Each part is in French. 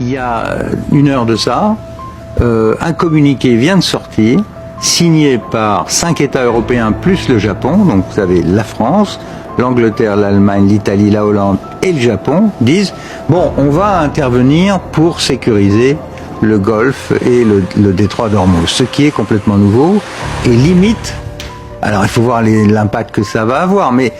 il y a une heure de ça, un communiqué vient de sortir, signé par 5 États européens plus le Japon, donc vous avez la France, l'Angleterre, l'Allemagne, l'Italie, la Hollande et le Japon, disent bon, on va intervenir pour sécuriser le Golfe et le détroit d'Ormuz, ce qui est complètement nouveau et limite. Alors il faut voir l'impact que ça va avoir, mais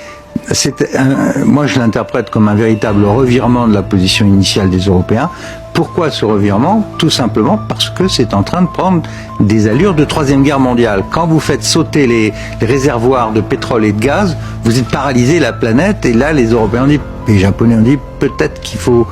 moi je l'interprète comme un véritable revirement de la position initiale des Européens. Pourquoi ce revirement? Tout simplement parce que c'est en train de prendre des allures de Troisième Guerre mondiale. Quand vous faites sauter les réservoirs de pétrole et de gaz, vous êtes paralysé la planète, et là les Européens ont dit, les Japonais ont dit, peut-être qu'il faut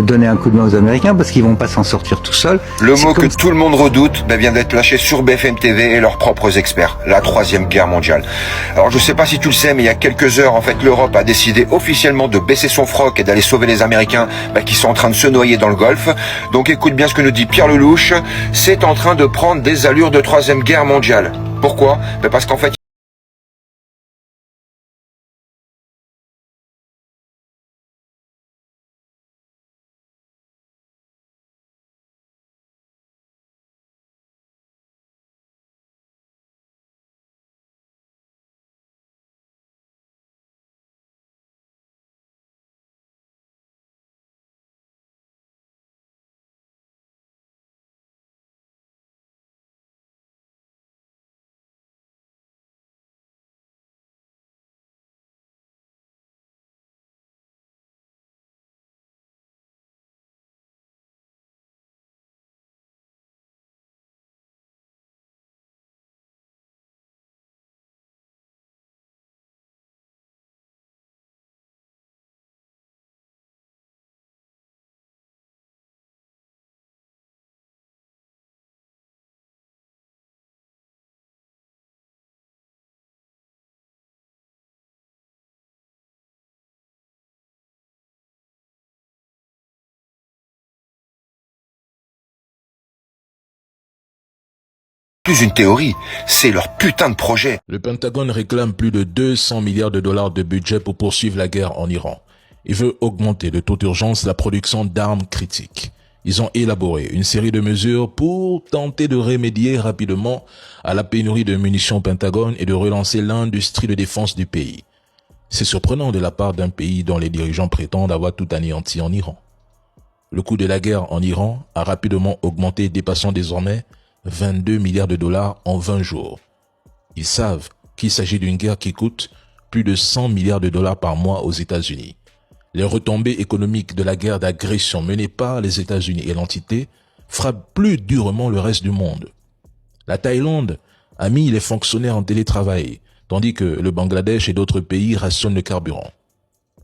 donner un coup de main aux Américains parce qu'ils vont pas s'en sortir tout seuls. Le mot que tout le monde redoute vient d'être lâché sur BFM TV et leurs propres experts, la Troisième Guerre mondiale. Alors je sais pas si tu le sais, mais il y a quelques heures, en fait, l'Europe a décidé officiellement de baisser son froc et d'aller sauver les Américains qui sont en train de se noyer dans le Golfe. Donc écoute bien ce que nous dit Pierre Lelouch, c'est en train de prendre des allures de Troisième Guerre mondiale. Pourquoi? Parce qu'en fait, plus une théorie, c'est leur putain de projet. Le Pentagone réclame plus de 200 milliards de dollars de budget pour poursuivre la guerre en Iran. Il veut augmenter de toute urgence la production d'armes critiques. Ils ont élaboré une série de mesures pour tenter de remédier rapidement à la pénurie de munitions au Pentagone et de relancer l'industrie de défense du pays. C'est surprenant de la part d'un pays dont les dirigeants prétendent avoir tout anéanti en Iran. Le coût de la guerre en Iran a rapidement augmenté, dépassant désormais 22 milliards de dollars en 20 jours. Ils savent qu'il s'agit d'une guerre qui coûte plus de 100 milliards de dollars par mois aux États-Unis. Les retombées économiques de la guerre d'agression menée par les États-Unis et l'entité frappent plus durement le reste du monde. La Thaïlande a mis les fonctionnaires en télétravail, tandis que le Bangladesh et d'autres pays rationnent le carburant.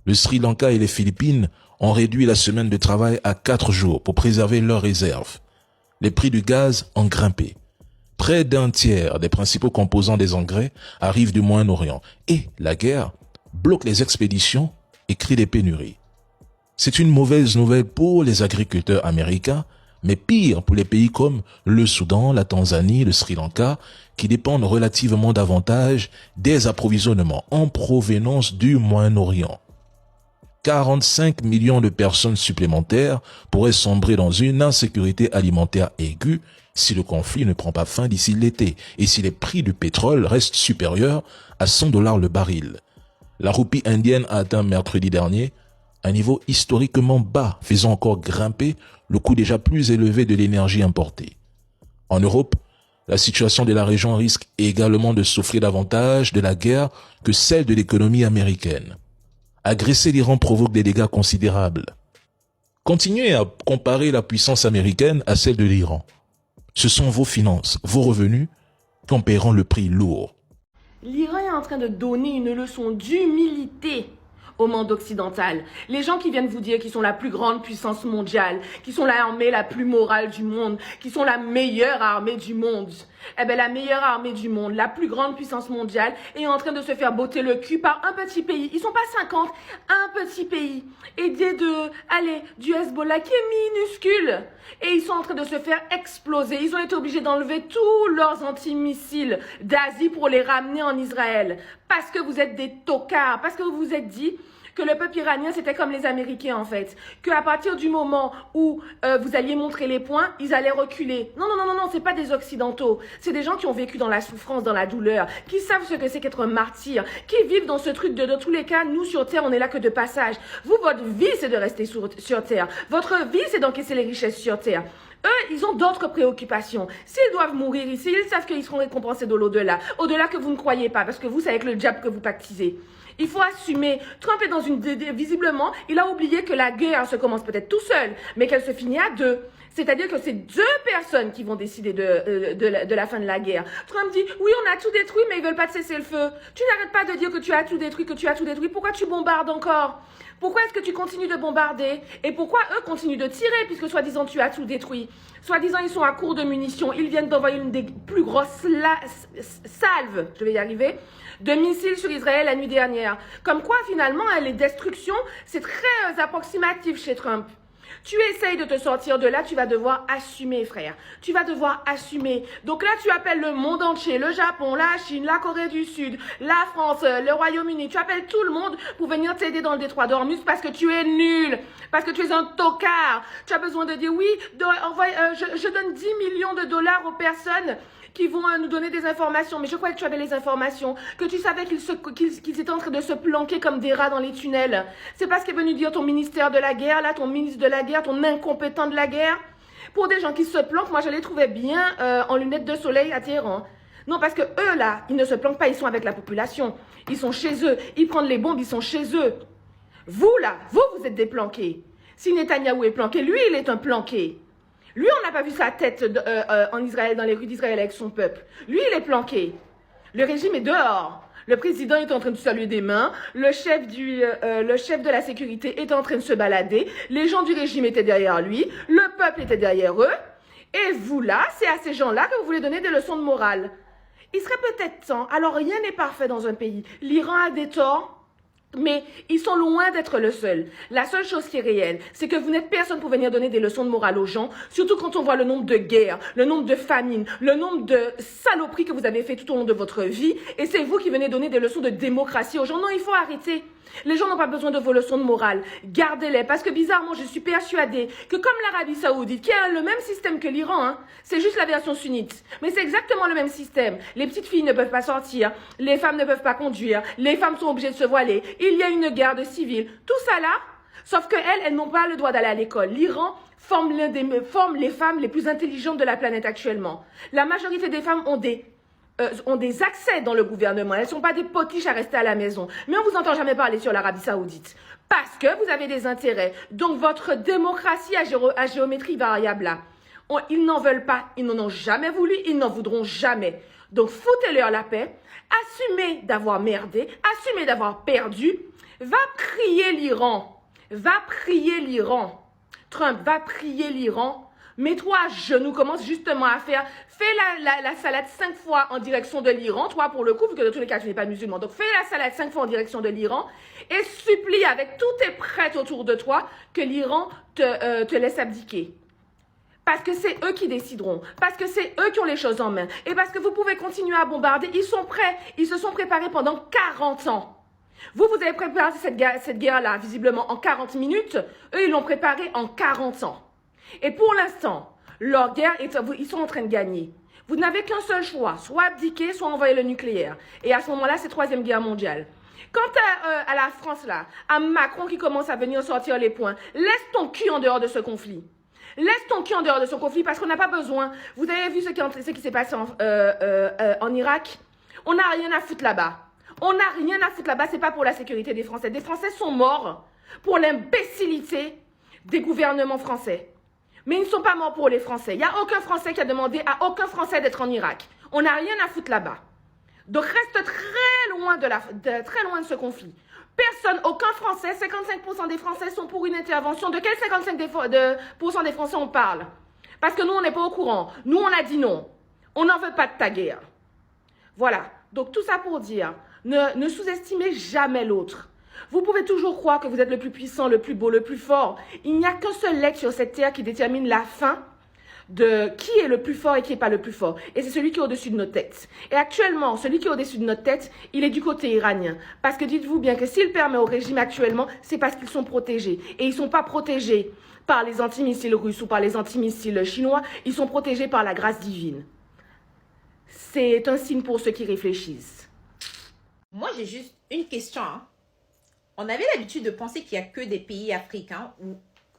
Le Sri Lanka et les Philippines ont réduit la semaine de travail à 4 jours pour préserver leurs réserves. Les prix du gaz ont grimpé. Près d'un tiers des principaux composants des engrais arrivent du Moyen-Orient et la guerre bloque les expéditions et crée des pénuries. C'est une mauvaise nouvelle pour les agriculteurs américains, mais pire pour les pays comme le Soudan, la Tanzanie, le Sri Lanka, qui dépendent relativement davantage des approvisionnements en provenance du Moyen-Orient. 45 millions de personnes supplémentaires pourraient sombrer dans une insécurité alimentaire aiguë si le conflit ne prend pas fin d'ici l'été et si les prix du pétrole restent supérieurs à 100 $ le baril. La roupie indienne a atteint mercredi dernier un niveau historiquement bas, faisant encore grimper le coût déjà plus élevé de l'énergie importée. En Europe, la situation de la région risque également de souffrir davantage de la guerre que celle de l'économie américaine. Agresser l'Iran provoque des dégâts considérables. Continuez à comparer la puissance américaine à celle de l'Iran. Ce sont vos finances, vos revenus qui en paieront le prix lourd. L'Iran est en train de donner une leçon d'humilité au monde occidental. Les gens qui viennent vous dire qu'ils sont la plus grande puissance mondiale, qu'ils sont l'armée la plus morale du monde, qu'ils sont la meilleure armée du monde. Eh bien, la meilleure armée du monde, la plus grande puissance mondiale, est en train de se faire botter le cul par un petit pays. Ils sont pas 50, un petit pays, aidé du Hezbollah qui est minuscule. Et ils sont en train de se faire exploser. Ils ont été obligés d'enlever tous leurs antimissiles d'Asie pour les ramener en Israël. Parce que vous êtes des tocards, parce que vous vous êtes dit, que le peuple iranien, c'était comme les Américains, en fait. Qu'à partir du moment où vous alliez montrer les points, ils allaient reculer. Non, non, non, non, non, c'est pas des Occidentaux. C'est des gens qui ont vécu dans la souffrance, dans la douleur, qui savent ce que c'est qu'être un martyr, qui vivent dans ce truc de tous les cas, nous, sur Terre, on est là que de passage. Vous, votre vie, c'est de rester sur Terre. Votre vie, c'est d'encaisser les richesses sur Terre. Eux, ils ont d'autres préoccupations. S'ils doivent mourir ici, ils savent qu'ils seront récompensés de l'au-delà. Au-delà que vous ne croyez pas, parce que vous, c'est avec le diable que vous pactisez. Il faut assumer. Trump est dans une... Visiblement, il a oublié que la guerre se commence peut-être tout seul, mais qu'elle se finit à deux. C'est-à-dire que c'est deux personnes qui vont décider de la fin de la guerre. Trump dit, oui, on a tout détruit, mais ils veulent pas de cesser le feu. Tu n'arrêtes pas de dire que tu as tout détruit, que tu as tout détruit. Pourquoi tu bombardes encore? Pourquoi est-ce que tu continues de bombarder? Et pourquoi eux continuent de tirer, puisque soi-disant tu as tout détruit? Soi-disant ils sont à court de munitions. Ils viennent d'envoyer une des plus grosses salves, je vais y arriver, de missiles sur Israël la nuit dernière. Comme quoi, finalement, les destructions, c'est très approximatif chez Trump. Tu essayes de te sortir de là, tu vas devoir assumer, frère. Tu vas devoir assumer. Donc là, tu appelles le monde entier, le Japon, la Chine, la Corée du Sud, la France, le Royaume-Uni. Tu appelles tout le monde pour venir t'aider dans le détroit d'Ormuz parce que tu es nul, parce que tu es un tocard. Tu as besoin de dire, oui, je donne 10 millions de dollars aux personnes qui vont nous donner des informations. Mais je croyais que tu avais les informations, que tu savais qu'ils étaient en train de se planquer comme des rats dans les tunnels. C'est pas ce qu'est venu dire ton ministère de la guerre, là, ton ministre de la guerre, ton incompétent de la guerre. Pour des gens qui se planquent, moi je les trouvais bien en lunettes de soleil à Téhéran. Non, parce que eux, là, ils ne se planquent pas, ils sont avec la population. Ils sont chez eux. Ils prennent les bombes, ils sont chez eux. Vous, là, vous êtes des planqués. Si Netanyahou est planqué, lui, il est un planqué. Lui, on n'a pas vu sa tête en Israël, dans les rues d'Israël avec son peuple. Lui, il est planqué. Le régime est dehors. Le président est en train de saluer des mains. Le chef de la sécurité est en train de se balader. Les gens du régime étaient derrière lui. Le peuple était derrière eux. Et vous, là, c'est à ces gens-là que vous voulez donner des leçons de morale. Il serait peut-être temps. Alors, rien n'est parfait dans un pays. L'Iran a des torts. Mais ils sont loin d'être le seul. La seule chose qui est réelle, c'est que vous n'êtes personne pour venir donner des leçons de morale aux gens, surtout quand on voit le nombre de guerres, le nombre de famines, le nombre de saloperies que vous avez fait tout au long de votre vie, et c'est vous qui venez donner des leçons de démocratie aux gens. Non, il faut arrêter. Les gens n'ont pas besoin de vos leçons de morale. Gardez-les, parce que bizarrement, je suis persuadée que comme l'Arabie Saoudite, qui a le même système que l'Iran, hein, c'est juste la version sunnite, mais c'est exactement le même système. Les petites filles ne peuvent pas sortir, les femmes ne peuvent pas conduire, les femmes sont obligées de se voiler, il y a une garde civile. Tout ça là, sauf que elles n'ont pas le droit d'aller à l'école. L'Iran forme les femmes les plus intelligentes de la planète actuellement. La majorité des femmes ont des accès dans le gouvernement. Elles ne sont pas des potiches à rester à la maison. Mais on ne vous entend jamais parler sur l'Arabie Saoudite. Parce que vous avez des intérêts. Donc votre démocratie à géométrie variable là, ils n'en veulent pas. Ils n'en ont jamais voulu. Ils n'en voudront jamais. Donc foutez-leur la paix. Assumez d'avoir merdé. Assumez d'avoir perdu. Va prier l'Iran. Va prier l'Iran. Trump, va prier l'Iran. Mets-toi à genoux, commence justement à fais la salade 5 fois en direction de l'Iran, toi pour le coup, vu que de tous les cas tu n'es pas musulman, donc fais la salade 5 fois en direction de l'Iran et supplie avec tous tes prêtres autour de toi que l'Iran te laisse abdiquer. Parce que c'est eux qui décideront, parce que c'est eux qui ont les choses en main, et parce que vous pouvez continuer à bombarder, ils sont prêts, ils se sont préparés pendant 40 ans. Vous avez préparé cette guerre-là, visiblement, en 40 minutes, eux ils l'ont préparée en 40 ans. Et pour l'instant, leur guerre, ils sont en train de gagner. Vous n'avez qu'un seul choix, soit abdiquer, soit envoyer le nucléaire. Et à ce moment-là, c'est 3e guerre mondiale. Quant à la France, là, à Macron qui commence à venir sortir les points, laisse ton cul en dehors de ce conflit. Laisse ton cul en dehors de ce conflit parce qu'on n'a pas besoin. Vous avez vu ce qui s'est passé en Irak? On n'a rien à foutre là-bas. On n'a rien à foutre là-bas, c'est pas pour la sécurité des Français. Des Français sont morts pour l'imbécilité des gouvernements français. Mais ils ne sont pas morts pour les Français. Il n'y a aucun Français qui a demandé à aucun Français d'être en Irak. On n'a rien à foutre là-bas. Donc reste très loin de ce conflit. Personne, aucun Français, 55% des Français sont pour une intervention. De quel 55% des Français on parle? Parce que nous, on n'est pas au courant. Nous, on a dit non. On n'en veut pas de ta guerre. Voilà. Donc tout ça pour dire, ne sous-estimez jamais l'autre. Vous pouvez toujours croire que vous êtes le plus puissant, le plus beau, le plus fort. Il n'y a qu'un seul être sur cette terre qui détermine la fin de qui est le plus fort et qui n'est pas le plus fort. Et c'est celui qui est au-dessus de nos têtes. Et actuellement, celui qui est au-dessus de notre tête, il est du côté iranien. Parce que dites-vous bien que s'il permet au régime actuellement, c'est parce qu'ils sont protégés. Et ils ne sont pas protégés par les antimissiles russes ou par les antimissiles chinois, ils sont protégés par la grâce divine. C'est un signe pour ceux qui réfléchissent. Moi, j'ai juste une question. Hein. On avait l'habitude de penser qu'il n'y a que des pays africains où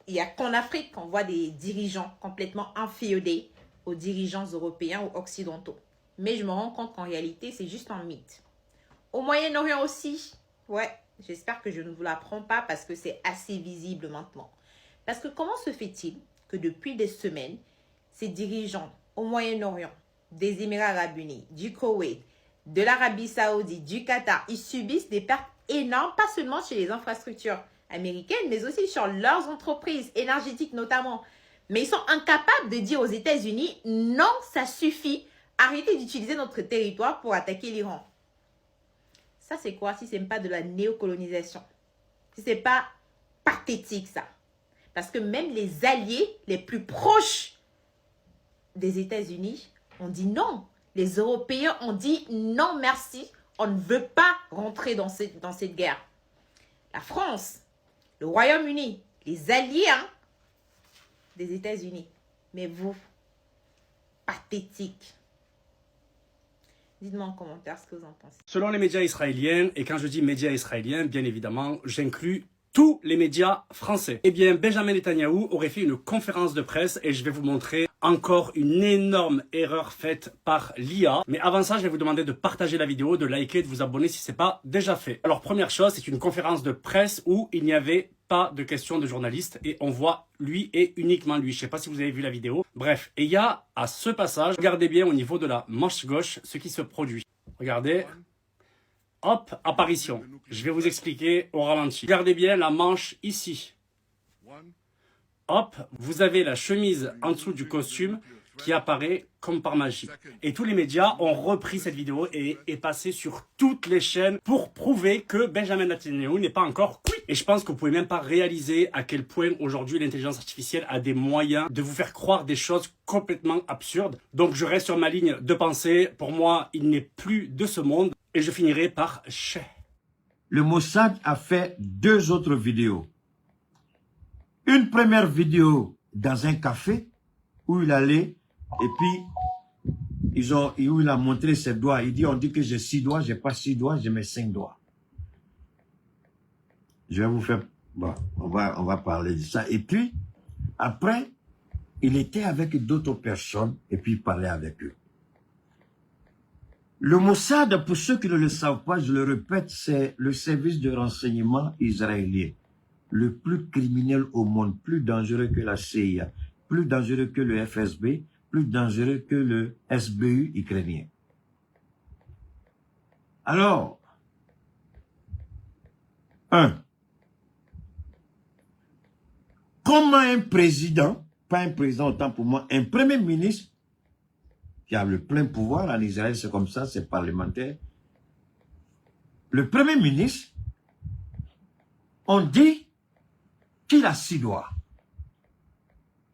il n'y a qu'en Afrique qu'on voit des dirigeants complètement inféodés aux dirigeants européens ou occidentaux. Mais je me rends compte qu'en réalité, c'est juste un mythe. Au Moyen-Orient aussi, ouais, j'espère que je ne vous l'apprends pas parce que c'est assez visible maintenant. Parce que comment se fait-il que depuis des semaines, ces dirigeants au Moyen-Orient, des Émirats arabes unis, du Koweït, de l'Arabie saoudite, du Qatar, ils subissent des pertes énormes, pas seulement chez les infrastructures américaines, mais aussi sur leurs entreprises énergétiques notamment. Mais ils sont incapables de dire aux États-Unis, non, ça suffit, arrêtez d'utiliser notre territoire pour attaquer l'Iran. Ça, c'est quoi si ce n'est pas de la néocolonisation? Si ce n'est pas pathétique, ça? Parce que même les alliés les plus proches des États-Unis ont dit non. Les Européens ont dit non, merci. On ne veut pas rentrer dans cette guerre. La France, le Royaume-Uni, les alliés des États-Unis. Mais vous, pathétique. Dites-moi en commentaire ce que vous en pensez. Selon les médias israéliens, et quand je dis médias israéliens, bien évidemment, j'inclus tous les médias français. Eh bien, Benjamin Netanyahou aurait fait une conférence de presse et je vais vous montrer encore une énorme erreur faite par l'IA. Mais avant ça, je vais vous demander de partager la vidéo, de liker, de vous abonner si ce n'est pas déjà fait. Alors, première chose, c'est une conférence de presse où il n'y avait pas de questions de journalistes et on voit lui et uniquement lui. Je ne sais pas si vous avez vu la vidéo. Bref, et il y a à ce passage, regardez bien au niveau de la manche gauche ce qui se produit. Regardez. Hop, apparition. Je vais vous expliquer au ralenti. Regardez bien la manche ici. Hop, vous avez la chemise en dessous du costume qui apparaît comme par magie. Et tous les médias ont repris cette vidéo et est passé sur toutes les chaînes pour prouver que Benjamin Netanyahou n'est pas encore cuit. Et je pense que vous pouvez même pas réaliser à quel point aujourd'hui l'intelligence artificielle a des moyens de vous faire croire des choses complètement absurdes. Donc je reste sur ma ligne de pensée. Pour moi, il n'est plus de ce monde. Et je finirai par Che. Le Mossad a fait 2 autres vidéos. Une première vidéo dans un café où il allait et puis où il a montré ses doigts. Il dit, on dit que j'ai 6 doigts, j'ai pas 6 doigts, j'ai mes 5 doigts. Je vais vous faire, bon, on va parler de ça. Et puis, après, il était avec d'autres personnes et puis il parlait avec eux. Le Mossad, pour ceux qui ne le savent pas, je le répète, c'est le service de renseignement israélien. Le plus criminel au monde, plus dangereux que la CIA, plus dangereux que le FSB, plus dangereux que le SBU ukrainien. Alors, comment un président, pas un président autant pour moi, un premier ministre, qui a le plein pouvoir en Israël, c'est comme ça, c'est parlementaire. Le premier ministre, on dit qu'il a 6 doigts.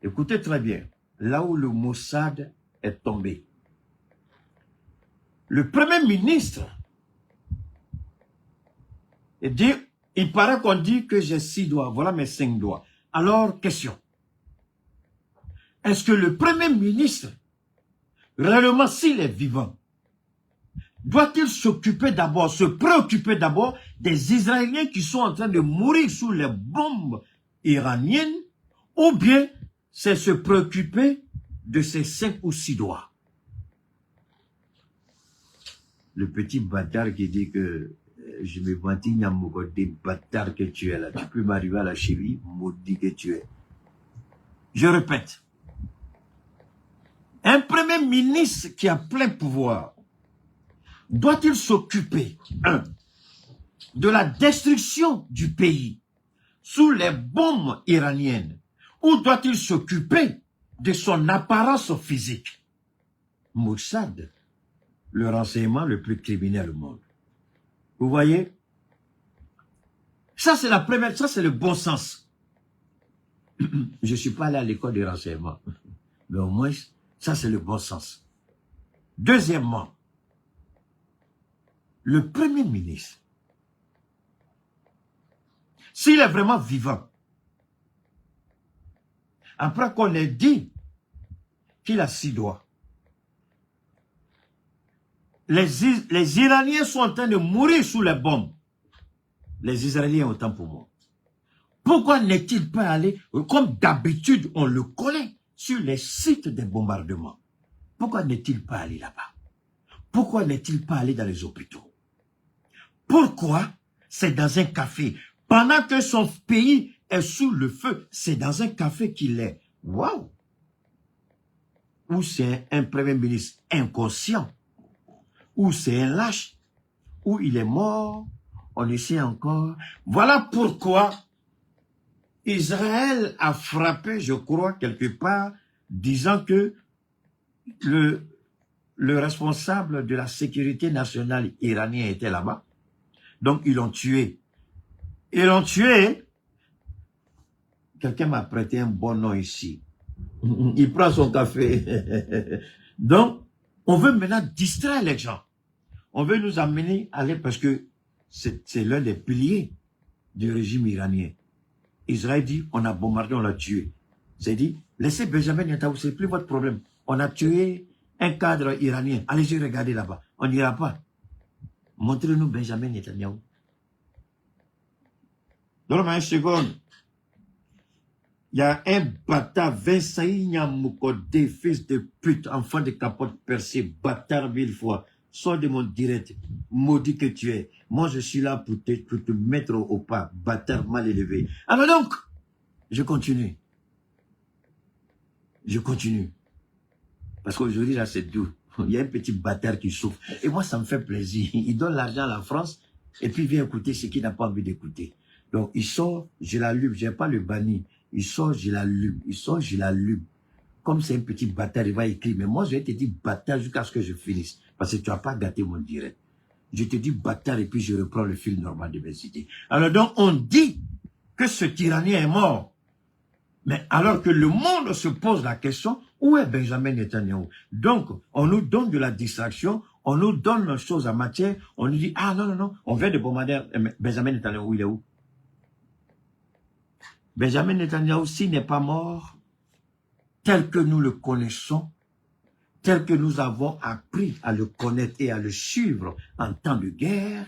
Écoutez très bien, là où le Mossad est tombé. Le premier ministre, il paraît qu'on dit que j'ai 6 doigts, voilà mes 5 doigts. Alors, question. Est-ce que le premier ministre, réellement, s'il est vivant, doit-il s'occuper d'abord, se préoccuper d'abord des Israéliens qui sont en train de mourir sous les bombes iraniennes, ou bien c'est se préoccuper de ses 5 ou 6 doigts? Le petit bâtard qui dit que je me vantis, des bâtard que tu es là, tu peux m'arriver à la cheville, maudit que tu es. Je répète. Un premier ministre qui a plein pouvoir, doit-il s'occuper, de la destruction du pays sous les bombes iraniennes, ou doit-il s'occuper de son apparence physique? Mossad, le renseignement le plus criminel au monde. Vous voyez? Ça, c'est la première, ça, c'est le bon sens. Je ne suis pas allé à l'école de renseignement. Mais au moins, ça c'est le bon sens. Deuxièmement, le Premier ministre, s'il est vraiment vivant, après qu'on ait dit qu'il a 6 doigts, les Iraniens sont en train de mourir sous les bombes. Les Israéliens autant pour moi. Pourquoi n'est-il pas allé, comme d'habitude on le connaît, sur les sites des bombardements? Pourquoi n'est-il pas allé là-bas? Pourquoi n'est-il pas allé dans les hôpitaux? Pourquoi c'est dans un café? Pendant que son pays est sous le feu, c'est dans un café qu'il est. Waouh! Ou c'est un premier ministre inconscient, ou c'est un lâche, ou il est mort, on essaie encore. Voilà pourquoi Israël a frappé, je crois, quelque part, disant que le responsable de la sécurité nationale iranien était là-bas. Donc, ils l'ont tué. Ils l'ont tué. Quelqu'un m'a prêté un bon nom ici. Il prend son café. Donc, on veut maintenant distraire les gens. On veut nous amener à aller, parce que c'est l'un des piliers du régime iranien. Israël dit, on a bombardé, on l'a tué. C'est dit, laissez Benjamin Netanyahu, c'est plus votre problème. On a tué un cadre iranien. Allez-y regarder là-bas. On n'ira pas. Montrez-nous Benjamin Netanyahu. Donne-moi une seconde. Il y a un bâtard, Vincent Nyamoukodé, fils de pute, enfant de capote percée, bâtard 1000 fois. Sors de mon direct, maudit que tu es. Moi, je suis là pour te mettre au pas, bâtard mal élevé. Alors donc, je continue. Je continue. Parce qu'aujourd'hui, là, c'est doux. Il y a un petit bâtard qui souffre. Et moi, ça me fait plaisir. Il donne l'argent à la France, et puis il vient écouter ce qu'il n'a pas envie d'écouter. Donc, il sort, je l'allume, je n'ai pas le banni. Il sort, je l'allume. Il sort, je l'allume. Comme c'est un petit bâtard, il va écrire. Mais moi, je vais te dire bâtard jusqu'à ce que je finisse. Parce que tu n'as pas gâté mon direct. Je te dis bâtard et puis je reprends le fil normal de mes idées. Alors donc, on dit que ce tyrannien est mort. Mais alors que le monde se pose la question, où est Benjamin Netanyahu? Donc, on nous donne de la distraction, on nous donne nos choses en matière, on nous dit, ah non, non, non, on vient de bombarder Benjamin Netanyahu, il est où? Benjamin Netanyahu, s'il n'est pas mort, tel que nous le connaissons, tel que nous avons appris à le connaître et à le suivre en temps de guerre,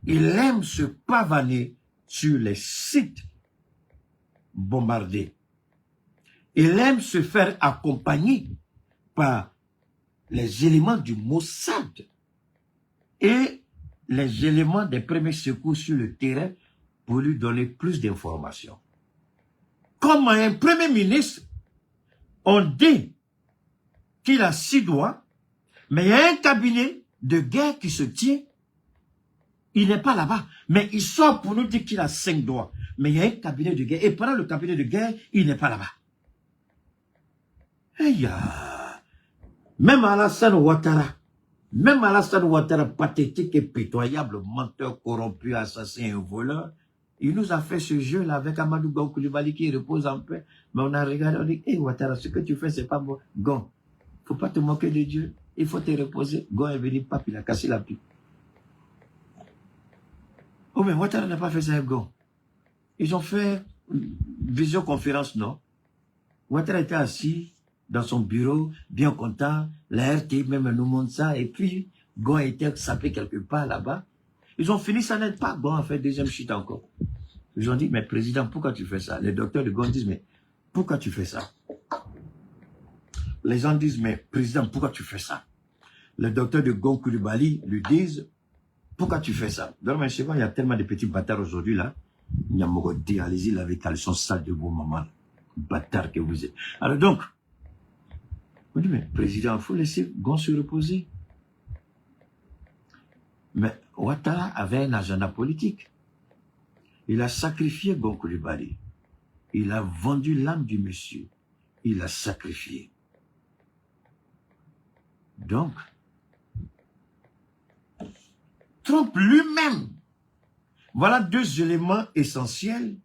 il aime se pavaner sur les sites bombardés. Il aime se faire accompagner par les éléments du Mossad et les éléments des premiers secours sur le terrain pour lui donner plus d'informations. Comme un premier ministre, on dit qu'il a 6 doigts, mais il y a un cabinet de guerre qui se tient. Il n'est pas là-bas, mais il sort pour nous dire qu'il a 5 doigts. Mais il y a un cabinet de guerre, et pendant le cabinet de guerre, il n'est pas là-bas. Même Alassane Ouattara, pathétique et pitoyable, menteur, corrompu, assassin et voleur, il nous a fait ce jeu-là avec Amadou Gon Coulibaly qui repose en paix. Mais on a regardé, on dit, hé Ouattara, ce que tu fais, c'est pas bon. Gon, faut pas te moquer de Dieu. Il faut te reposer. Gon est venu, pape, il a cassé la pipe. Oh, mais Ouattara n'a pas fait ça avec Gon. Ils ont fait une visioconférence, non? Ouattara était assis dans son bureau, bien content. La RT même nous montre ça. Et puis, Gon était sapé quelque part là-bas. Ils ont fini, ça n'aide pas. Gon a fait deuxième chute encore. Ils ont dit, mais président, pourquoi tu fais ça? Les docteurs de Gon disent, mais pourquoi tu fais ça? Les gens disent, mais président, pourquoi tu fais ça? Les docteurs de Gon Coulibaly lui disent, pourquoi tu fais ça? Dans le second, il y a tellement de petits bâtards aujourd'hui là. Nyamogodi, allez-y, laver caleçon sale de vos mamans. Bâtards que vous êtes. Alors donc, on dit, mais président, il faut laisser Gon se reposer. Mais Ouattara avait un agenda politique. Il a sacrifié Gon Coulibaly. Il a vendu l'âme du monsieur. Il l'a sacrifié. Donc, Trump lui-même, voilà 2 éléments essentiels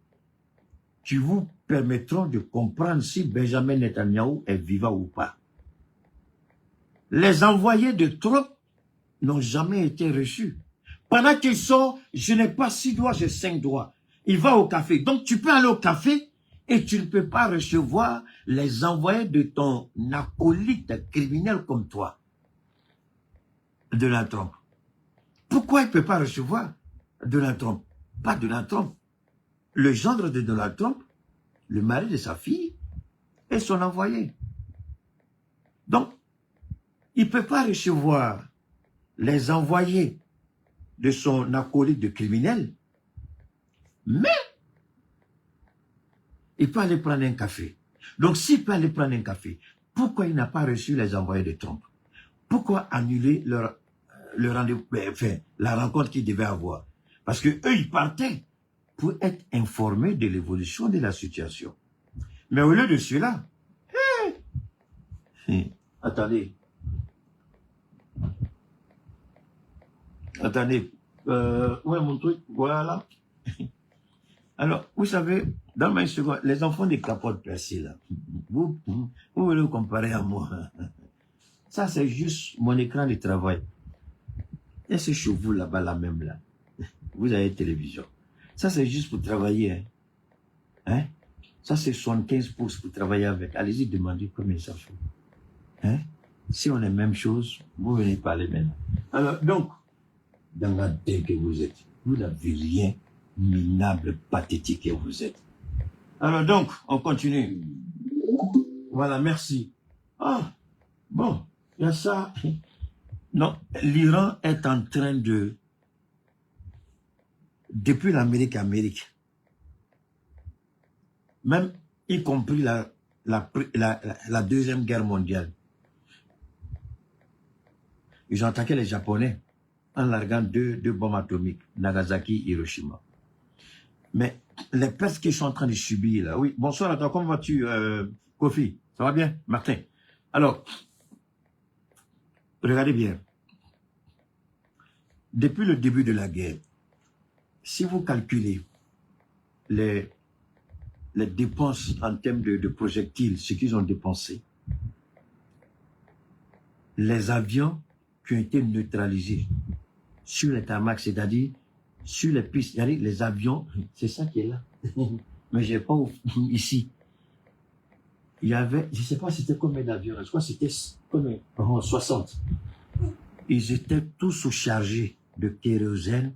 qui vous permettront de comprendre si Benjamin Netanyahu est vivant ou pas. Les envoyés de Trump n'ont jamais été reçus. Pendant qu'ils sont, je n'ai pas 6 doigts, j'ai 5 doigts. Il va au café. Donc tu peux aller au café et tu ne peux pas recevoir les envoyés de ton acolyte criminel comme toi, Donald Trump. Pourquoi il ne peut pas recevoir Donald Trump? Pas Donald Trump. Le gendre de Donald Trump, le mari de sa fille, et son envoyé. Donc, il ne peut pas recevoir les envoyés de son acolyte de criminel, mais il peut aller prendre un café. Donc, s'il peut aller prendre un café, pourquoi il n'a pas reçu les envoyés de Trump? Pourquoi annuler le rendez-vous, enfin, la rencontre qu'il devait avoir? Parce que eux, ils partaient pour être informés de l'évolution de la situation. Mais au lieu de cela, attendez. Attendez. Où est mon truc? Voilà. Alors, vous savez, dans ma seconde, les enfants des capotes percées, là, vous voulez vous comparer à moi? Ça, c'est juste mon écran de travail. Et ce chevaux là-bas, là même, là. Vous avez télévision. Ça, c'est juste pour travailler. Hein? Ça, c'est 75 pouces pour travailler avec. Allez-y, demandez combien ça fait. Hein? Si on est même chose, vous venez parler maintenant. Alors, donc, dans la tête que vous êtes, vous n'avez rien, minable, pathétique que vous êtes. Alors, donc, on continue. Voilà, merci. Ah, bon, il y a ça. Non, l'Iran est en train de... Depuis l'Amérique, même y compris la Deuxième Guerre mondiale, ils ont attaqué les Japonais en larguant deux bombes atomiques, Nagasaki et Hiroshima. Mais les pertes qu'ils sont en train de subir là, oui, bonsoir à toi, comment vas-tu, Kofi? Ça va bien, Martin? Alors, regardez bien. Depuis le début de la guerre, si vous calculez les dépenses en termes de projectiles, ce qu'ils ont dépensé, les avions qui ont été neutralisés sur les tarmacs, c'est-à-dire sur les pistes, c'est-à-dire les avions, c'est ça qui est là. Mais je n'ai pas ici. Il y avait, je ne sais pas c'était combien d'avions, je crois que c'était combien, 60. Ils étaient tous surchargés de kérosène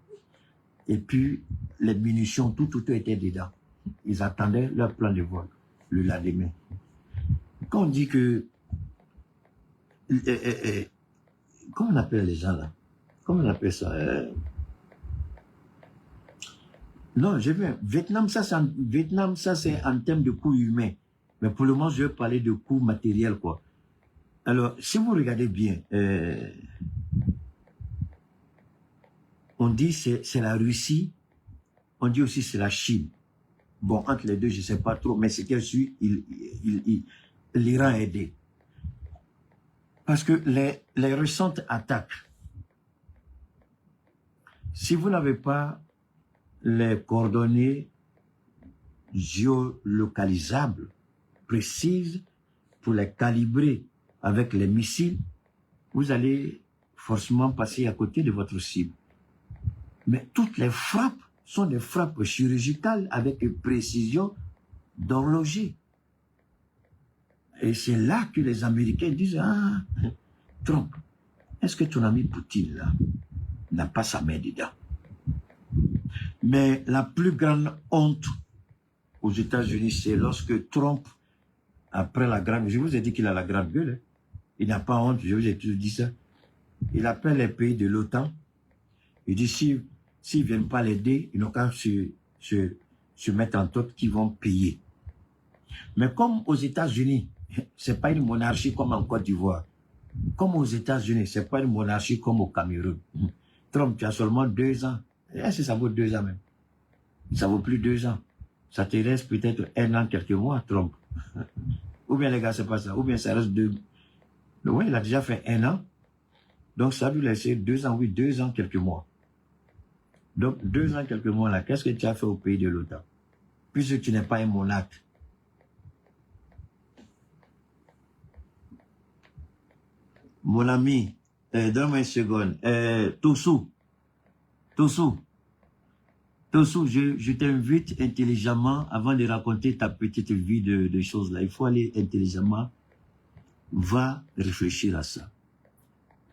et puis les munitions, tout était dedans. Ils attendaient leur plan de vol le lendemain. Quand on dit que... comment on appelle les gens là? Comment on appelle ça? Non, j'ai vu. Vietnam, ça c'est en termes de coûts humains. Mais pour le moment, je vais parler de coûts matériels, quoi. Alors, si vous regardez bien, on dit c'est la Russie, on dit aussi c'est la Chine. Bon, entre les deux, je ne sais pas trop, mais c'est qu'elle suit, l'Iran a aidé. Parce que les récentes attaques, si vous n'avez pas les coordonnées géolocalisables précises pour les calibrer avec les missiles, vous allez forcément passer à côté de votre cible. Mais toutes les frappes sont des frappes chirurgicales avec une précision d'horloger. Et c'est là que les Américains disent, ah, Trump, est-ce que ton ami Poutine, là, n'a pas sa main dedans? Mais la plus grande honte aux États-Unis, c'est lorsque Trump, après la grande... Je vous ai dit qu'il a la grande gueule. Hein. Il n'a pas honte, je vous ai toujours dit ça. Il appelle les pays de l'OTAN. Il dit, s'ils ne viennent pas l'aider, ils n'ont qu'à se mettre en tête qu'ils vont payer. Mais comme aux États-Unis, ce n'est pas une monarchie comme en Côte d'Ivoire. Comme aux États-Unis, ce n'est pas une monarchie comme au Cameroun. Trump, tu as seulement 2 ans. Est-ce que ça vaut 2 ans même? Ça vaut plus 2 ans. Ça te reste peut-être 1 an, quelques mois, Trump. Ou bien les gars, c'est pas ça. Ou bien ça reste 2. Oui, il a déjà fait 1 an. Donc ça lui laisser 2 ans, oui, 2 ans, quelques mois. Donc 2 ans, quelques mois là, qu'est-ce que tu as fait au pays de l'OTAN? Puisque tu n'es pas un monarque. Mon ami, donne-moi une seconde. Tossou, Tossou, Tossou, je t'invite intelligemment, avant de raconter ta petite vie de choses là, il faut aller intelligemment, va réfléchir à ça.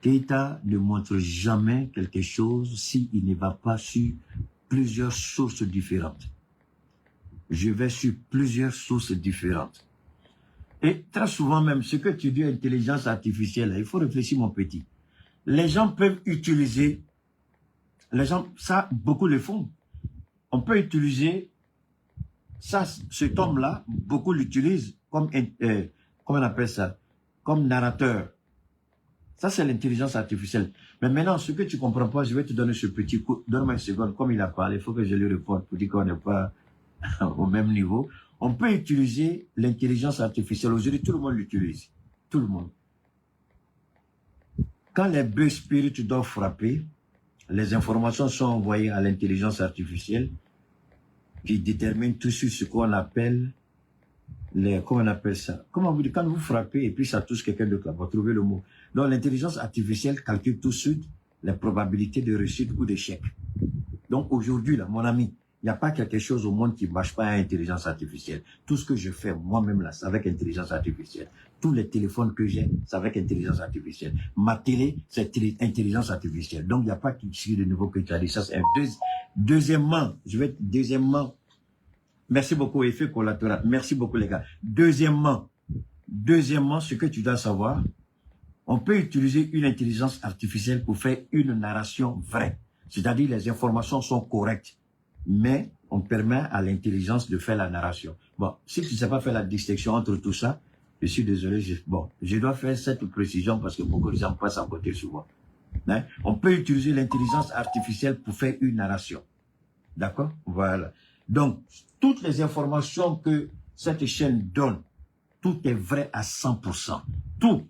Keïta ne montre jamais quelque chose s'il ne va pas sur plusieurs sources différentes. Je vais sur plusieurs sources différentes. Et très souvent même, ce que tu dis intelligence artificielle, il faut réfléchir mon petit. Les gens peuvent utiliser, les gens, ça, beaucoup le font. On peut utiliser, ça, cet homme-là, beaucoup l'utilisent comme, comment on appelle ça, comme narrateur. Ça, c'est l'intelligence artificielle. Mais maintenant, ce que tu ne comprends pas, je vais te donner ce petit coup. Donne-moi une seconde. Comme il a parlé, il faut que je lui réponde pour dire qu'on n'est pas au même niveau. On peut utiliser l'intelligence artificielle. Aujourd'hui, tout le monde l'utilise. Tout le monde. Quand les bœufs spirites doivent frapper, les informations sont envoyées à l'intelligence artificielle qui détermine tout sur ce qu'on appelle les, comment on appelle ça? Comment vous dites, quand vous frappez et puis ça touche quelqu'un d'autre, vous trouvez le mot. Donc l'intelligence artificielle calcule tout de suite les probabilités de réussite ou d'échec. Donc aujourd'hui, là, mon ami, il n'y a pas quelque chose au monde qui ne marche pas à l'intelligence artificielle. Tout ce que je fais moi-même là, c'est avec intelligence artificielle. Tous les téléphones que j'ai, c'est avec intelligence artificielle. Ma télé, c'est intelligence artificielle. Donc il n'y a pas quelque chose de nouveau que tu as dit. Ça, c'est un deuxièmement, merci beaucoup, effet collatéral. Merci beaucoup, les gars. Deuxièmement, ce que tu dois savoir, on peut utiliser une intelligence artificielle pour faire une narration vraie. C'est-à-dire les informations sont correctes, mais on permet à l'intelligence de faire la narration. Bon, si tu ne sais pas faire la distinction entre tout ça, je suis désolé, je dois faire cette précision parce que beaucoup de gens passent à côté souvent. Hein? On peut utiliser l'intelligence artificielle pour faire une narration. D'accord? Voilà. Donc, toutes les informations que cette chaîne donne, tout est vrai à 100%. Tout.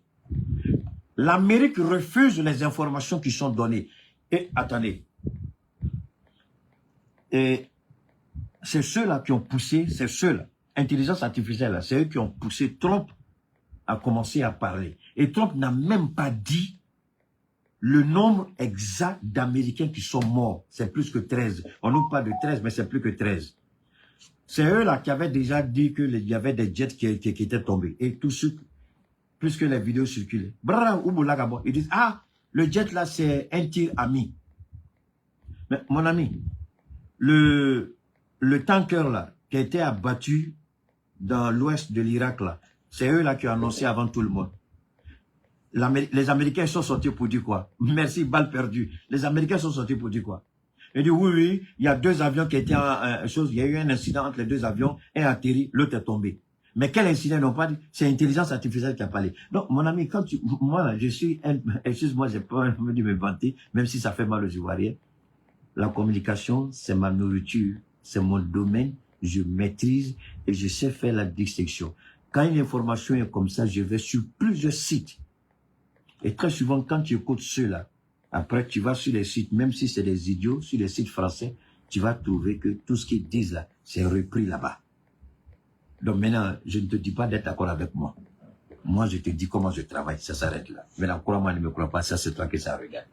L'Amérique refuse les informations qui sont données. Et attendez. Et c'est ceux-là qui ont poussé, c'est ceux-là, intelligence artificielle, c'est eux qui ont poussé Trump à commencer à parler. Et Trump n'a même pas dit le nombre exact d'Américains qui sont morts. C'est plus que 13. On nous parle de 13, mais c'est plus que 13. C'est eux-là qui avaient déjà dit qu'il y avait des jets qui étaient tombés. Et tous ceux, plus que les vidéos circulaient. Ils disent, ah, le jet là, c'est un tir ami. Mais mon ami, le tanker là, qui a été abattu dans l'ouest de l'Irak là, c'est eux là qui ont annoncé avant tout le monde. Les Américains sont sortis pour dire quoi? Merci, balle perdue. Les Américains sont sortis pour dire quoi? Ils disent oui, il y a deux avions qui étaient il y a eu un incident entre les deux avions, un a atterri, l'autre est tombé. Mais quel incident ils n'ont pas dit? C'est l'intelligence artificielle qui a parlé. Donc, mon ami, quand moi, je suis excuse-moi, j'ai pas envie de me vanter, même si ça fait mal aux Ivoiriens. La communication, c'est ma nourriture, c'est mon domaine, je maîtrise et je sais faire la distinction. Quand une information est comme ça, je vais sur plusieurs sites. Et très souvent, quand tu écoutes ceux-là, après tu vas sur les sites, même si c'est des idiots, sur les sites français, tu vas trouver que tout ce qu'ils disent là, c'est repris là-bas. Donc maintenant, je ne te dis pas d'être d'accord avec moi. Moi, je te dis comment je travaille, ça s'arrête là. Maintenant, crois-moi, ne me crois pas, ça c'est toi que ça regarde.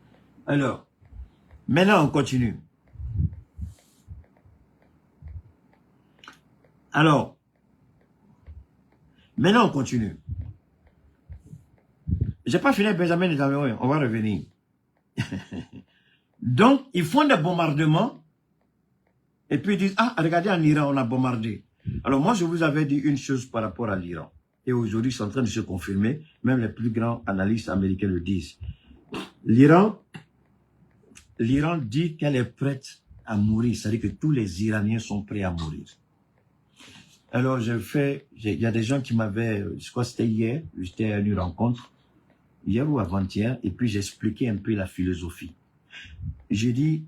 Alors, maintenant on continue. Alors, maintenant on continue. J'ai pas fini Benjamin Netanyahu, on va revenir. Donc, ils font des bombardements et puis ils disent, ah, regardez en Iran, on a bombardé. Alors moi, je vous avais dit une chose par rapport à l'Iran. Et aujourd'hui, c'est en train de se confirmer, même les plus grands analystes américains le disent. L'Iran dit qu'elle est prête à mourir, c'est-à-dire que tous les Iraniens sont prêts à mourir. Alors, il y a des gens qui m'avaient, je crois que c'était hier, j'étais à une rencontre, hier ou avant-hier, et puis j'expliquais un peu la philosophie. J'ai dit,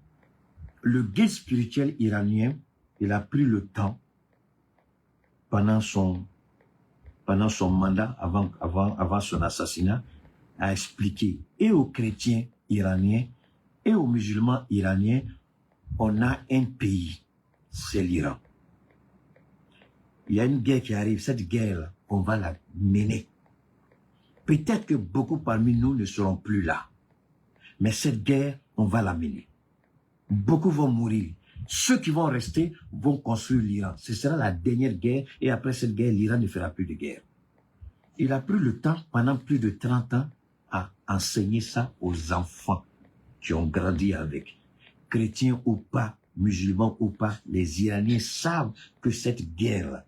le guide spirituel iranien, il a pris le temps, pendant son mandat, avant son assassinat, à expliquer, et aux chrétiens iraniens, et aux musulmans iraniens, on a un pays, c'est l'Iran. Il y a une guerre qui arrive, cette guerre, on va la mener. Peut-être que beaucoup parmi nous ne seront plus là. Mais cette guerre, on va la mener. Beaucoup vont mourir. Ceux qui vont rester vont construire l'Iran. Ce sera la dernière guerre et après cette guerre, l'Iran ne fera plus de guerre. Il a pris le temps, pendant plus de 30 ans, à enseigner ça aux enfants qui ont grandi avec. Chrétiens ou pas, musulmans ou pas, les Iraniens savent que cette guerre,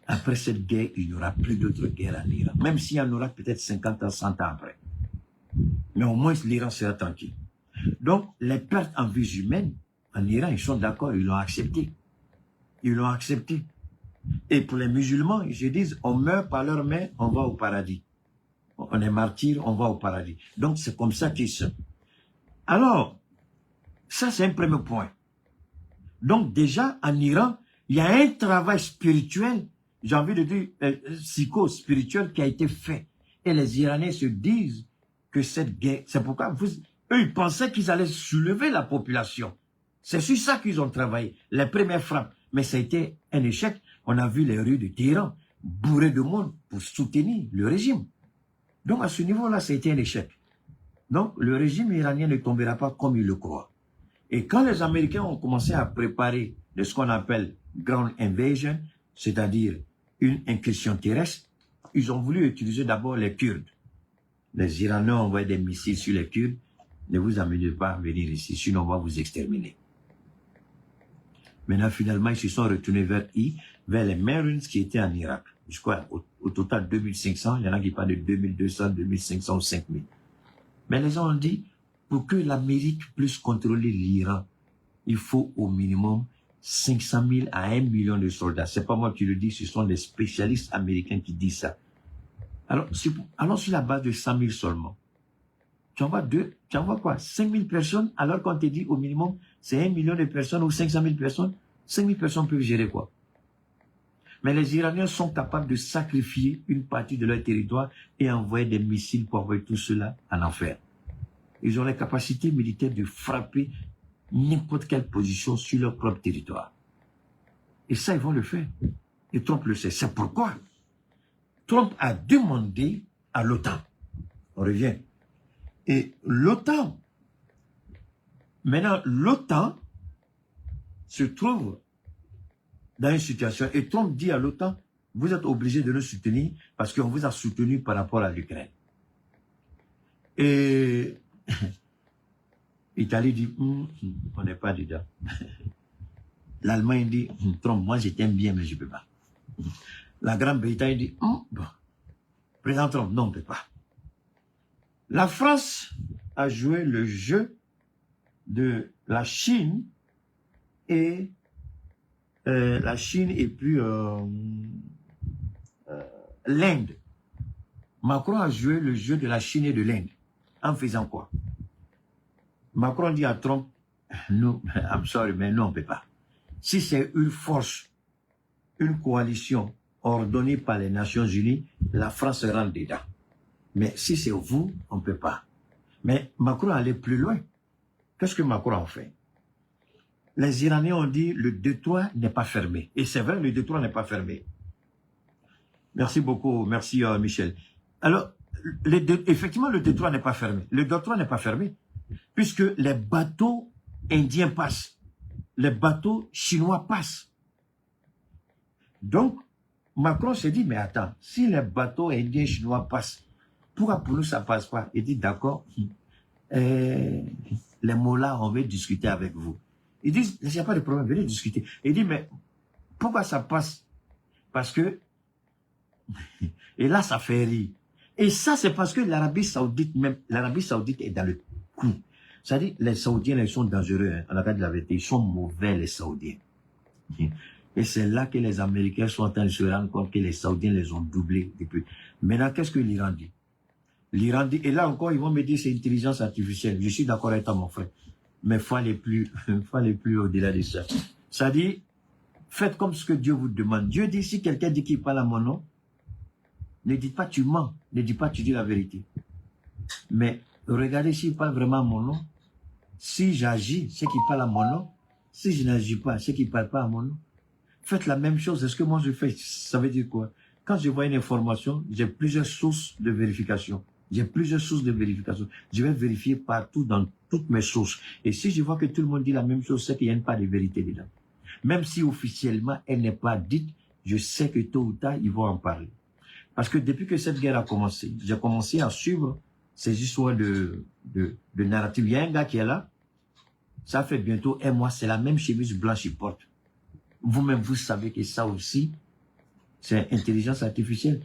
après cette guerre, il n'y aura plus d'autres guerres en Iran. Même s'il y en aura peut-être 50 ans, 100 ans après. Mais au moins, l'Iran sera tranquille. Donc, les pertes en vies humaines, en Iran, ils sont d'accord, ils l'ont accepté. Ils l'ont accepté. Et pour les musulmans, ils se disent, on meurt par leurs mains, on va au paradis. On est martyr, on va au paradis. Donc, c'est comme ça qu'ils sont. Alors, ça, c'est un premier point. Donc, déjà, en Iran, il y a un travail spirituel, j'ai envie de dire, psycho-spirituel qui a été fait. Et les Iraniens se disent que cette guerre, c'est pourquoi eux, ils pensaient qu'ils allaient soulever la population. C'est sur ça qu'ils ont travaillé, les premières frappes. Mais ça a été un échec. On a vu les rues de Téhéran bourrées de monde pour soutenir le régime. Donc, à ce niveau-là, ça a été un échec. Donc, le régime iranien ne tombera pas comme il le croit. Et quand les Américains ont commencé à préparer de ce qu'on appelle ground invasion, c'est-à-dire une incursion terrestre, ils ont voulu utiliser d'abord les Kurdes. Les Iraniens ont envoyé des missiles sur les Kurdes. Ne vous amenez pas à venir ici, sinon on va vous exterminer. Maintenant, finalement, ils se sont retournés vers les Marines qui étaient en Irak. Je crois, au total 2500, il y en a qui parlent de 2200, 2500 ou 5000. Mais les gens ont dit, pour que l'Amérique puisse contrôler l'Iran, il faut au minimum 500 000 à 1 million de soldats. C'est pas moi qui le dis, ce sont les spécialistes américains qui disent ça. Alors, sur la base de 100 000 seulement, tu envoies quoi? 5 000 personnes, alors qu'on te dit au minimum, c'est 1 million de personnes ou 500 000 personnes. 5 000 personnes peuvent gérer quoi? Mais les Iraniens sont capables de sacrifier une partie de leur territoire et envoyer des missiles pour envoyer tout cela en enfer. Ils ont la capacité militaire de frapper n'importe quelle position sur leur propre territoire. Et ça, ils vont le faire. Et Trump le sait. C'est pourquoi Trump a demandé à l'OTAN. On revient. Et l'OTAN, maintenant, l'OTAN se trouve dans une situation, et Trump dit à l'OTAN, vous êtes obligés de nous soutenir parce qu'on vous a soutenu par rapport à l'Ukraine. Et l'Italie dit, on n'est pas dedans. L'Allemagne dit, Trump, moi je t'aime bien, mais je ne peux pas. La Grande-Bretagne dit, bon, président Trump, non, on ne peut pas. La France a joué le jeu de la Chine et puis l'Inde. Macron a joué le jeu de la Chine et de l'Inde. En faisant quoi? Macron dit à Trump, non, I'm sorry, mais non, on ne peut pas. Si c'est une force, une coalition ordonnée par les Nations Unies, la France rentre dedans. Mais si c'est vous, on ne peut pas. Mais Macron allait plus loin. Qu'est-ce que Macron a fait? Les Iraniens ont dit le détroit n'est pas fermé. Et c'est vrai, le détroit n'est pas fermé. Merci beaucoup, merci Michel. Alors, effectivement, le détroit n'est pas fermé. Le détroit n'est pas fermé, puisque les bateaux indiens passent. Les bateaux chinois passent. Donc, Macron s'est dit, mais attends, si les bateaux indiens chinois passent, pourquoi pour nous ça ne passe pas? Il dit, d'accord, les mollahs, on veut discuter avec vous. Ils disent, il n'y a pas de problème, venez discuter. Il dit, mais pourquoi ça passe? Parce que, et là, ça fait rire. Et ça, c'est parce que l'Arabie Saoudite, même, l'Arabie Saoudite est dans le coup. C'est-à-dire, les Saoudiens, ils sont dangereux, hein, on a de la vérité, ils sont mauvais, les Saoudiens. Et c'est là que les Américains sont en train de se rendre compte que les Saoudiens les ont doublés depuis. Maintenant, qu'est-ce que l'Iran dit? L'Iran dit, et là encore, ils vont me dire c'est intelligence artificielle. Je suis d'accord avec toi, mon frère. Mais il faut aller plus au-delà de ça. Ça dit, faites comme ce que Dieu vous demande. Dieu dit, si quelqu'un dit qu'il parle à mon nom, ne dites pas tu mens, ne dites pas tu dis la vérité. Mais regardez s'il parle vraiment à mon nom. Si j'agis, c'est qu'il parle à mon nom. Si je n'agis pas, c'est qu'il ne parle pas à mon nom. Faites la même chose. Est-ce que moi je fais? Ça veut dire quoi? quand je vois une information, j'ai plusieurs sources de vérification. J'ai plusieurs sources de vérification. Je vais vérifier partout dans toutes mes sources. Et si je vois que tout le monde dit la même chose, c'est qu'il n'y a pas de vérité dedans. Même si officiellement elle n'est pas dite, je sais que tôt ou tard, ils vont en parler. Parce que depuis que cette guerre a commencé, j'ai commencé à suivre ces histoires de narrative. Il y a un gars qui est là, ça fait bientôt un mois, c'est la même chemise blanche qu'il porte. Vous-même, vous savez que ça aussi, c'est intelligence artificielle.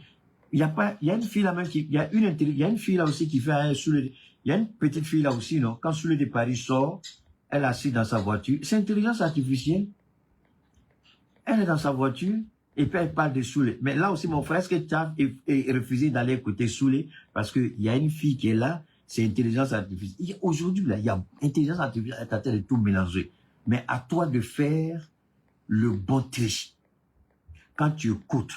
Il y a une fille là même il y a une fille là aussi qui fait un il y a une petite fille là aussi, non? Quand Soulé de Paris sort, elle est assise dans sa voiture. C'est intelligence artificielle. Elle est dans sa voiture et puis elle parle de Soulé. Mais là aussi, mon frère, est-ce que tu as refusé d'aller écouter Soulé? Parce qu'il y a une fille qui est là, c'est intelligence artificielle. Aujourd'hui, là, il y a intelligence artificielle, elle est en train de tout mélanger. Mais à toi de faire le bon tri. Quand tu écoutes,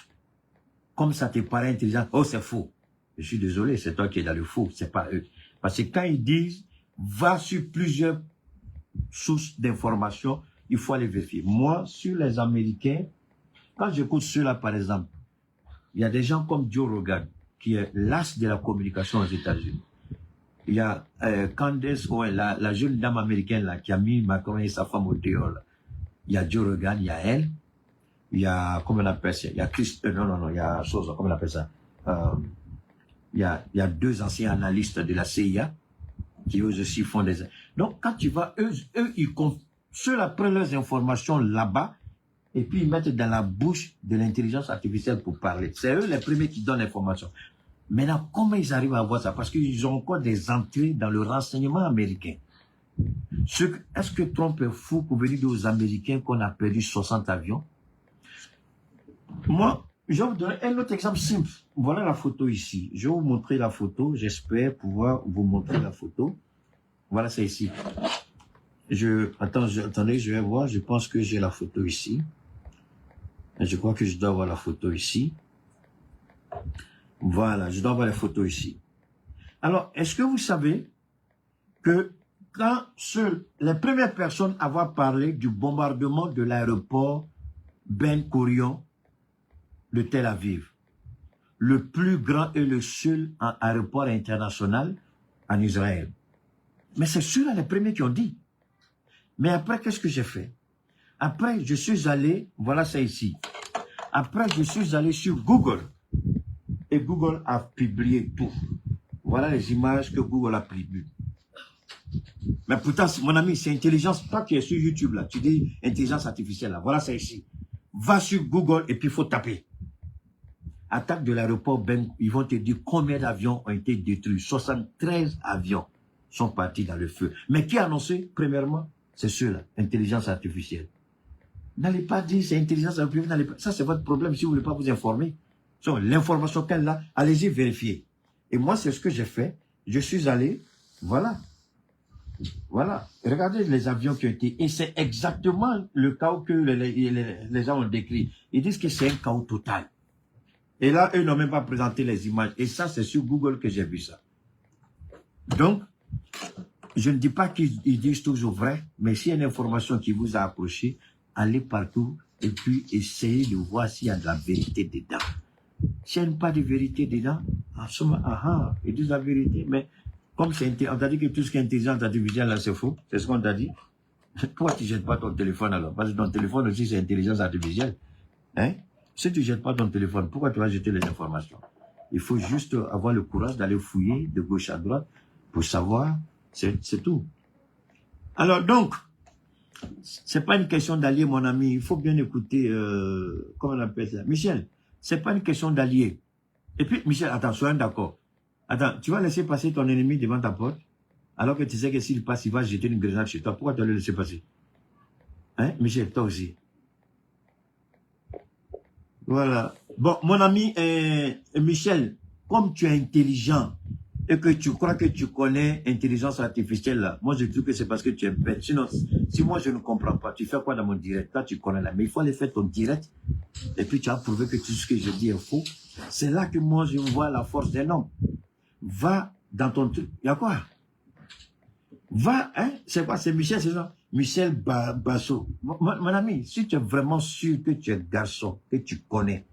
comme ça te paraît intelligent, oh c'est faux. Je suis désolé, c'est toi qui es dans le faux, c'est pas eux. Parce que quand ils disent, va sur plusieurs sources d'informations, il faut aller vérifier. Moi, sur les Américains, quand j'écoute ceux-là, par exemple, il y a des gens comme Joe Rogan, qui est l'as de la communication aux États-Unis. Il y a Candace Owen, la jeune dame américaine là, qui a mis Macron et sa femme au dehors. Là. Il y a Joe Rogan, il y a elle. Il y a, comment on appelle ça? Il y a Chris, non, il y a chose, comment on appelle ça? Il y a deux anciens analystes de la CIA qui eux aussi font des... Donc, quand tu vas, eux ceux-là prennent leurs informations là-bas et puis ils mettent dans la bouche de l'intelligence artificielle pour parler. C'est eux les premiers qui donnent l'information. Maintenant, comment ils arrivent à avoir ça? Parce qu'ils ont encore des entrées dans le renseignement américain. Est-ce que Trump est fou pour venir dire aux Américains qu'on a perdu 60 avions? Moi, je vais vous donner un autre exemple simple. Voilà la photo ici. Je vais vous montrer la photo. J'espère pouvoir vous montrer la photo. Voilà, c'est ici. Attendez, je vais voir. Je pense que j'ai la photo ici. Je crois que je dois avoir la photo ici. Voilà, je dois avoir la photo ici. Alors, est-ce que vous savez que quand les premières personnes à avoir parlé du bombardement de l'aéroport Ben Gurion de Tel Aviv, le plus grand et le seul aéroport international en Israël. Mais c'est ceux-là les premiers qui ont dit. Mais après, qu'est-ce que j'ai fait? Après, je suis allé, voilà ça ici. Après, je suis allé sur Google. Et Google a publié tout. Voilà les images que Google a publiées. Mais pourtant, mon ami, c'est intelligence. Toi qui es sur YouTube, là, tu dis intelligence artificielle, là. Voilà ça ici. Va sur Google et puis il faut taper. Attaque de l'aéroport Ben, ils vont te dire combien d'avions ont été détruits. 73 avions sont partis dans le feu. Mais qui a annoncé, premièrement, c'est ceux-là, intelligence artificielle. N'allez pas dire c'est intelligence artificielle, ça c'est votre problème si vous ne voulez pas vous informer. L'information qu'elle a, allez-y vérifier. Et moi, c'est ce que j'ai fait. Je suis allé, voilà. Voilà. Regardez les avions qui ont été... Et c'est exactement le chaos que les gens ont décrit. Ils disent que c'est un chaos total. Et là, eux n'ont même pas présenté les images. Et ça, c'est sur Google que j'ai vu ça. Donc, je ne dis pas qu'ils disent toujours vrai, mais s'il y a une information qui vous a approché, allez partout et puis essayez de voir s'il y a de la vérité dedans. S'il n'y a pas de vérité dedans, en ce moment, ils disent la vérité, mais comme on t'a dit que tout ce qui est intelligence artificielle, là, c'est faux, c'est ce qu'on t'a dit. Pourquoi tu ne jettes pas ton téléphone alors? Parce que ton téléphone aussi, c'est intelligence artificielle. Hein? Si tu ne jettes pas ton téléphone, pourquoi tu vas jeter les informations? Il faut juste avoir le courage d'aller fouiller de gauche à droite pour savoir, c'est tout. Alors donc, c'est pas une question d'allier, mon ami. Il faut bien écouter, comment on appelle ça? Michel, c'est pas une question d'allier. Et puis, Michel, attends, soyons d'accord. Attends, tu vas laisser passer ton ennemi devant ta porte, alors que tu sais que s'il passe, il va jeter une grenade chez toi. Pourquoi tu vas le laisser passer? Hein, Michel, toi aussi. Voilà. Bon, mon ami Michel, comme tu es intelligent et que tu crois que tu connais l'intelligence artificielle, là, moi je trouve que c'est parce que tu es bête. Sinon, si moi je ne comprends pas, tu fais quoi dans mon direct? Là, tu connais là. Mais il faut aller faire ton direct et puis tu as prouvé que tout ce que je dis est faux. C'est là que moi je vois la force d'un homme. Va dans ton truc. Il y a quoi? Va, hein? C'est quoi? C'est Michel, c'est ça? Michel Basso. Mon ami, si tu es vraiment sûr que tu es garçon, que tu connais,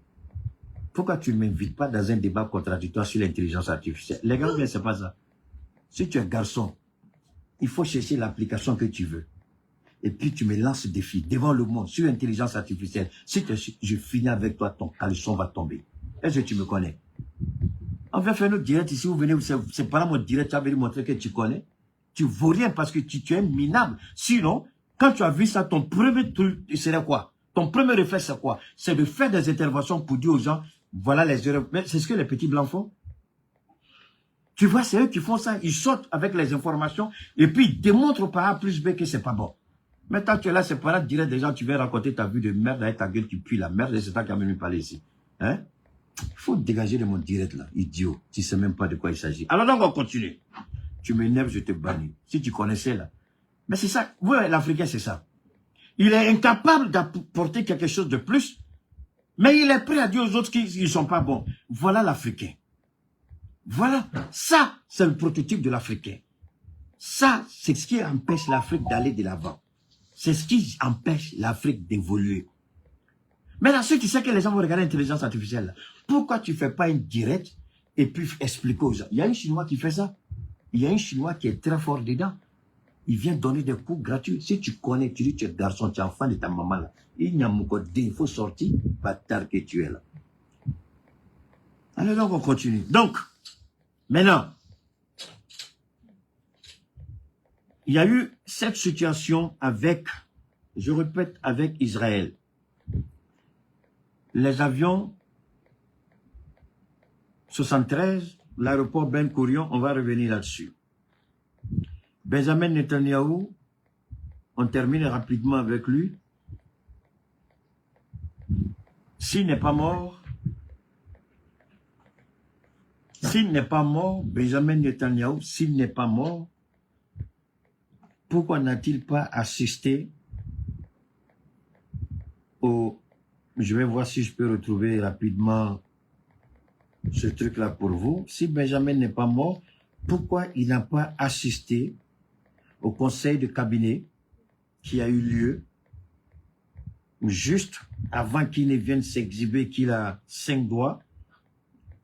Pourquoi tu ne m'invites pas dans un débat contradictoire sur l'intelligence artificielle? Les gars, c'est pas ça. Si tu es garçon, il faut chercher l'application que tu veux. Et puis tu me lances ce défi devant le monde sur l'intelligence artificielle. Si je finis avec toi, ton caleçon va tomber. Est-ce que tu me connais? On va faire notre direct ici, vous venez, c'est pas là mon direct, tu as venu montrer que tu connais. Tu vaux rien parce que tu es minable. Sinon, quand tu as vu ça, ton premier truc, c'est quoi? Ton premier réflexe, c'est quoi? C'est de faire des interventions pour dire aux gens, voilà les erreurs. Mais c'est ce que les petits blancs font. Tu vois, c'est eux qui font ça. Ils sortent avec les informations et puis ils démontrent par A plus B que c'est pas bon. Maintenant, tu es là, c'est pas là, direct des gens, tu viens raconter ta vie de merde avec ta gueule, tu pues la merde et c'est toi qui as venu parler ici. Hein? Il faut dégager de mon direct là, idiot. Tu sais même pas de quoi il s'agit. Alors donc, on continue. Tu m'énerves, je te bannis. Si tu connaissais là. Mais c'est ça. Vous, l'Africain, c'est ça. Il est incapable d'apporter quelque chose de plus, mais il est prêt à dire aux autres qu'ils ne sont pas bons. Voilà l'Africain. Voilà. Ça, c'est le prototype de l'Africain. Ça, c'est ce qui empêche l'Afrique d'aller de l'avant. C'est ce qui empêche l'Afrique d'évoluer. Maintenant, si tu sais que les gens vont regarder l'intelligence artificielle, pourquoi tu ne fais pas une direct et puis expliquer aux gens? Il y a un Chinois qui fait ça. Il y a un Chinois qui est très fort dedans. Il vient donner des cours gratuits. Si tu connais, tu dis tu es garçon, tu es enfant de ta maman là. Il faut sortir, bâtard que tu es là. Alors donc on continue. Donc, maintenant, il y a eu cette situation avec, je répète, avec Israël. Les avions 73, l'aéroport Ben Gurion, on va revenir là-dessus. Benjamin Netanyahu, on termine rapidement avec lui. S'il n'est pas mort, Benjamin Netanyahu, s'il n'est pas mort, pourquoi n'a-t-il pas assisté au... Je vais voir si je peux retrouver rapidement ce truc-là pour vous. Si Benjamin n'est pas mort, pourquoi il n'a pas assisté au conseil de cabinet qui a eu lieu juste avant qu'il ne vienne s'exhiber qu'il a 5 doigts?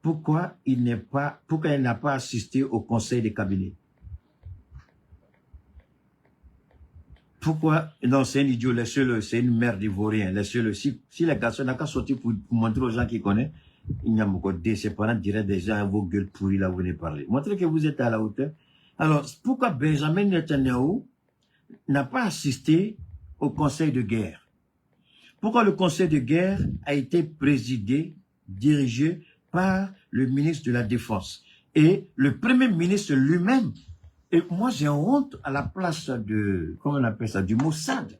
Pourquoi il n'a pas assisté au conseil de cabinet? Pourquoi? Non, c'est un idiot, laissez-le, c'est une merde ivoirienne, laissez-le. Si les garçons n'ont qu'à sortir pour montrer aux gens qui connaissent, il n'y a pas de ses parents diraient déjà à vos gueules pourries là, vous venez parler. Montrez que vous êtes à la hauteur. Alors, pourquoi Benjamin Netanyahu n'a pas assisté au conseil de guerre? Pourquoi le conseil de guerre a été présidé, dirigé par le ministre de la Défense et le premier ministre lui-même? Et moi, j'ai honte à la place de, comment on appelle ça, du Mossad.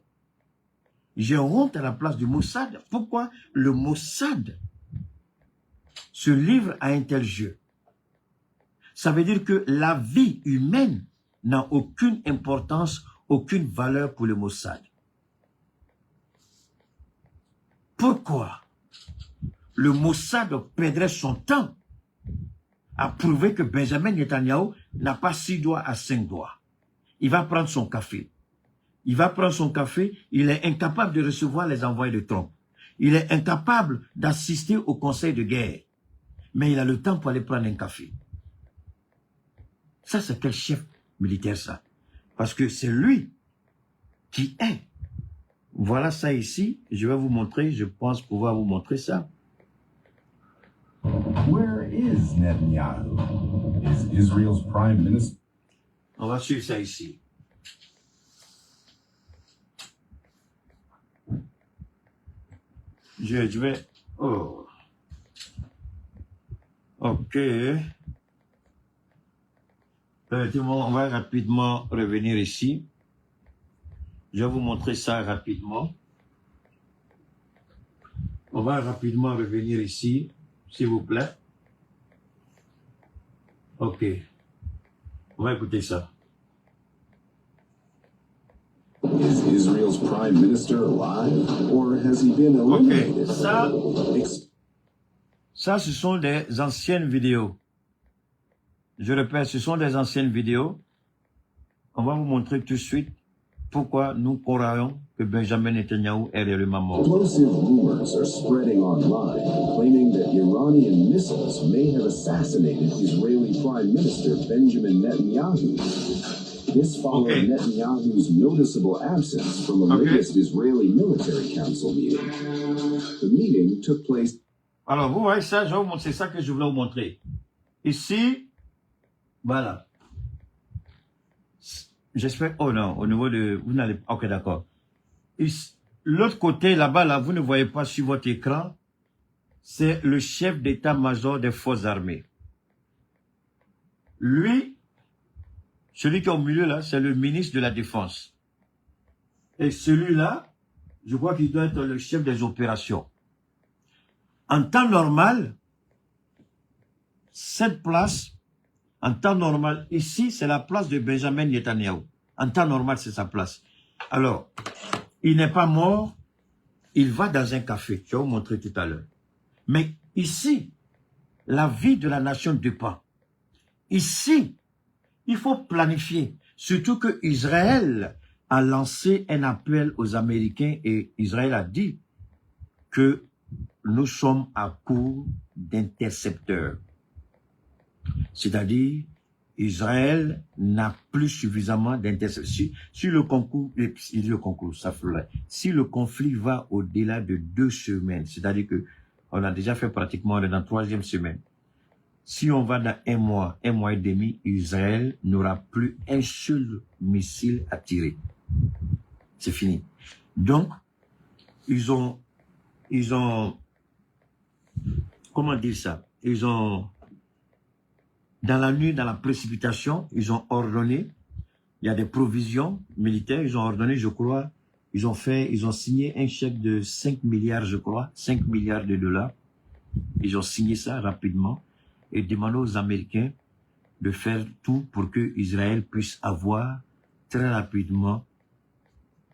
J'ai honte à la place du Mossad. Pourquoi le Mossad se livre à un tel jeu? Ça veut dire que la vie humaine n'a aucune importance, aucune valeur pour le Mossad. Pourquoi le Mossad perdrait son temps à prouver que Benjamin Netanyahu n'a pas 6 doigts à 5 doigts? Il va prendre son café. Il est incapable de recevoir les envoyés de Trump. Il est incapable d'assister au conseil de guerre. Mais il a le temps pour aller prendre un café. Ça, c'est quel chef militaire, ça? Parce que c'est lui qui est. Voilà ça ici. Je vais vous montrer. Je pense pouvoir vous montrer ça. Where is Netanyahu? Is Israel's prime minister? On va suivre ça ici. Je vais... Oh. Ok. On va rapidement revenir ici. Je vais vous montrer ça rapidement. On va rapidement revenir ici, s'il vous plaît. Ok. On va écouter ça. Is Israel's prime minister alive, or has he been eliminated? Ok. Ça, ce sont des anciennes vidéos. Je répète, ce sont des anciennes vidéos. On va vous montrer tout de suite pourquoi nous croyons que Benjamin Netanyahu est réellement mort. Explosive rumors are spreading online, claiming that Iranian missiles may have assassinated Israeli Prime Minister Benjamin Netanyahu. This followed Netanyahu's noticeable absence from a latest Israeli military council meeting. The meeting took place. Alors, vous voyez ça, je vais vous montrer, c'est ça que je voulais vous montrer. Ici, voilà. J'espère, oh non, au niveau de, vous n'allez pas, ok, d'accord. L'autre côté, là-bas, là, vous ne voyez pas sur votre écran, c'est le chef d'état-major des forces armées. Lui, celui qui est au milieu, là, c'est le ministre de la Défense. Et celui-là, je crois qu'il doit être le chef des opérations. En temps normal, cette place, en temps normal, ici, c'est la place de Benjamin Netanyahu. En temps normal, c'est sa place. Alors, il n'est pas mort, il va dans un café. Je vais vous montrer tout à l'heure. Mais ici, la vie de la nation dépend. Ici, il faut planifier. Surtout que Israël a lancé un appel aux Américains et Israël a dit que nous sommes à court d'intercepteurs. C'est-à-dire, Israël n'a plus suffisamment d'intercepteurs. Si le conflit va au-delà de 2 semaines, c'est-à-dire que on a déjà fait pratiquement dans la 3e semaine. Si on va dans 1 mois et demi, Israël n'aura plus un seul missile à tirer. C'est fini. Donc, ils ont, comment dire ça? Ils ont, dans la nuit, dans la précipitation, ils ont ordonné, il y a des provisions militaires, ils ont ordonné, je crois, ils ont signé un chèque de 5 milliards, je crois, 5 milliards de dollars. Ils ont signé ça rapidement et demandé aux Américains de faire tout pour que Israël puisse avoir très rapidement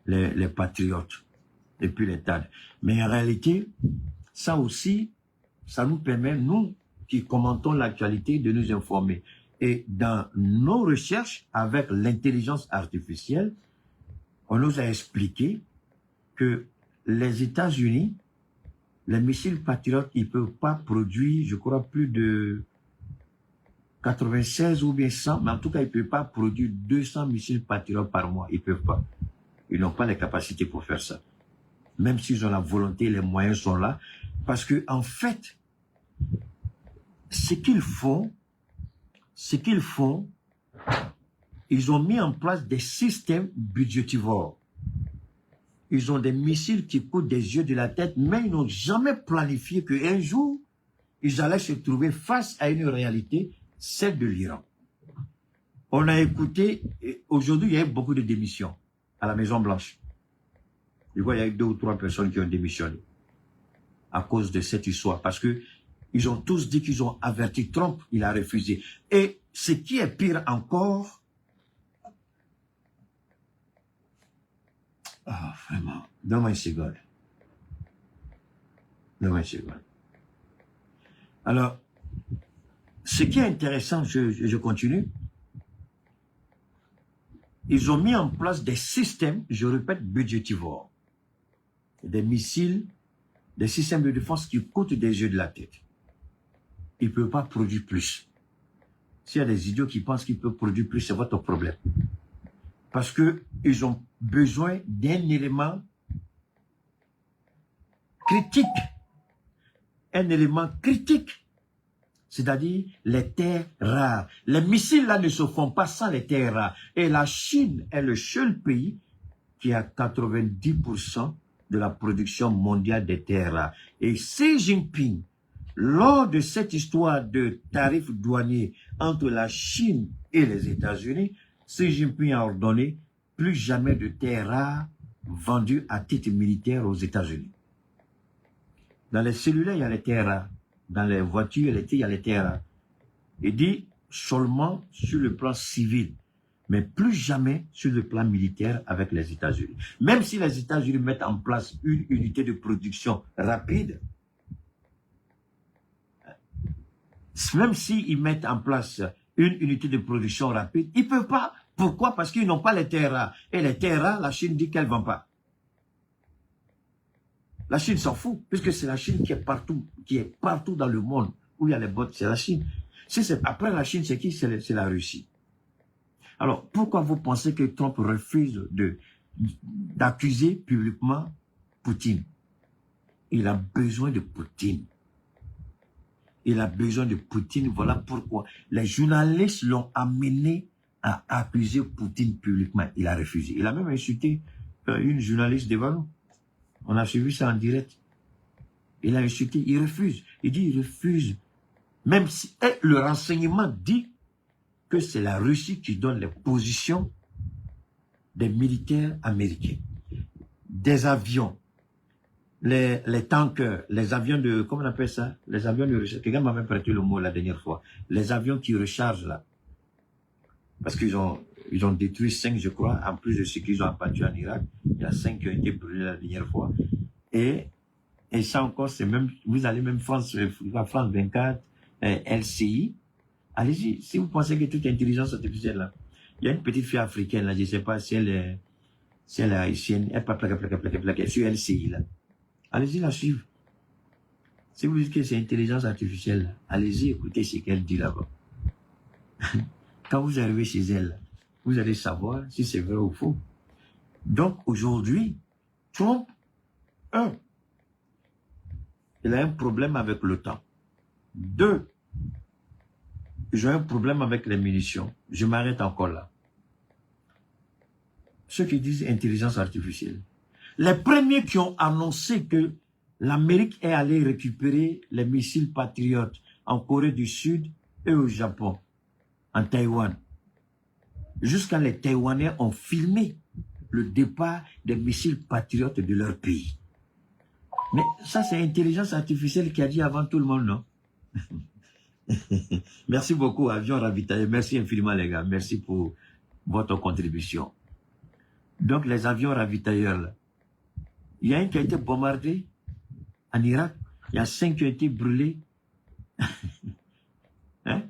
les patriotes et puis les TAD. Mais en réalité, ça aussi, ça nous permet, nous, qui commentons l'actualité, de nous informer. Et dans nos recherches avec l'intelligence artificielle, on nous a expliqué que les États-Unis, les missiles patriotes, ils ne peuvent pas produire, je crois, plus de 96 ou bien 100, mais en tout cas, ils ne peuvent pas produire 200 missiles patriotes par mois. Ils ne peuvent pas. Ils n'ont pas les capacités pour faire ça. Même s'ils ont la volonté, les moyens sont là. Parce que, en fait, ce qu'ils font, ils ont mis en place des systèmes budgétivores. Ils ont des missiles qui coûtent des yeux de la tête, mais ils n'ont jamais planifié qu'un jour, ils allaient se trouver face à une réalité, celle de l'Iran. On a écouté, aujourd'hui, il y a eu beaucoup de démissions à la Maison-Blanche. Je vois, il y a eu 2 ou 3 personnes qui ont démissionné à cause de cette histoire, parce que ils ont tous dit qu'ils ont averti Trump, il a refusé. Et ce qui est pire encore, vraiment, donne-moi une seconde. Donne-moi une seconde. Alors, ce qui est intéressant, je continue, ils ont mis en place des systèmes, je répète, budgétivores. Des missiles, des systèmes de défense qui coûtent des yeux de la tête. Ils ne peuvent pas produire plus. S'il y a des idiots qui pensent qu'ils peuvent produire plus, c'est votre problème. Parce qu'ils ont besoin d'un élément critique. Un élément critique. C'est-à-dire les terres rares. Les missiles là ne se font pas sans les terres rares. Et la Chine est le seul pays qui a 90% de la production mondiale des terres rares. Et Xi Jinping, lors de cette histoire de tarifs douaniers entre la Chine et les États-Unis, Xi Jinping a ordonné plus jamais de terres rares vendues à titre militaire aux États-Unis. Dans les cellulaires, il y a les terres rares. Dans les voitures, il y a les terres rares. Il dit seulement sur le plan civil, mais plus jamais sur le plan militaire avec les États-Unis. Même si les États-Unis mettent en place une unité de production rapide, même s'ils mettent en place une unité de production rapide, ils ne peuvent pas Pourquoi? Parce qu'ils n'ont pas les terres rares. Et les terres rares, la Chine dit qu'elle ne vend pas. La Chine s'en fout, puisque c'est la Chine qui est partout dans le monde où il y a les bottes, c'est la Chine. Après la Chine, c'est qui? C'est la Russie. Alors, pourquoi vous pensez que Trump refuse d'accuser publiquement Poutine? Il a besoin de Poutine. Il a besoin de Poutine, voilà pourquoi. Les journalistes l'ont amené à accuser Poutine publiquement. Il a refusé. Il a même insulté une journaliste devant nous. On a suivi ça en direct. Il a insulté, il refuse. Il dit, il refuse. Même si le renseignement dit que c'est la Russie qui donne les positions des militaires américains. Des avions, les tankers, les avions de, comment on appelle ça? Les avions de recharge. Quelqu'un m'a même prêté le mot la dernière fois. Les avions qui rechargent là. Parce qu'ils ont détruit 5, je crois, en plus de ce qu'ils ont abattu en Irak. Il y a 5 qui ont été brûlés la dernière fois. Et ça encore, c'est même, vous allez même France 24, LCI. Allez-y, si vous pensez que toute intelligence artificielle là, il y a une petite fille africaine là, je ne sais pas si elle est haïtienne, elle parle plaqué sur LCI là. Allez-y la suivre. Si vous dites que c'est intelligence artificielle, allez-y écoutez ce qu'elle dit là-bas. Quand vous arrivez chez elle, vous allez savoir si c'est vrai ou faux. Donc aujourd'hui, Trump, il a un problème avec l'OTAN. 2, j'ai un problème avec les munitions. Je m'arrête encore là. Ceux qui disent intelligence artificielle. Les premiers qui ont annoncé que l'Amérique est allée récupérer les missiles patriotes en Corée du Sud et au Japon, en Taïwan. Jusqu'à les Taïwanais ont filmé le départ des missiles patriotes de leur pays. Mais ça, c'est l'intelligence artificielle qui a dit avant tout le monde, non? Merci beaucoup, avion ravitaillé. Merci infiniment, les gars. Merci pour votre contribution. Donc, les avions ravitailleurs, là, il y a un qui a été bombardé en Irak. Il y a 5 qui ont été brûlés. Hein?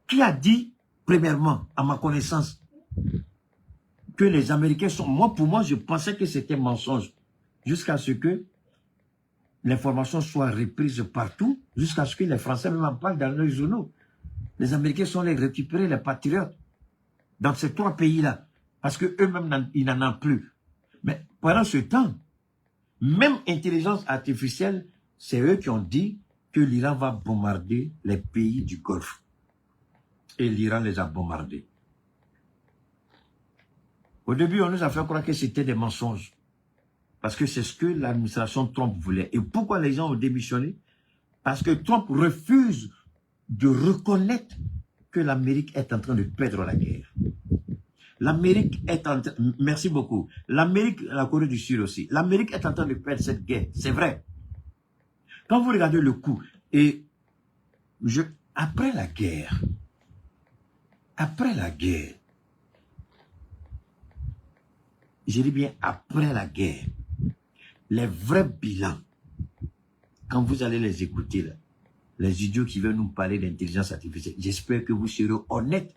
Qui a dit, premièrement, à ma connaissance, que les Américains sont... Pour moi, je pensais que c'était mensonge. Jusqu'à ce que l'information soit reprise partout, jusqu'à ce que les Français même en parlent dans leurs journaux. Les Américains sont allés récupérer les patriotes dans ces 3 pays-là, parce qu'eux-mêmes, ils n'en ont plus. Mais pendant ce temps, même intelligence artificielle, c'est eux qui ont dit que l'Iran va bombarder les pays du Golfe. Et l'Iran les a bombardés. Au début, on nous a fait croire que c'était des mensonges. Parce que c'est ce que l'administration Trump voulait. Et pourquoi les gens ont démissionné? Parce que Trump refuse de reconnaître que l'Amérique est en train de perdre la guerre. L'Amérique est en train... Merci beaucoup. L'Amérique, la Corée du Sud aussi. L'Amérique est en train de perdre cette guerre. C'est vrai. Quand vous regardez le coup, et après la guerre, je dis bien après la guerre, les vrais bilans, quand vous allez les écouter, là, les idiots qui veulent nous parler d'intelligence artificielle, j'espère que vous serez honnêtes. De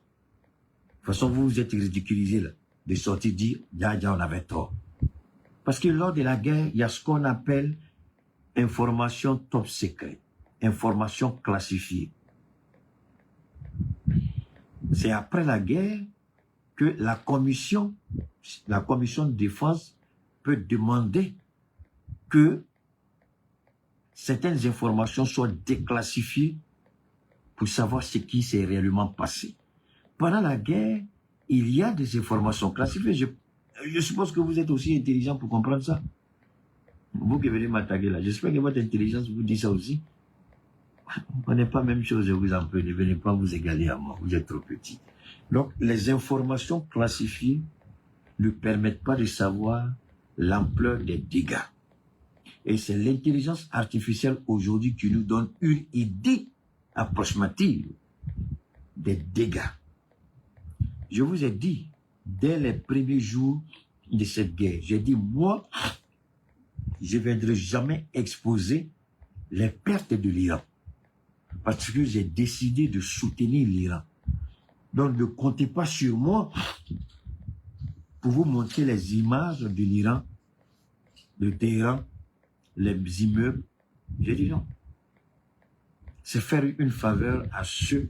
toute façon, vous vous êtes ridiculisés là, de sortir dire, on avait tort. Parce que lors de la guerre, il y a ce qu'on appelle information top secret, information classifiée. C'est après la guerre que la commission de défense peut demander que certaines informations soient déclassifiées pour savoir ce qui s'est réellement passé. Pendant la guerre, il y a des informations classifiées. Je suppose que vous êtes aussi intelligent pour comprendre ça. Vous qui venez m'attaquer là, j'espère que votre intelligence vous dit ça aussi. On n'est pas la même chose, je vous en prie, ne venez pas vous égaler à moi, vous êtes trop petit. Donc, les informations classifiées ne permettent pas de savoir l'ampleur des dégâts. Et c'est l'intelligence artificielle aujourd'hui qui nous donne une idée approximative des dégâts. Je vous ai dit, dès les premiers jours de cette guerre, j'ai dit, moi, je ne viendrai jamais exposer les pertes de l'Iran. Parce que j'ai décidé de soutenir l'Iran. Donc ne comptez pas sur moi pour vous montrer les images de l'Iran, de Téhéran, les immeubles. J'ai dit non. C'est faire une faveur à ceux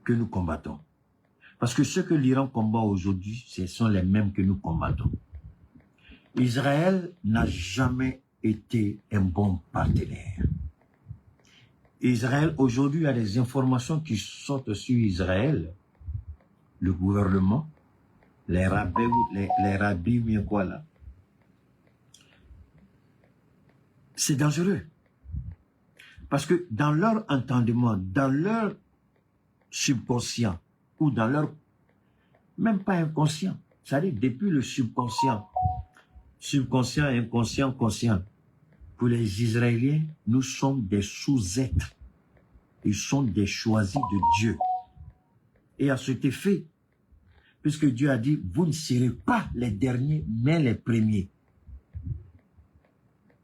que nous combattons. Parce que ceux que l'Iran combat aujourd'hui, ce sont les mêmes que nous combattons. Israël n'a jamais été un bon partenaire. Israël, aujourd'hui, il y a des informations qui sortent sur Israël, le gouvernement, les rabbis, bien quoi là. C'est dangereux. Parce que dans leur entendement, dans leur subconscient, ou dans leur, même pas inconscient, c'est-à-dire depuis le subconscient, inconscient, conscient, pour les Israéliens, nous sommes des sous-êtres. Ils sont des choisis de Dieu. Et à cet effet, puisque Dieu a dit, vous ne serez pas les derniers, mais les premiers.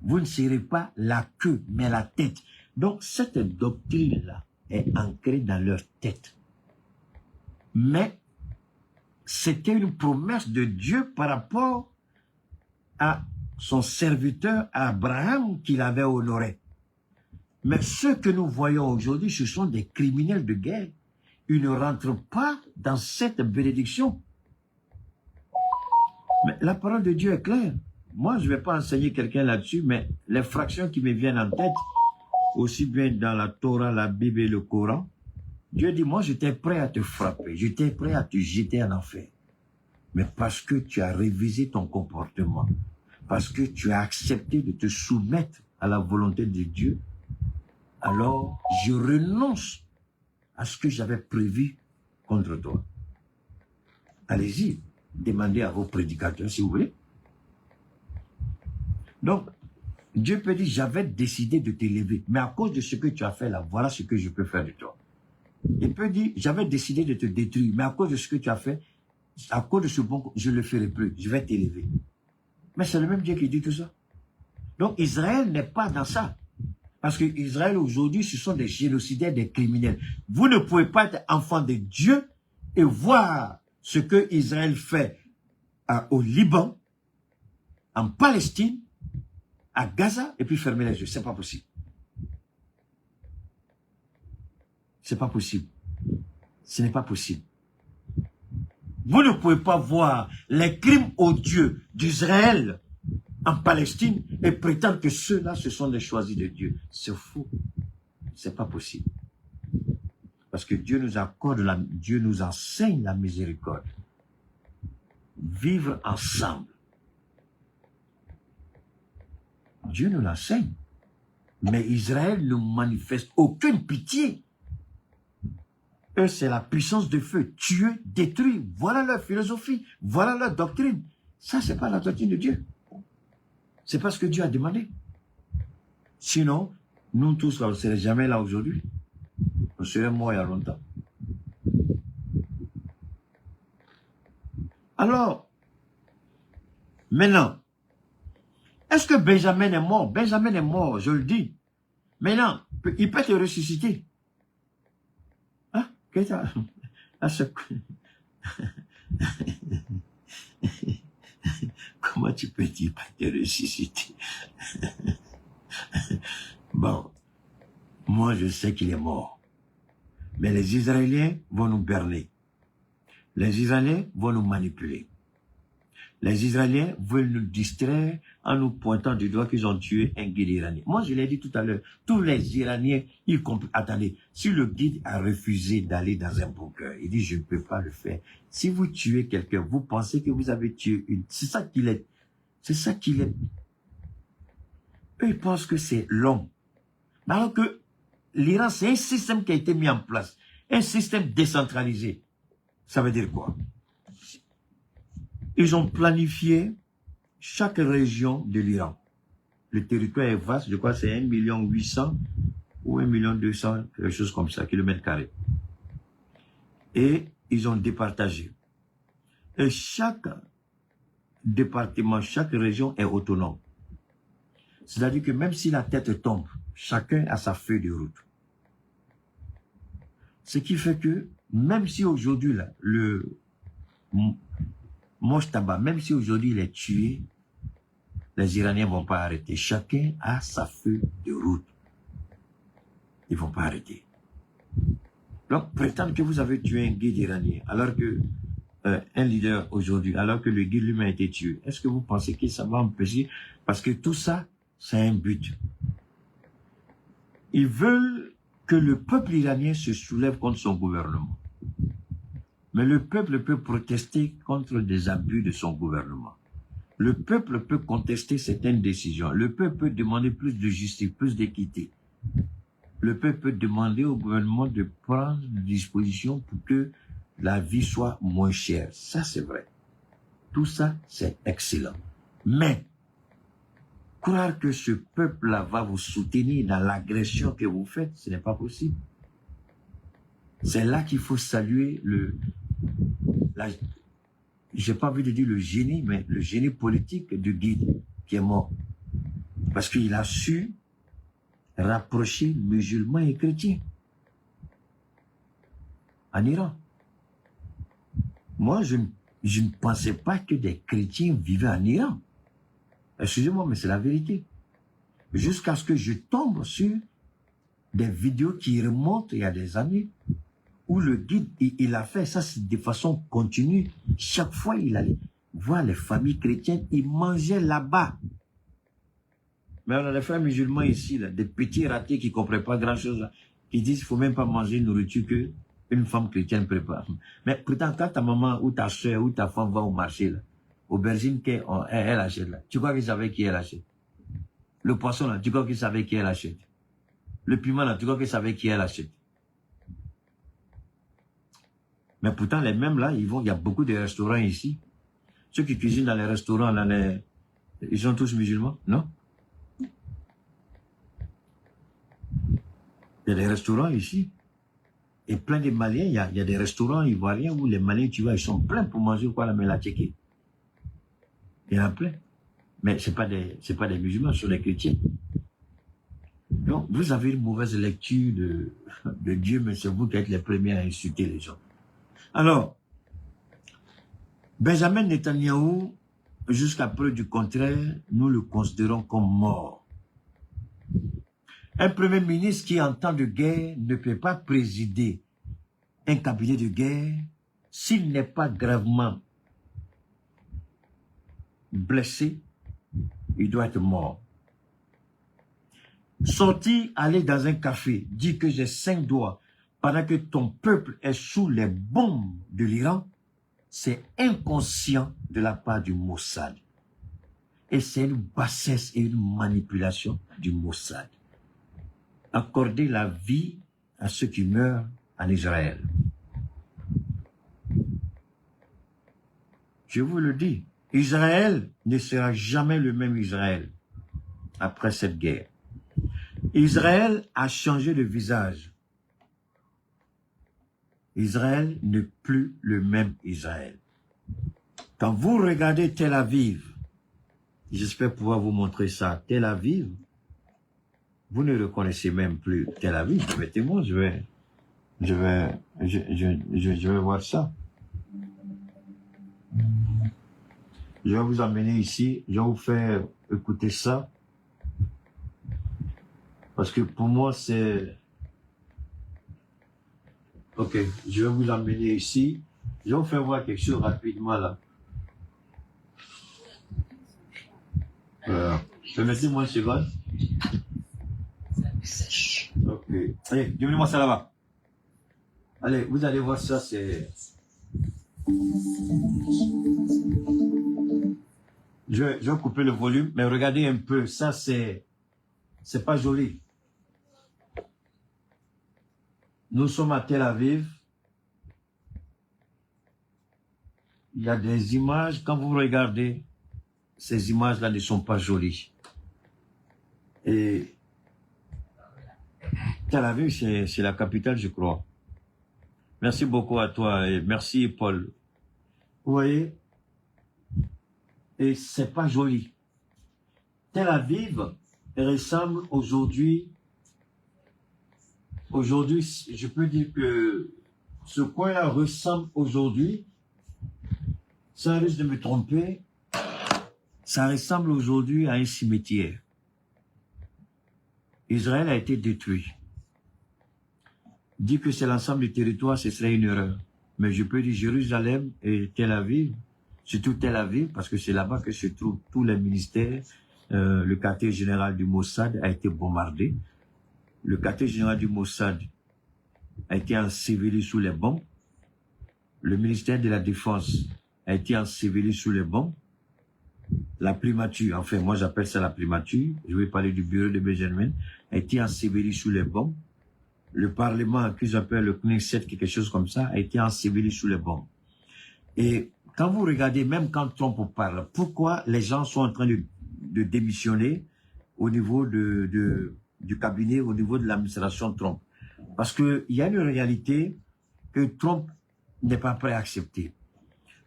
Vous ne serez pas la queue, mais la tête. Donc, cette doctrine-là est ancrée dans leur tête. Mais, c'était une promesse de Dieu par rapport à son serviteur Abraham qu'il avait honoré. Mais ceux que nous voyons aujourd'hui, ce sont des criminels de guerre. Ils ne rentrent pas dans cette bénédiction. Mais la parole de Dieu est claire. Moi, je ne vais pas enseigner quelqu'un là-dessus, mais les fractions qui me viennent en tête, aussi bien dans la Torah, la Bible et le Coran, Dieu dit, moi, j'étais prêt à te frapper, j'étais prêt à te jeter en enfer. Mais parce que tu as révisé ton comportement, parce que tu as accepté de te soumettre à la volonté de Dieu, alors je renonce à ce que j'avais prévu contre toi. Allez-y, demandez à vos prédicateurs si vous voulez. Donc, Dieu peut dire, j'avais décidé de t'élever, mais à cause de ce que tu as fait là, voilà ce que je peux faire de toi. Il peut dire, j'avais décidé de te détruire, mais à cause de ce que tu as fait, à cause de ce bon, je ne le ferai plus, je vais t'élever. Mais c'est le même Dieu qui dit tout ça. Donc Israël n'est pas dans ça. Parce que Israël aujourd'hui, ce sont des génocidaires, des criminels. Vous ne pouvez pas être enfant de Dieu et voir ce que Israël fait au Liban, en Palestine, à Gaza, et puis fermer les yeux. C'est pas possible. C'est pas possible. Ce n'est pas possible. Vous ne pouvez pas voir les crimes odieux d'Israël en Palestine et prétendre que ceux-là, ce sont des choisis de Dieu. C'est faux. C'est pas possible. Parce que Dieu nous accorde, Dieu nous enseigne la miséricorde. Vivre ensemble. Dieu nous l'enseigne. Mais Israël ne manifeste aucune pitié. Eux, c'est la puissance de feu. Tuer, détruire. Voilà leur philosophie. Voilà leur doctrine. Ça, c'est pas la doctrine de Dieu. C'est pas ce que Dieu a demandé. Sinon, nous tous, on ne serait jamais là aujourd'hui. On serait morts il y a longtemps. Alors, maintenant, est-ce que Benjamin est mort? Benjamin est mort, je le dis. Maintenant, il peut te ressusciter. Hein? Qu'est-ce que ça? Comment tu peux dire pas te ressusciter? Bon, moi je sais qu'il est mort. Mais les Israéliens vont nous berner. Les Israéliens vont nous manipuler. Les Israéliens veulent nous distraire en nous pointant du doigt qu'ils ont tué un guide iranien. Moi, je l'ai dit tout à l'heure, tous les Iraniens, ils comprennent. Attendez, si le guide a refusé d'aller dans un bunker, il dit, je ne peux pas le faire. Si vous tuez quelqu'un, vous pensez que vous avez tué une. C'est ça qu'il est. C'est ça qu'il est. Eux, ils pensent que c'est l'homme. Alors que l'Iran, c'est un système qui a été mis en place. Un système décentralisé. Ça veut dire quoi? Ils ont planifié chaque région de l'Iran. Le territoire est vaste, je crois que c'est 1 800 000 ou 1 200 000, quelque chose comme ça, kilomètres carrés. Et ils ont départagé. Et chaque département, chaque région est autonome. C'est-à-dire que même si la tête tombe, chacun a sa feuille de route. Ce qui fait que, même si aujourd'hui, là, Mojtaba, même si aujourd'hui il est tué, les Iraniens ne vont pas arrêter. Chacun a sa feuille de route. Ils ne vont pas arrêter. Donc, prétendre que vous avez tué un guide iranien, alors que un leader aujourd'hui, alors que le guide lui-même a été tué, est-ce que vous pensez que ça va empêcher? Parce que tout ça, c'est un but. Ils veulent que le peuple iranien se soulève contre son gouvernement. Mais le peuple peut protester contre des abus de son gouvernement. Le peuple peut contester certaines décisions. Le peuple peut demander plus de justice, plus d'équité. Le peuple peut demander au gouvernement de prendre des dispositions pour que la vie soit moins chère. Ça, c'est vrai. Tout ça, c'est excellent. Mais, croire que ce peuple-là va vous soutenir dans l'agression que vous faites, ce n'est pas possible. C'est là qu'il faut saluer j'ai pas envie de dire le génie, mais le génie politique du guide qui est mort. Parce qu'il a su rapprocher musulmans et chrétiens en Iran. Moi, je ne pensais pas que des chrétiens vivaient en Iran. Excusez-moi, mais c'est la vérité. Jusqu'à ce que je tombe sur des vidéos qui remontent il y a des années, où le guide, il a fait ça de façon continue. Chaque fois, il allait voir les familles chrétiennes, il mangeait là-bas. Mais on a des frères musulmans ici, là, des petits ratés qui ne comprennent pas grand-chose, là, qui disent qu'il ne faut même pas manger une nourriture qu'une femme chrétienne prépare. Mais pourtant, quand ta maman ou ta soeur ou ta femme va au marché, là, aubergine qu'elle achète, là, tu crois qu'ils savaient qui elle achète? Le poisson, là, tu crois qu'ils savaient qui elle achète? Le piment, là, tu crois qu'ils savaient qui elle achète? Mais pourtant, les mêmes là, il y a beaucoup de restaurants ici. Ceux qui cuisinent dans les restaurants, là, ils sont tous musulmans, non? Il y a des restaurants ici. Et plein de Maliens, il y a des restaurants ivoiriens où les Maliens, tu vois, ils sont pleins pour manger quoi, la tchéké. Il y en a plein. Mais ce n'est pas des musulmans, ce sont des chrétiens. Donc, vous avez une mauvaise lecture de Dieu, mais c'est vous qui êtes les premiers à insulter les gens. Alors, Benjamin Netanyahou, jusqu'à preuve du contraire, nous le considérons comme mort. Un premier ministre qui, en temps de guerre, ne peut pas présider un cabinet de guerre s'il n'est pas gravement blessé, il doit être mort. Sortir, aller dans un café, dire que j'ai 5 doigts, pendant que ton peuple est sous les bombes de l'Iran, c'est inconscient de la part du Mossad. Et c'est une bassesse et une manipulation du Mossad. Accorder la vie à ceux qui meurent en Israël. Je vous le dis, Israël ne sera jamais le même Israël après cette guerre. Israël a changé de visage. Israël n'est plus le même Israël. Quand vous regardez Tel Aviv, j'espère pouvoir vous montrer ça, Tel Aviv, vous ne reconnaissez même plus Tel Aviv. Permettez-moi, je vais voir ça. Je vais vous amener ici, je vais vous faire écouter ça. Parce que pour moi, c'est... Ok, je vais vous amener ici. Je vais vous faire voir quelque chose rapidement là. Permettez-moi une seconde. Ok. Allez, donnez-moi ça là-bas. Allez, vous allez voir ça, c'est... Je vais couper le volume, mais regardez un peu, ça c'est pas joli. Nous sommes à Tel Aviv. Il y a des images, quand vous regardez, ces images-là ne sont pas jolies. Et Tel Aviv, c'est la capitale, je crois. Merci beaucoup à toi et merci Paul. Vous voyez? Et c'est pas joli. Tel Aviv ressemble aujourd'hui, je peux dire que ce coin-là ressemble aujourd'hui, sans risque de me tromper, ça ressemble aujourd'hui à un cimetière. Israël a été détruit. Dire que c'est l'ensemble du territoire, ce serait une erreur. Mais je peux dire Jérusalem et Tel Aviv, surtout Tel Aviv, parce que c'est là-bas que se trouvent tous les ministères. Le quartier général du Mossad a été bombardé. Le quartier général du Mossad a été enseveli sous les bombes. Le ministère de la Défense a été enseveli sous les bombes. La primature, enfin moi j'appelle ça la primature, je vais parler du bureau de Benjamin, a été enseveli sous les bombes. Le Parlement, qu'ils appellent le Knesset, quelque chose comme ça, a été enseveli sous les bombes. Et quand vous regardez, même quand Trump parle, pourquoi les gens sont en train de démissionner au niveau du cabinet, au niveau de l'administration Trump? Parce qu'il y a une réalité que Trump n'est pas prêt à accepter.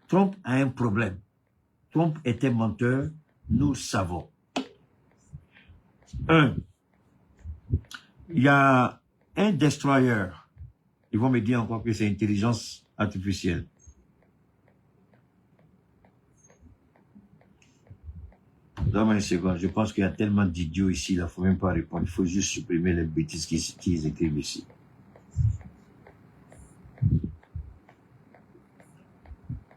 Trump a un problème. Trump était menteur, nous le savons. Il y a un destroyer. Ils vont me dire encore que c'est intelligence artificielle. Donne-moi une seconde, je pense qu'il y a tellement d'idiots ici, il ne faut même pas répondre. Il faut juste supprimer les bêtises qu'ils écrivent ici.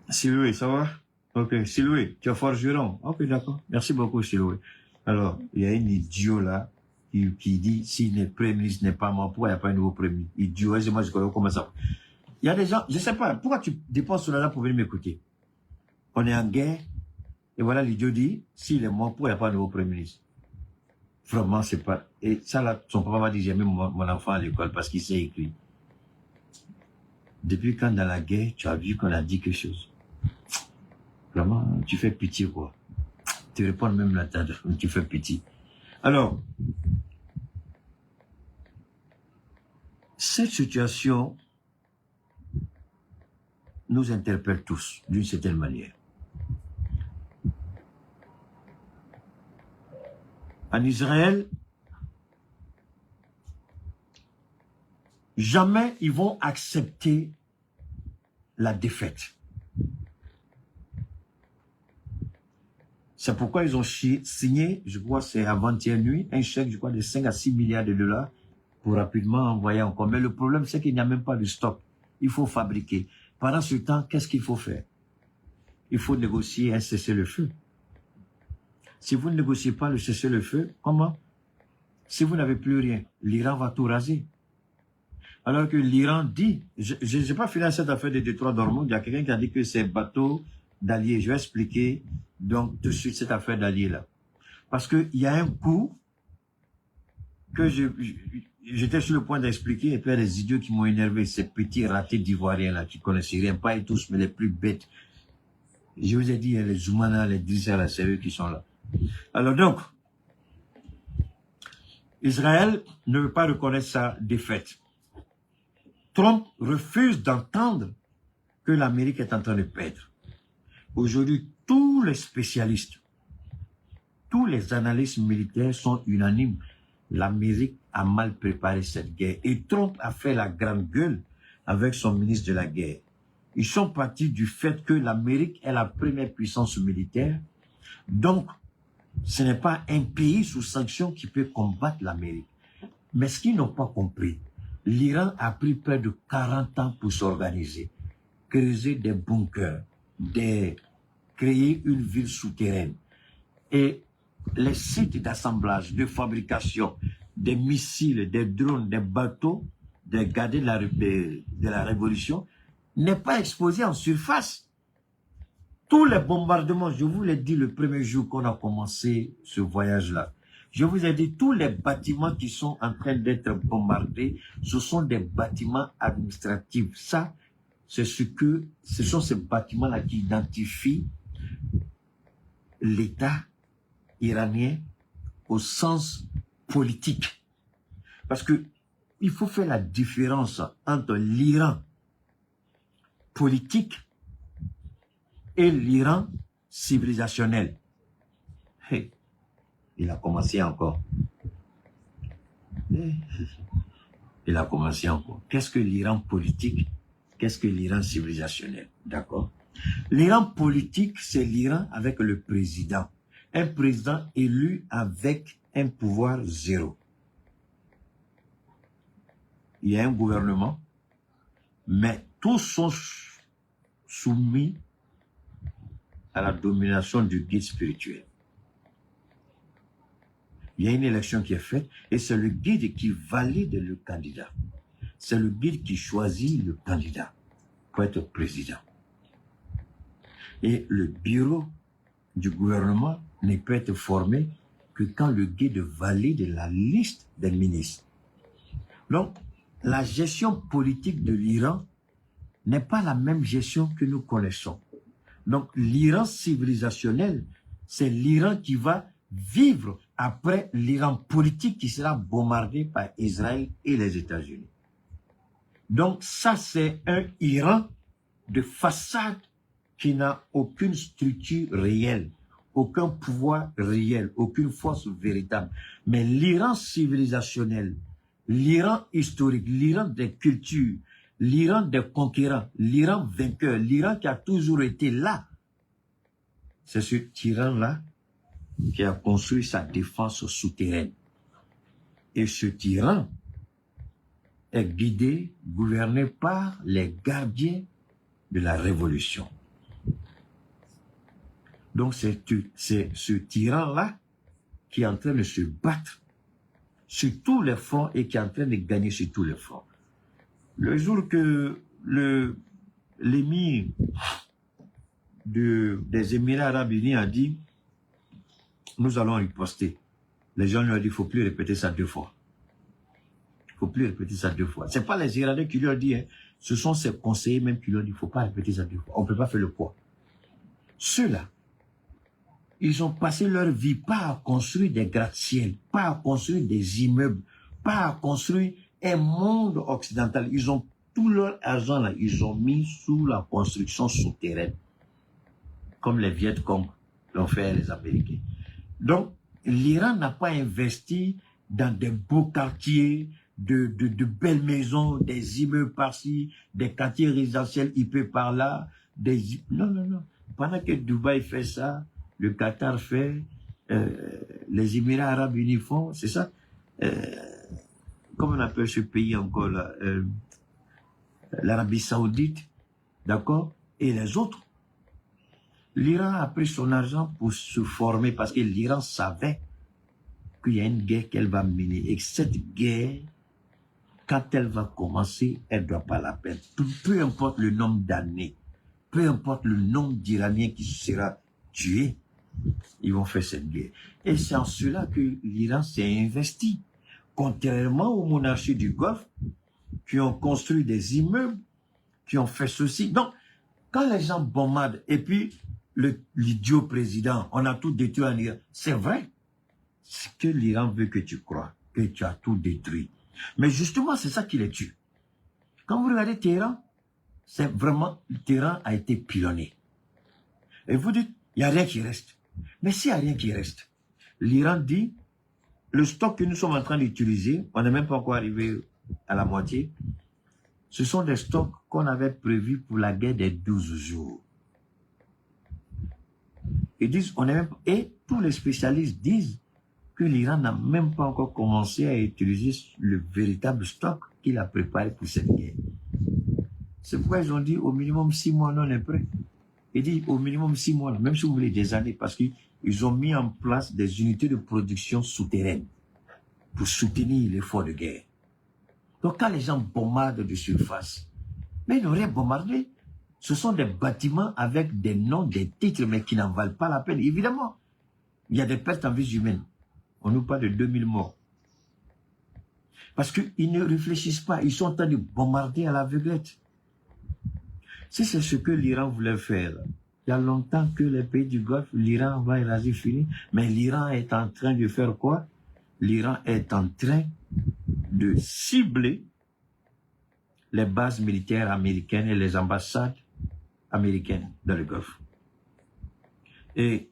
Siloué, ça va? Ok, Siloué, tu es forgeron. Ok, d'accord. Merci beaucoup, Siloué. Alors, il y a un idiot là qui dit, si le Premier ministre n'est pas mort, pourquoi il n'y a pas un nouveau Premier ministre? Idiot, moi je connais comment ça. Il y a des gens, je ne sais pas, pourquoi tu dépenses cela là pour venir m'écouter? On est en guerre, et voilà l'idiot dit, s'il est mort, pourquoi il n'y a pas un nouveau Premier ministre? Vraiment, c'est pas... Et ça là, son papa m'a dit, j'ai mis mon enfant à l'école parce qu'il sait écrire. Depuis quand dans la guerre, tu as vu qu'on a dit quelque chose? Vraiment, tu fais pitié, quoi. Tu réponds même la tête, tu fais pitié. Alors, cette situation nous interpelle tous, d'une certaine manière. En Israël, jamais ils vont accepter la défaite. C'est pourquoi ils ont signé, je crois c'est avant-hier nuit, un chèque, je crois, de 5 à 6 milliards de dollars pour rapidement envoyer encore. Mais le problème, c'est qu'il n'y a même pas de stock. Il faut fabriquer. Pendant ce temps, qu'est-ce qu'il faut faire? Il faut négocier un cessez-le-feu. Si vous ne négociez pas le cessez-le-feu, comment? Si vous n'avez plus rien, l'Iran va tout raser. Alors que l'Iran dit, je n'ai pas fini cette affaire de Détroit d'Ormuz, il y a quelqu'un qui a dit que c'est bateau d'alliés. Je vais expliquer donc tout de suite cette affaire d'alliés-là. Parce qu'il y a un coup que j'étais sur le point d'expliquer, et puis il y a des idiots qui m'ont énervé, ces petits ratés d'Ivoiriens-là, qui ne connaissent rien, pas et tous, mais les plus bêtes. Je vous ai dit, il y a les Zoumana, les Drissa, c'est eux qui sont là. Alors donc, Israël ne veut pas reconnaître sa défaite. Trump refuse d'entendre que l'Amérique est en train de perdre. Aujourd'hui, tous les spécialistes, tous les analystes militaires sont unanimes. L'Amérique a mal préparé cette guerre. Et Trump a fait la grande gueule avec son ministre de la guerre. Ils sont partis du fait que l'Amérique est la première puissance militaire. Donc, ce n'est pas un pays sous sanction qui peut combattre l'Amérique. Mais ce qu'ils n'ont pas compris, l'Iran a pris près de 40 ans pour s'organiser, creuser des bunkers, créer une ville souterraine. Et les sites d'assemblage, de fabrication, des missiles, des drones, des bateaux, des gardés de la Révolution, n'est pas exposé en surface. Tous les bombardements, je vous l'ai dit le premier jour qu'on a commencé ce voyage-là, je vous ai dit, tous les bâtiments qui sont en train d'être bombardés, ce sont des bâtiments administratifs. Ça, ce sont ces bâtiments-là qui identifient l'État iranien au sens politique. Parce que il faut faire la différence entre l'Iran politique et l'Iran civilisationnel. Hey, il a commencé encore. Il a commencé encore. Qu'est-ce que l'Iran politique? Qu'est-ce que l'Iran civilisationnel? D'accord? L'Iran politique, c'est l'Iran avec le président. Un président élu avec un pouvoir zéro. Il y a un gouvernement, mais tous sont soumis à la domination du guide spirituel. Il y a une élection qui est faite et c'est le guide qui valide le candidat. C'est le guide qui choisit le candidat pour être président. Et le bureau du gouvernement ne peut être formé que quand le guide valide la liste des ministres. Donc, la gestion politique de l'Iran n'est pas la même gestion que nous connaissons. Donc, l'Iran civilisationnel, c'est l'Iran qui va vivre après l'Iran politique qui sera bombardé par Israël et les États-Unis. Donc, ça, c'est un Iran de façade qui n'a aucune structure réelle, aucun pouvoir réel, aucune force véritable. Mais l'Iran civilisationnel, l'Iran historique, l'Iran des cultures, l'Iran des conquérants, l'Iran vainqueur, l'Iran qui a toujours été là, c'est ce tyran-là qui a construit sa défense souterraine. Et ce tyran est guidé, gouverné par les gardiens de la révolution. Donc c'est ce tyran-là qui est en train de se battre sur tous les fronts et qui est en train de gagner sur tous les fronts. Le jour que l'émir des Émirats Arabes Unis a dit « Nous allons riposter », les gens lui ont dit « Il ne faut plus répéter ça 2 fois. Il ne faut plus répéter ça 2 fois. » Ce n'est pas les Iraniens qui lui ont dit, hein, ce sont ses conseillers même qui lui ont dit « Il ne faut pas répéter ça 2 fois. On ne peut pas faire le poids. » Ceux-là, ils ont passé leur vie pas à construire des gratte-ciel, pas à construire des immeubles, pas à construire un monde occidental. Ils ont tout leur argent là, ils ont mis sous la construction souterraine, comme les Vietcong l'ont fait les Américains. Donc, l'Iran n'a pas investi dans des beaux quartiers, de belles maisons, des immeubles par-ci, des quartiers résidentiels IP par-là, non, non, non. Pendant que Dubaï fait ça, le Qatar fait, les Émirats Arabes Unis font, c'est ça. Comment on appelle ce pays encore là, l'Arabie Saoudite, d'accord, et les autres. L'Iran a pris son argent pour se former parce que l'Iran savait qu'il y a une guerre qu'elle va mener et que cette guerre, quand elle va commencer, elle ne doit pas la perdre. Peu importe le nombre d'années, peu importe le nombre d'Iraniens qui sera tué, ils vont faire cette guerre. Et c'est en cela que l'Iran s'est investi. Contrairement aux monarchies du Golfe, qui ont construit des immeubles, qui ont fait ceci. Donc, quand les gens bombardent, et puis l'idiot président, on a tout détruit en Iran, c'est vrai. Ce que l'Iran veut que tu crois, que tu as tout détruit. Mais justement, c'est ça qui les tue. Quand vous regardez Téhéran, c'est vraiment, Téhéran a été pilonné. Et vous dites, il n'y a rien qui reste. Mais s'il n'y a rien qui reste, l'Iran dit, le stock que nous sommes en train d'utiliser, on n'est même pas encore arrivé à la moitié, ce sont des stocks qu'on avait prévus pour la guerre des 12 jours. Ils disent, et tous les spécialistes disent que l'Iran n'a même pas encore commencé à utiliser le véritable stock qu'il a préparé pour cette guerre. C'est pourquoi ils ont dit au minimum 6 mois, non, on est prêt. Ils disent au minimum 6 mois, même si vous voulez des années, parce qu'ils ont mis en place des unités de production souterraines pour soutenir l'effort de guerre. Donc quand les gens bombardent de surface, mais ils n'ont rien bombardé. Ce sont des bâtiments avec des noms, des titres, mais qui n'en valent pas la peine. Évidemment, il y a des pertes en vies humaines. On nous parle de 2000 morts. Parce qu'ils ne réfléchissent pas. Ils sont en train de bombarder à l'aveuglette. Si c'est ce que l'Iran voulait faire, il y a longtemps que les pays du Golfe, l'Iran va éraser fini. Mais l'Iran est en train de faire quoi? L'Iran est en train de cibler les bases militaires américaines et les ambassades américaines dans le Golfe. Et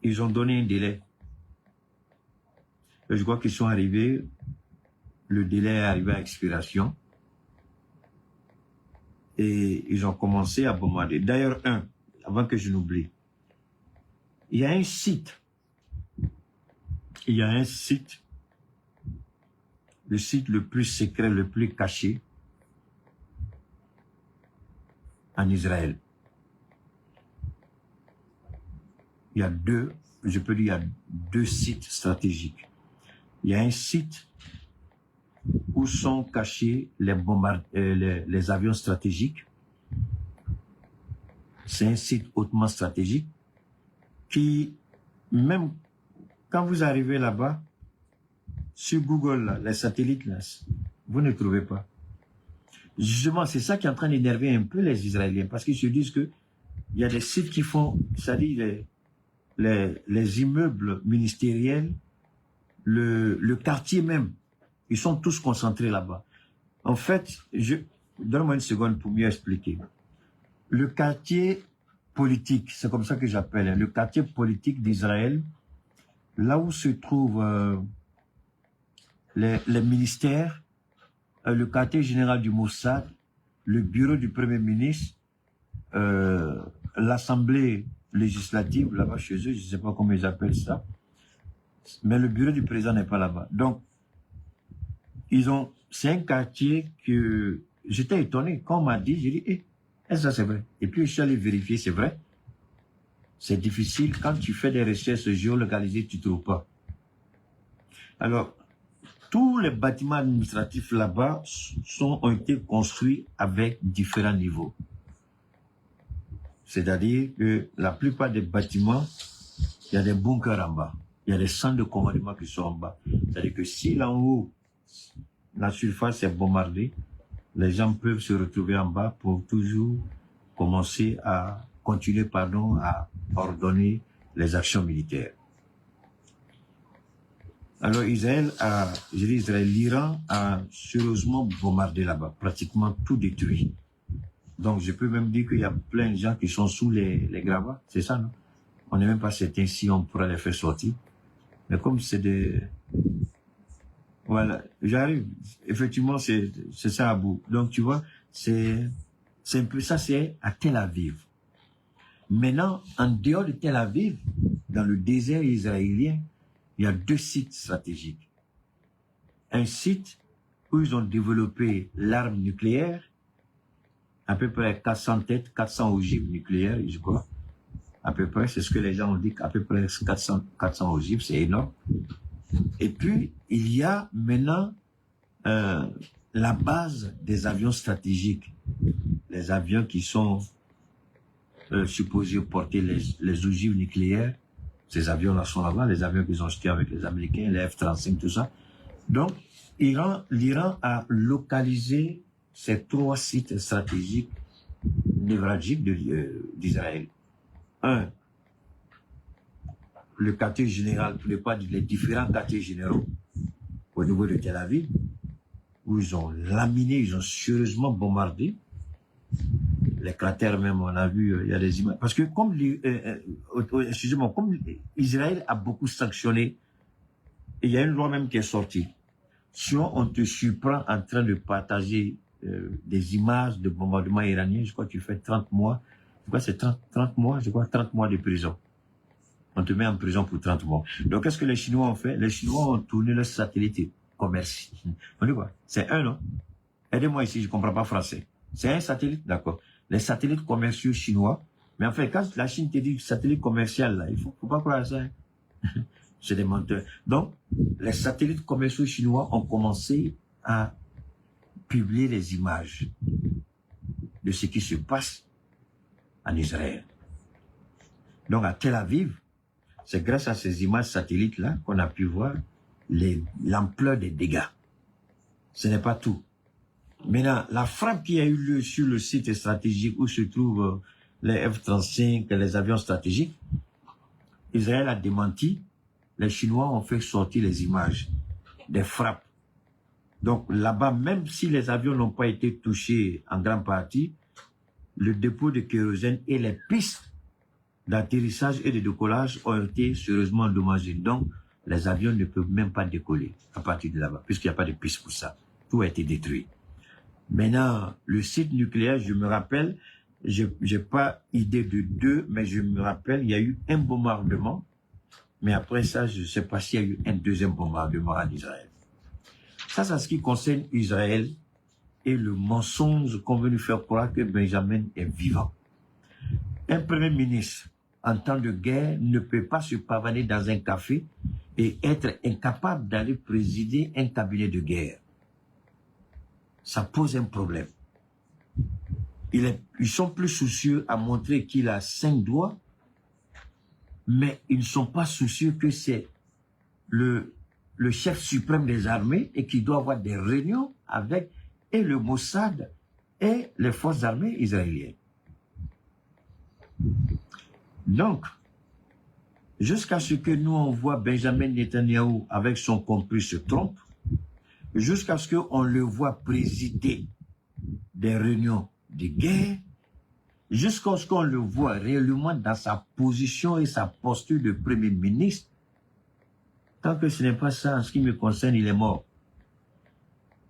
ils ont donné un délai. Et je crois qu'ils sont arrivés, le délai est arrivé à expiration. et ils ont commencé à bombarder. D'ailleurs, avant que je n'oublie, il y a un site, le site le plus secret, le plus caché en Israël. Il y a deux sites stratégiques. Il y a un site où sont cachés les avions stratégiques. C'est un site hautement stratégique qui, même quand vous arrivez là-bas, sur Google, là, les satellites, là, vous ne trouvez pas. Justement, c'est ça qui est en train d'énerver un peu les Israéliens, parce qu'ils se disent que il y a des sites qui font, c'est-à-dire les immeubles ministériels, le quartier même, ils sont tous concentrés là-bas. En fait, donne-moi une seconde pour mieux expliquer. Le quartier politique, c'est comme ça que j'appelle, le quartier politique d'Israël, là où se trouvent les ministères, le quartier général du Mossad, le bureau du Premier ministre, l'Assemblée législative, là-bas chez eux, je ne sais pas comment ils appellent ça, mais le bureau du président n'est pas là-bas. Donc, c'est un quartier que j'étais étonné. Quand on m'a dit, j'ai dit, est-ce que ça c'est vrai? Et puis je suis allé vérifier, c'est vrai. C'est difficile, quand tu fais des recherches géolocalisées, tu ne trouves pas. Alors, tous les bâtiments administratifs là-bas ont été construits avec différents niveaux. C'est-à-dire que la plupart des bâtiments, il y a des bunkers en bas. Il y a des centres de commandement qui sont en bas. C'est-à-dire que si là en haut, la surface est bombardée, les gens peuvent se retrouver en bas pour toujours continuer à ordonner les actions militaires. Alors l'Iran a sérieusement bombardé là-bas, pratiquement tout détruit. Donc je peux même dire qu'il y a plein de gens qui sont sous les gravats, c'est ça, non? On n'est même pas certain si on pourra les faire sortir. Mais comme c'est voilà, j'arrive. Effectivement, c'est ça à bout. Donc tu vois, c'est un peu ça, c'est à Tel Aviv. Maintenant, en dehors de Tel Aviv, dans le désert israélien, il y a deux sites stratégiques. Un site où ils ont développé l'arme nucléaire, à peu près 400 têtes, 400 ogives nucléaires, je crois. À peu près, c'est ce que les gens ont dit, à peu près 400 ogives, c'est énorme. Et puis, il y a maintenant la base des avions stratégiques. Les avions qui sont supposés porter les ogives nucléaires. Ces avions-là sont là-bas, les avions qu'ils ont achetés avec les Américains, les F-35, tout ça. Donc, l'Iran a localisé ces trois sites stratégiques névralgiques d'Israël. Un, le quartier général, les différents quartiers généraux au niveau de Tel Aviv, où ils ont laminé, ils ont sérieusement bombardé. Les cratères même, on a vu, il y a des images. Parce que comme Israël a beaucoup sanctionné, il y a une loi même qui est sortie. Si on te surprend en train de partager des images de bombardement iranien, je crois que tu fais 30 mois, je crois que c'est 30 mois, je crois 30 mois de prison. On te met en prison pour 30 mois. Donc qu'est-ce que les Chinois ont fait? Les Chinois ont tourné leur satellite commerce. On dit quoi? C'est un, non? Aidez-moi ici, je comprends pas français. C'est un satellite, d'accord. Les satellites commerciaux chinois, mais en fait, quand la Chine te dit satellite commercial, là, il faut pas croire à ça. Hein. C'est des menteurs. Donc, les satellites commerciaux chinois ont commencé à publier les images de ce qui se passe en Israël. Donc, à Tel Aviv, c'est grâce à ces images satellites-là qu'on a pu voir l'ampleur des dégâts. Ce n'est pas tout. Maintenant, la frappe qui a eu lieu sur le site stratégique où se trouvent les F-35 et les avions stratégiques, Israël a démenti. Les Chinois ont fait sortir les images des frappes. Donc là-bas, même si les avions n'ont pas été touchés en grande partie, le dépôt de kérosène et les pistes d'atterrissage et de décollage ont été sérieusement endommagés. Donc, les avions ne peuvent même pas décoller à partir de là-bas, puisqu'il n'y a pas de piste pour ça. Tout a été détruit. Maintenant, le site nucléaire, je me rappelle, j'ai pas idée de deux, mais je me rappelle, il y a eu un bombardement. Mais après ça, je ne sais pas s'il y a eu un deuxième bombardement en Israël. Ça, c'est ce qui concerne Israël et le mensonge qu'on veut nous faire croire que Benjamin est vivant. Un premier ministre, en temps de guerre, ne peut pas se pavaner dans un café et être incapable d'aller présider un cabinet de guerre. Ça pose un problème. Ils sont plus soucieux à montrer qu'il a 5 doigts, mais ils ne sont pas soucieux que c'est le chef suprême des armées et qu'il doit avoir des réunions avec et le Mossad et les forces armées israéliennes. Donc, jusqu'à ce que nous on voit Benjamin Netanyahou avec son complice se trompe, jusqu'à ce qu'on le voit présider des réunions de guerre, jusqu'à ce qu'on le voit réellement dans sa position et sa posture de Premier ministre, tant que ce n'est pas ça, en ce qui me concerne, il est mort.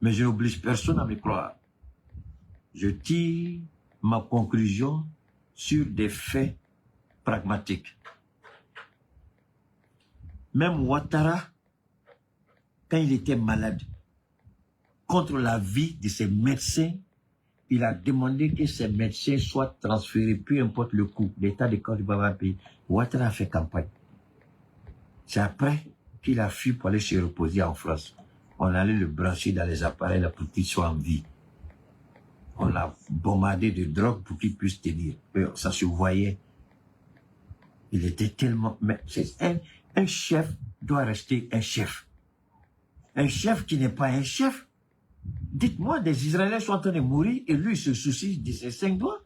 Mais je n'oblige personne à me croire. Je tire ma conclusion sur des faits pragmatiques. Même Ouattara, quand il était malade, contre l'avis de ses médecins, il a demandé que ces médecins soient transférés, peu importe le coût, l'État de Côte d'Ivoire paye. Ouattara a fait campagne. C'est après qu'il a fui pour aller se reposer en France. On allait le brancher dans les appareils là, pour qu'il soit en vie. On l'a bombardé de drogue pour qu'il puisse tenir. Ça se voyait. Il était tellement... Mais un chef doit rester un chef. Un chef qui n'est pas un chef. Dites-moi, des Israéliens sont en train de mourir et lui il se soucie de ses 5 doigts.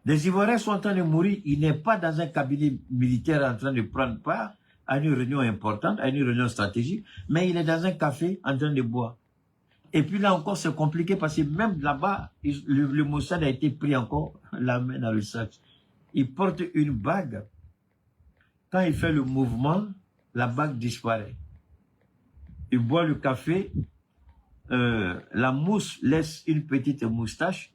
Des Ivoiriens sont en train de mourir, il n'est pas dans un cabinet militaire en train de prendre part à une réunion importante, à une réunion stratégique, mais il est dans un café en train de boire. Et puis là encore, c'est compliqué parce que même là-bas, le Mossad a été pris encore la main dans le sac. Il porte une bague. Quand il fait le mouvement, la bague disparaît. Il boit le café, la mousse laisse une petite moustache.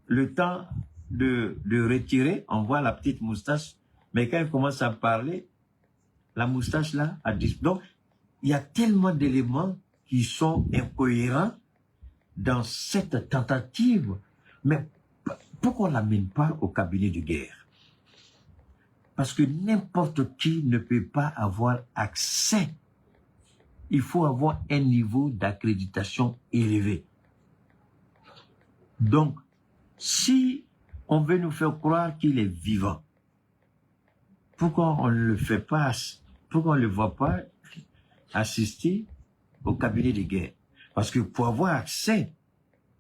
Le temps de retirer, on voit la petite moustache. Mais quand il commence à parler, la moustache là a disparu. Donc, il y a tellement d'éléments qui sont incohérents dans cette tentative. Mais pourquoi on ne l'amène pas au cabinet de guerre? Parce que n'importe qui ne peut pas avoir accès. Il faut avoir un niveau d'accréditation élevé. Donc, si on veut nous faire croire qu'il est vivant, pourquoi on ne le fait pas, pourquoi on ne le voit pas assister au cabinet de guerre? Parce que pour avoir accès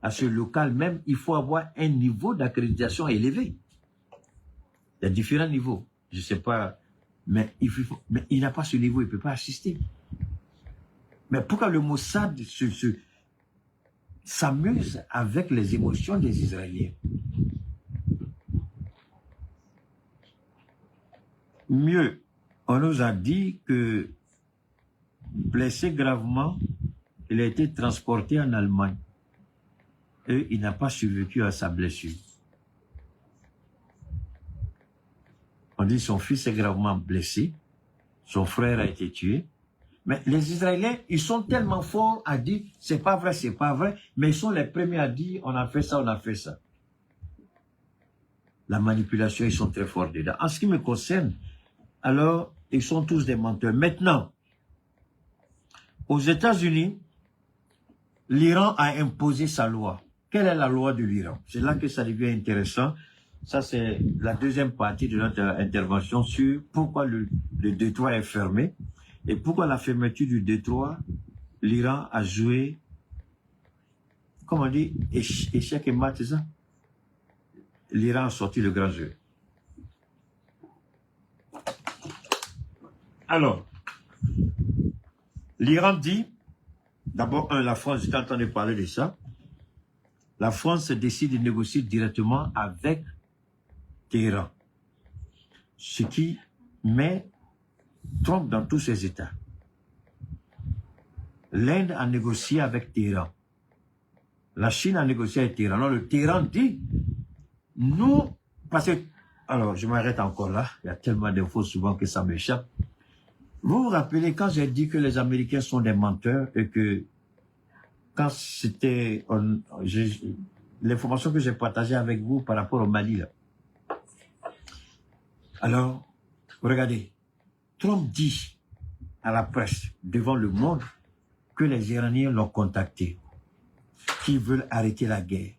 à ce local même, il faut avoir un niveau d'accréditation élevé. Il y a différents niveaux. Je ne sais pas, mais il n'a pas ce niveau, il ne peut pas assister. Mais pourquoi le Mossad s'amuse avec les émotions des Israéliens? Mieux, on nous a dit que blessé gravement, il a été transporté en Allemagne et il n'a pas survécu à sa blessure. On dit que son fils est gravement blessé, son frère a été tué. Mais les Israéliens, ils sont tellement forts à dire c'est pas vrai, mais ils sont les premiers à dire on a fait ça, on a fait ça. La manipulation, ils sont très forts dedans. En ce qui me concerne, alors, ils sont tous des menteurs. Maintenant, aux États-Unis, l'Iran a imposé sa loi. Quelle est la loi de l'Iran? C'est là que ça devient intéressant. Ça, c'est la deuxième partie de notre intervention sur pourquoi le détroit est fermé et pourquoi la fermeture du détroit, l'Iran a joué, comment on dit, échec et mat, c'est ça? L'Iran a sorti le grand jeu. Alors, l'Iran dit, d'abord, la France, j'étais en train de parler de ça, la France décide de négocier directement avec Téhéran, ce qui met Trump dans tous ses États. L'Inde a négocié avec Téhéran. La Chine a négocié avec Téhéran. Alors le Téhéran dit, nous, parce que, alors je m'arrête encore là, il y a tellement d'infos souvent que ça m'échappe. Vous vous rappelez quand j'ai dit que les Américains sont des menteurs et que quand c'était l'information que j'ai partagée avec vous par rapport au Mali là. Alors, regardez, Trump dit à la presse, devant le monde, que les Iraniens l'ont contacté, qu'ils veulent arrêter la guerre.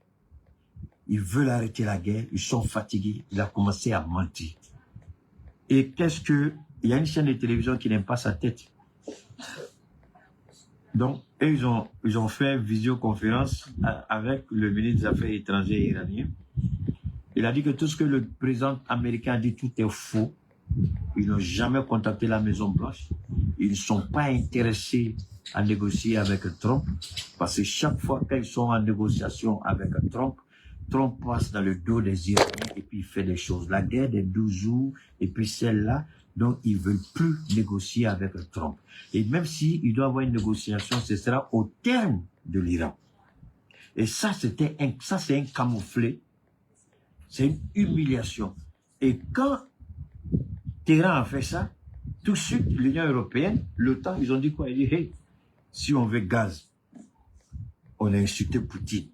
Ils veulent arrêter la guerre, ils sont fatigués, il a commencé à mentir. Et qu'est-ce que... Il y a une chaîne de télévision qui n'aime pas sa tête. Donc, ils ont fait une visioconférence avec le ministre des Affaires étrangères iranien. Il a dit que tout ce que le président américain a dit, tout est faux. Ils n'ont jamais contacté la Maison-Blanche. Ils ne sont pas intéressés à négocier avec Trump. Parce que chaque fois qu'ils sont en négociation avec Trump, Trump passe dans le dos des Iraniens et puis il fait des choses. La guerre des 12 jours et puis celle-là, donc ils ne veulent plus négocier avec Trump. Et même s'il doit y avoir une négociation, ce sera au terme de l'Iran. Et ça, c'est un camouflet. C'est une humiliation. Et quand Téhéran a fait ça, tout de suite, l'Union européenne, l'OTAN, ils ont dit quoi? Ils ont dit, hey, si on veut gaz, on a insulté Poutine.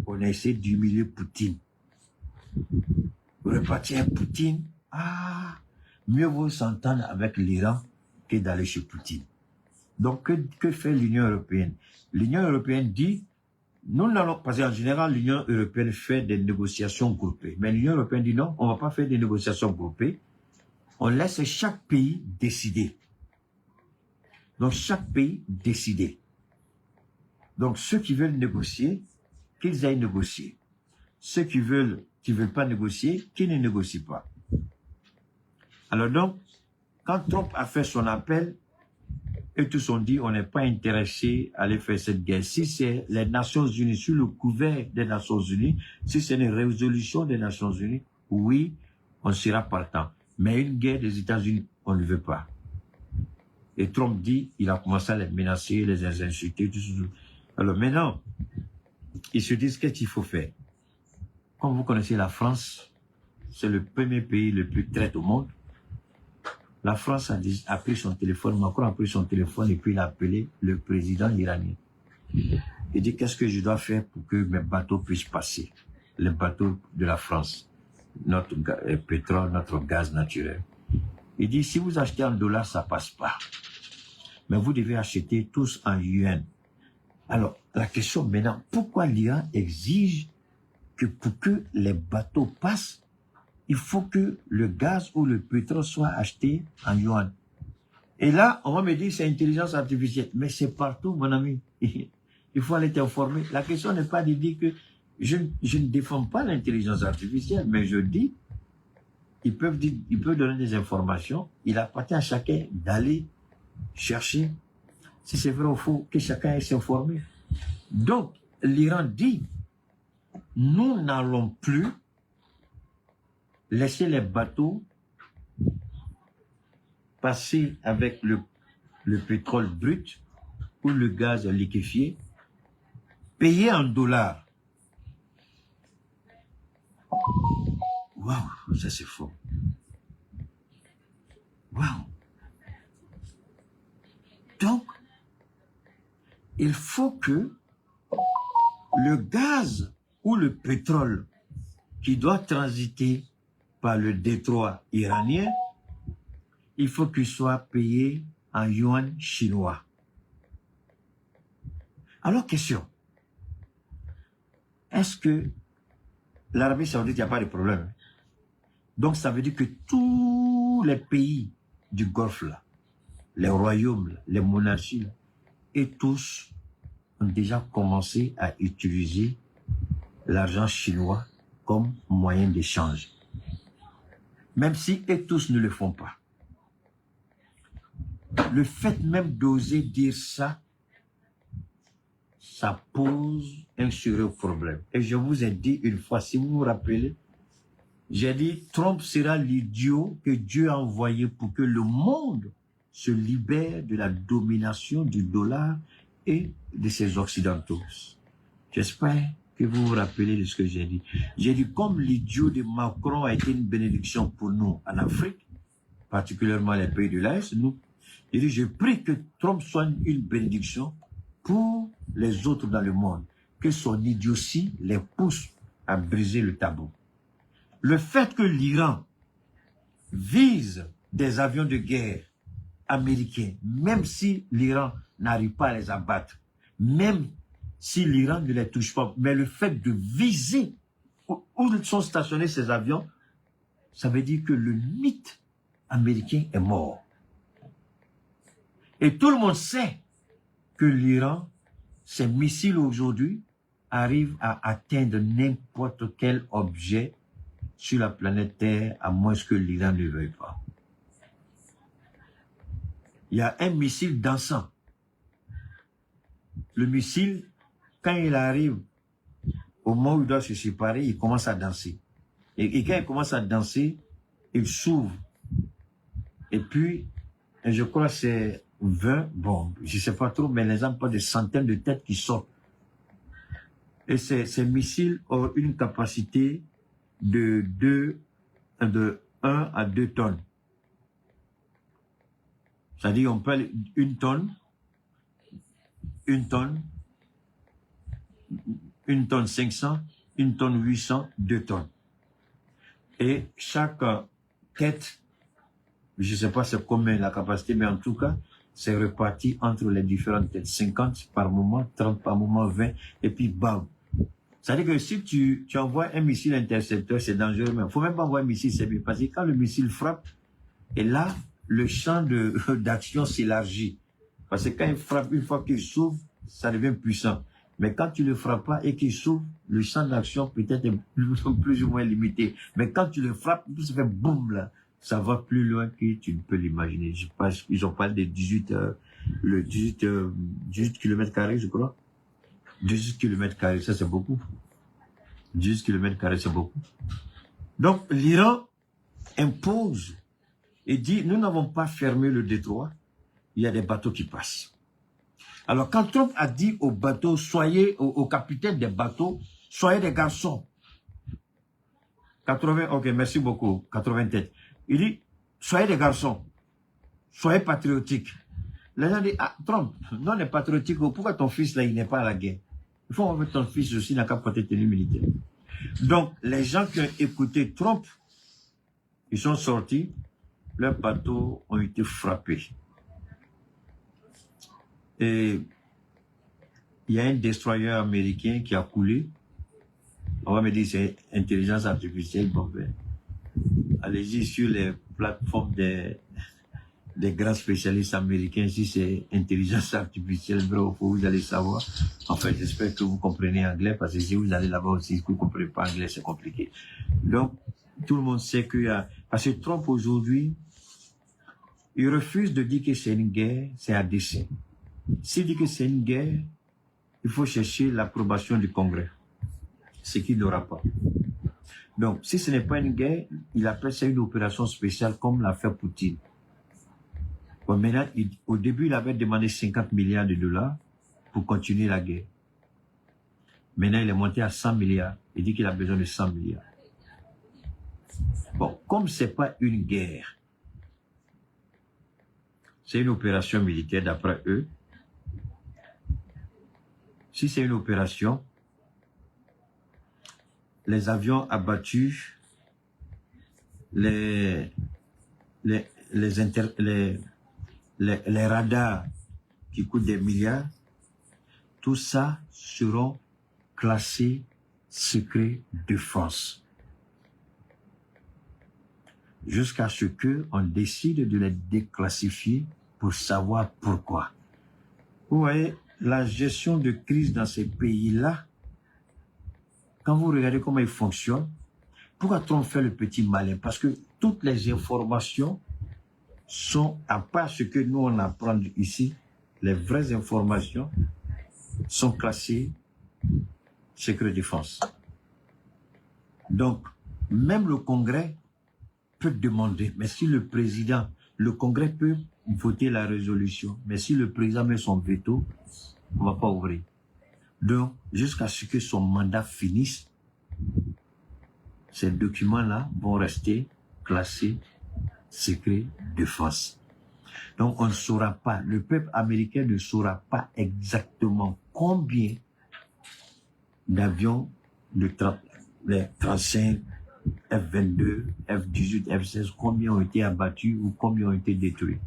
On a essayé d'humilier Poutine. Repartir Poutine, mieux vaut s'entendre avec l'Iran que d'aller chez Poutine. Donc, que fait l'Union européenne? L'Union européenne dit, nous n'allons pas, en général, l'Union européenne fait des négociations groupées. Mais l'Union européenne dit non, on ne va pas faire des négociations groupées. On laisse chaque pays décider. Donc, chaque pays décider. Donc, ceux qui veulent négocier, qu'ils aillent négocier. Ceux qui veulent pas négocier, qu'ils ne négocient pas. Alors donc, quand Trump a fait son appel, et tous ont dit, on n'est pas intéressé à aller faire cette guerre. Si c'est les Nations Unies, sur le couvert des Nations Unies, si c'est une résolution des Nations Unies, oui, on sera partant. Mais une guerre des États-Unis, on ne veut pas. Et Trump dit, il a commencé à les menacer, les insulter, tout ça. Alors maintenant, ils se disent, qu'est-ce qu'il faut faire? Comme vous connaissez la France, c'est le premier pays le plus traite au monde. La France a pris son téléphone, Macron a pris son téléphone et puis il a appelé le président iranien. Il dit, qu'est-ce que je dois faire pour que mes bateaux puissent passer? Les bateaux de la France, notre pétrole, notre gaz naturel. Il dit, si vous achetez en dollars, ça passe pas. Mais vous devez acheter tous en yuan. Alors, la question maintenant, pourquoi l'Iran exige que pour que les bateaux passent, il faut que le gaz ou le pétrole soit acheté en yuan. Et là, on va me dire c'est intelligence artificielle. Mais c'est partout, mon ami. Il faut aller t'informer. La question n'est pas de dire que je ne défends pas l'intelligence artificielle, mais je dis, ils peuvent donner des informations. Il appartient à chacun d'aller chercher si c'est vrai ou faux, que chacun aille s'informer. Donc, l'Iran dit, nous n'allons plus laisser les bateaux passer avec le pétrole brut ou le gaz liquéfié, payé en dollars. Waouh, ça c'est faux. Waouh. Donc, il faut que le gaz ou le pétrole qui doit transiter par le détroit iranien, il faut qu'il soit payé en yuan chinois. Alors, question. Est-ce que l'Arabie Saoudite, il n'y a pas de problème? Donc, ça veut dire que tous les pays du Golfe, là, les royaumes, là, les monarchies, là, et tous ont déjà commencé à utiliser l'argent chinois comme moyen d'échange. Même si et tous ne le font pas. Le fait même d'oser dire ça, ça pose un sérieux problème. Et je vous ai dit une fois, si vous vous rappelez, j'ai dit Trump sera l'idiot que Dieu a envoyé pour que le monde se libère de la domination du dollar et de ces Occidentaux. J'espère que vous vous rappelez de ce que j'ai dit. J'ai dit, comme l'idiot de Macron a été une bénédiction pour nous en Afrique, particulièrement les pays de l'Est, j'ai dit, je prie que Trump soit une bénédiction pour les autres dans le monde, que son idiotie les pousse à briser le tabou. Le fait que l'Iran vise des avions de guerre américains, même si l'Iran n'arrive pas à les abattre, même si l'Iran ne les touche pas, mais le fait de viser où sont stationnés ces avions, ça veut dire que le mythe américain est mort. Et tout le monde sait que l'Iran, ses missiles aujourd'hui, arrivent à atteindre n'importe quel objet sur la planète Terre, à moins que l'Iran ne veuille pas. Il y a un missile dansant. Le missile, quand il arrive au moment où il doit se séparer, il commence à danser. Et quand il commence à danser, il s'ouvre. Et puis, je crois que c'est 20, bon, je ne sais pas trop, mais les gens parlent de centaines de têtes qui sortent. Et ces missiles ont une capacité de 1 à 2 tonnes. C'est-à-dire, on parle une tonne 500, 1 tonne 800, 2 tonnes. Et chaque tête, je ne sais pas c'est combien la capacité, mais en tout cas, c'est reparti entre les différentes têtes. 50 par moment, 30 par moment, 20, et puis bam. C'est-à-dire que si tu envoies un missile intercepteur, c'est dangereux, mais il ne faut même pas envoyer un missile ciblé, parce que quand le missile frappe, et là, le champ d'action s'élargit. Parce que quand il frappe, une fois qu'il s'ouvre, ça devient puissant. Mais quand tu ne le frappes pas et qu'il s'ouvre, le champ d'action peut-être est plus ou moins limité. Mais quand tu le frappes, ça fait boum là. Ça va plus loin que tu ne peux l'imaginer. Je pense qu'ils ont parlé de 18 km², je crois. 18 km², ça c'est beaucoup. 18 km², c'est beaucoup. Donc l'Iran impose et dit, nous n'avons pas fermé le détroit, il y a des bateaux qui passent. Alors quand Trump a dit aux bateaux, soyez, aux capitaines des bateaux, soyez des garçons. 80, ok, merci beaucoup, 80 têtes. Il dit, soyez des garçons, soyez patriotiques. Les gens disent, ah, Trump, non, on est patriotique, pourquoi ton fils là, il n'est pas à la guerre? Il faut envoyer ton fils aussi, n'a qu'à porter tenue militaire. Donc, les gens qui ont écouté Trump, ils sont sortis, leurs bateaux ont été frappés. Et il y a un destroyer américain qui a coulé. On va me dire c'est intelligence artificielle. Bon, ben, allez-y sur les plateformes des grands spécialistes américains. Si c'est intelligence artificielle, vous allez savoir. En fait, j'espère que vous comprenez anglais, parce que si vous allez là-bas aussi, si vous ne comprenez pas anglais, c'est compliqué. Donc, tout le monde sait qu'il y a... Parce que Trump, aujourd'hui, il refuse de dire que c'est une guerre, c'est à dessein. S'il dit que c'est une guerre, il faut chercher l'approbation du Congrès, ce qu'il n'aura pas. Donc, si ce n'est pas une guerre, il appelle ça une opération spéciale comme l'a fait Poutine. Bon, maintenant, au début, il avait demandé 50 milliards de dollars pour continuer la guerre. Maintenant, il est monté à 100 milliards. Il dit qu'il a besoin de 100 milliards. Bon, comme ce n'est pas une guerre, c'est une opération militaire d'après eux. Si c'est une opération, les avions abattus, les radars qui coûtent des milliards, tout ça seront classés secret défense. Jusqu'à ce qu'on décide de les déclassifier pour savoir pourquoi. Vous voyez, la gestion de crise dans ces pays-là, quand vous regardez comment ils fonctionnent, pourquoi Trump fait le petit malin? Parce que toutes les informations sont, à part ce que nous on apprend ici, les vraies informations sont classées secret défense. Donc, même le Congrès peut demander, mais si le président, le Congrès peut voter la résolution, mais si le président met son veto, On ne va pas ouvrir. Donc, jusqu'à ce que son mandat finisse, ces documents-là vont rester classés secret défense. Donc, on ne saura pas, le peuple américain ne saura pas exactement combien d'avions de les 35, F-22, F-18, F-16, combien ont été abattus ou combien ont été détruits.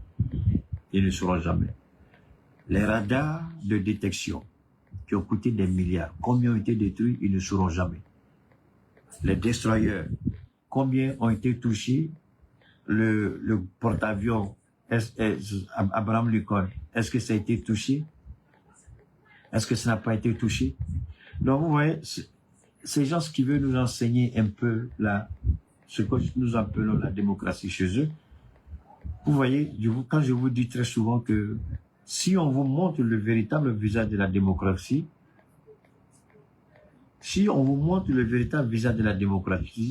Ils ne sauront jamais. Les radars de détection qui ont coûté des milliards, combien ont été détruits, ils ne sauront jamais. Les destroyers, combien ont été touchés, le porte-avions Abraham Lincoln, est-ce que ça a été touché? Est-ce que ça n'a pas été touché? Donc vous voyez, ces gens qui veulent nous enseigner un peu ce que nous appelons la démocratie chez eux, vous voyez, quand je vous dis très souvent que si on vous montre le véritable visage de la démocratie,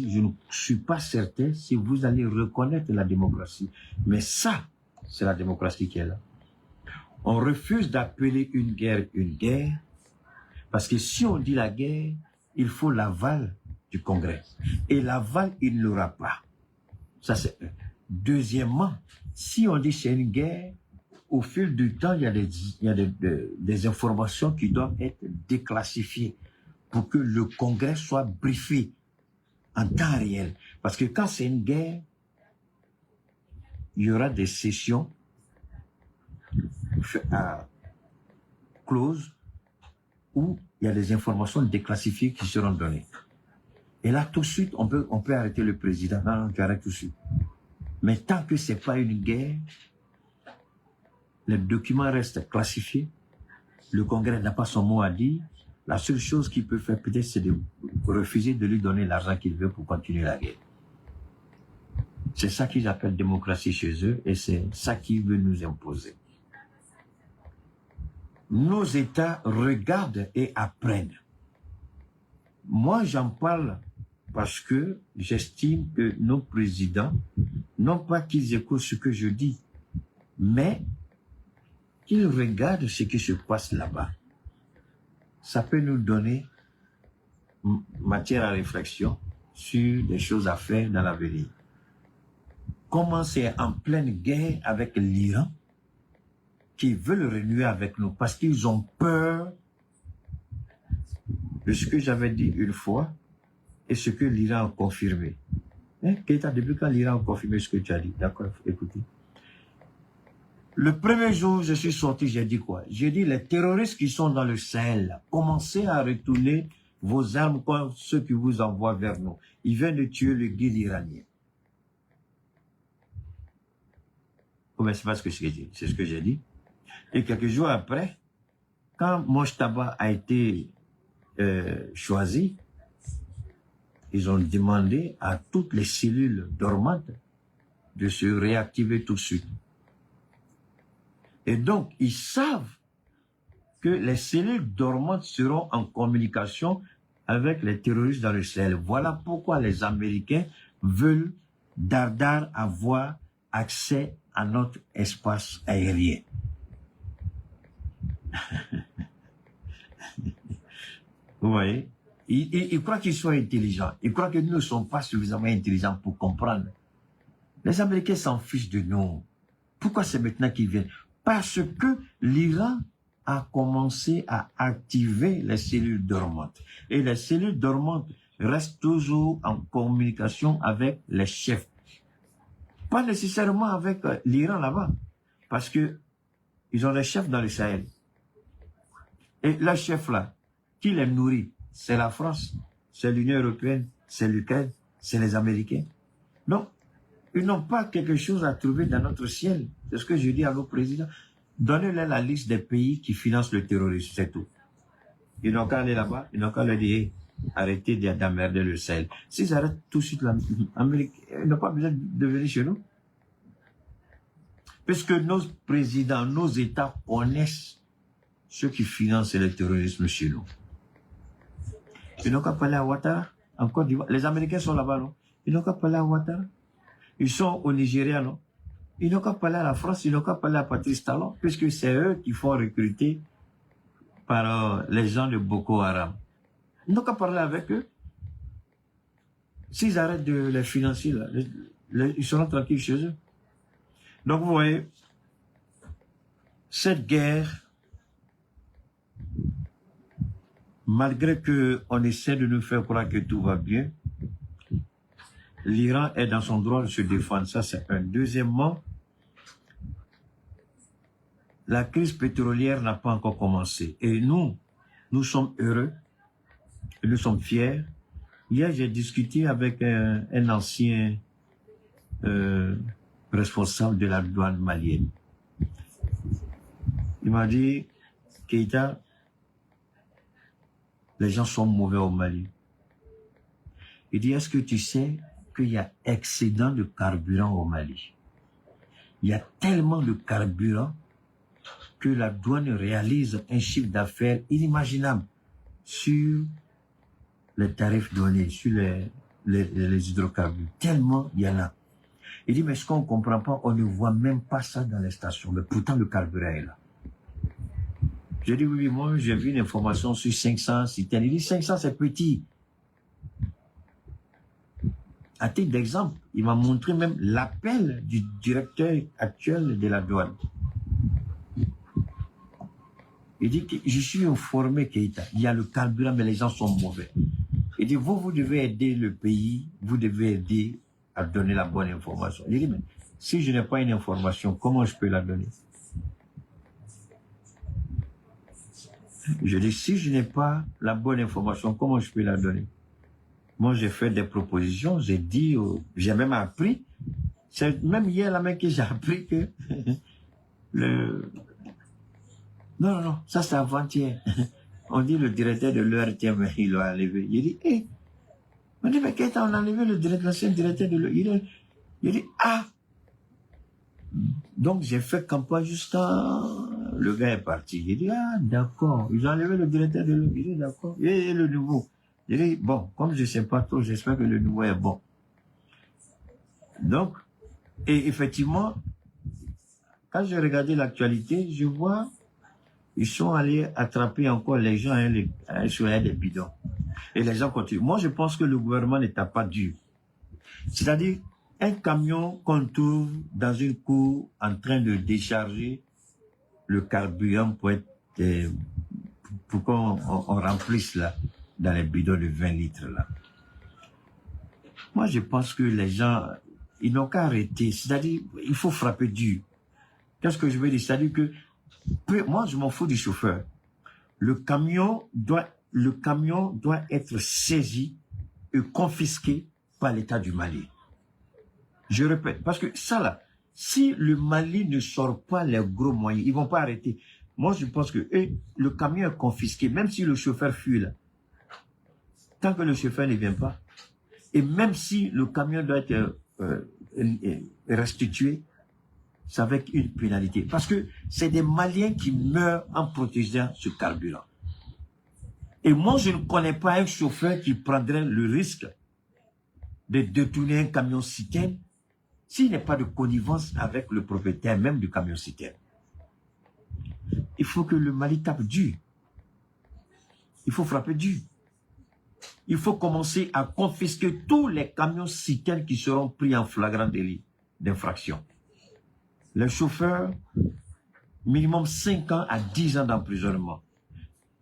je ne suis pas certain si vous allez reconnaître la démocratie. Mais ça, c'est la démocratie qui est là. On refuse d'appeler une guerre, parce que si on dit la guerre, il faut l'aval du Congrès. Et l'aval, il ne l'aura pas. Ça, c'est un. Deuxièmement, si on dit c'est une guerre, au fil du temps, il y a des informations qui doivent être déclassifiées pour que le Congrès soit briefé en temps réel. Parce que quand c'est une guerre, il y aura des sessions closes où il y a des informations déclassifiées qui seront données. Et là, tout de suite, on peut arrêter le président. Non, tu arrêtes tout de suite. Mais tant que c'est pas une guerre, les documents restent classifiés. Le Congrès n'a pas son mot à dire. La seule chose qu'il peut faire peut-être, c'est de refuser de lui donner l'argent qu'il veut pour continuer la guerre. C'est ça qu'ils appellent démocratie chez eux et c'est ça qu'ils veulent nous imposer. Nos États regardent et apprennent. Moi, j'en parle parce que j'estime que nos présidents, non pas qu'ils écoutent ce que je dis, mais qu'ils regardent ce qui se passe là-bas. Ça peut nous donner matière à réflexion sur des choses à faire dans l'avenir. Comment c'est en pleine guerre avec l'Iran qui veulent renouer avec nous parce qu'ils ont peur de ce que j'avais dit une fois et ce que l'Iran a confirmé. Keita, depuis quand l'Iran a confirmé ce que tu as dit? D'accord, écoutez. Le premier jour, je suis sorti, j'ai dit quoi? J'ai dit, les terroristes qui sont dans le Sahel, commencez à retourner vos armes comme ceux qui vous envoient vers nous. Ils viennent de tuer le guide iranien. Oh, mais c'est pas ce que j'ai dit, c'est ce que j'ai dit. Et quelques jours après, quand Mojtaba a été choisi, ils ont demandé à toutes les cellules dormantes de se réactiver tout de suite. Et donc, ils savent que les cellules dormantes seront en communication avec les terroristes dans le Sahel. Voilà pourquoi les Américains veulent dardard avoir accès à notre espace aérien. Vous voyez? Ils croient qu'ils sont intelligents. Ils croient que nous ne sommes pas suffisamment intelligents pour comprendre. Les Américains s'en fichent de nous. Pourquoi c'est maintenant qu'ils viennent? Parce que l'Iran a commencé à activer les cellules dormantes. Et les cellules dormantes restent toujours en communication avec les chefs. Pas nécessairement avec l'Iran là-bas. Parce que ils ont des chefs dans le Sahel. Et les chefs là, qui les nourrit? C'est la France, c'est l'Union européenne, c'est l'Ukraine, c'est les Américains. Donc, ils n'ont pas quelque chose à trouver dans notre ciel. C'est ce que je dis à nos présidents. Donnez-leur la liste des pays qui financent le terrorisme, c'est tout. Ils n'ont qu'à aller là-bas, ils n'ont qu'à leur dire, arrêtez d'emmerder le Sahel. S'ils arrêtent tout de suite l'Amérique, ils n'ont pas besoin de venir chez nous. Parce que nos présidents, nos États connaissent ceux qui financent le terrorisme chez nous. Ils n'ont qu'à parler à Ouattara, en Côte d'Ivoire. Les Américains sont là-bas, non? Ils n'ont qu'à parler à Ouattara. Ils sont au Nigeria, non? Ils n'ont qu'à parler à la France, ils n'ont qu'à parler à Patrice Talon, puisque c'est eux qui font recruter par les gens de Boko Haram. Ils n'ont qu'à parler avec eux. S'ils arrêtent de les financer, là, ils seront tranquilles chez eux. Donc vous voyez, cette guerre, malgré qu'on essaie de nous faire croire que tout va bien, l'Iran est dans son droit de se défendre. Ça, c'est un. Deuxièmement, la crise pétrolière n'a pas encore commencé. Et nous sommes heureux, et nous sommes fiers. Hier, j'ai discuté avec un ancien responsable de la douane malienne. Il m'a dit, Keïta, les gens sont mauvais au Mali. Il dit, est-ce que tu sais qu'il y a excédent de carburant au Mali? Il y a tellement de carburant que la douane réalise un chiffre d'affaires inimaginable sur les tarifs douaniers, sur les hydrocarbures. Tellement il y en a. Il dit, mais ce qu'on ne comprend pas, on ne voit même pas ça dans les stations. Mais pourtant, le carburant est là. J'ai dit, oui, moi, j'ai vu une information sur 500 citernes. Il dit, 500, c'est petit. À titre d'exemple, il m'a montré même l'appel du directeur actuel de la douane. Il dit que je suis informé qu'il y a le carburant, mais les gens sont mauvais. Il dit, vous devez aider le pays, vous devez aider à donner la bonne information. Il dit, mais si je n'ai pas une information, comment je peux la donner? Je dis, si je n'ai pas la bonne information, comment je peux la donner? Moi, j'ai fait des propositions, j'ai dit, j'ai même appris, c'est même hier là même que j'ai appris que non, ça c'est avant-hier. On dit le directeur de l'ERTM, il l'a enlevé. Il dit, hé, on dit, mais qu'est-ce qu'on a enlevé l'ancien directeur de l'ERTM? Il dit, ah! Donc j'ai fait campagne jusqu'à... Le gars est parti. Il dit, ah, d'accord. Ils ont enlevé le directeur de l'ERTM. Il dit, d'accord. Et le nouveau. Il dit, bon, comme je ne sais pas trop, j'espère que le nouveau est bon. Donc, et effectivement, quand j'ai regardé l'actualité, je vois, ils sont allés attraper encore les gens sur des bidons. Et les gens continuent. Moi, je pense que le gouvernement n'est pas dur. C'est-à-dire, un camion qu'on trouve dans une cour en train de décharger le carburant pour qu'on remplisse là, dans les bidons de 20 litres là. Moi, je pense que les gens, ils n'ont qu'à arrêter. C'est-à-dire, il faut frapper dur. Qu'est-ce que je veux dire? C'est-à-dire que, moi, je m'en fous du chauffeur. Le camion doit être saisi et confisqué par l'État du Mali. Je répète, parce que ça là, si le Mali ne sort pas les gros moyens, ils vont pas arrêter. Moi, je pense que le camion est confisqué, même si le chauffeur fuit là. Tant que le chauffeur ne vient pas, et même si le camion doit être restitué, c'est avec une pénalité. Parce que c'est des Maliens qui meurent en protégeant ce carburant. Et moi, je ne connais pas un chauffeur qui prendrait le risque de détourner un camion citerne s'il n'est pas de connivence avec le propriétaire même du camion citerne. Il faut que le Mali tape dur. Il faut frapper dur. Il faut commencer à confisquer tous les camions citernes qui seront pris en flagrant délit d'infraction. Les chauffeurs, minimum 5 ans à 10 ans d'emprisonnement.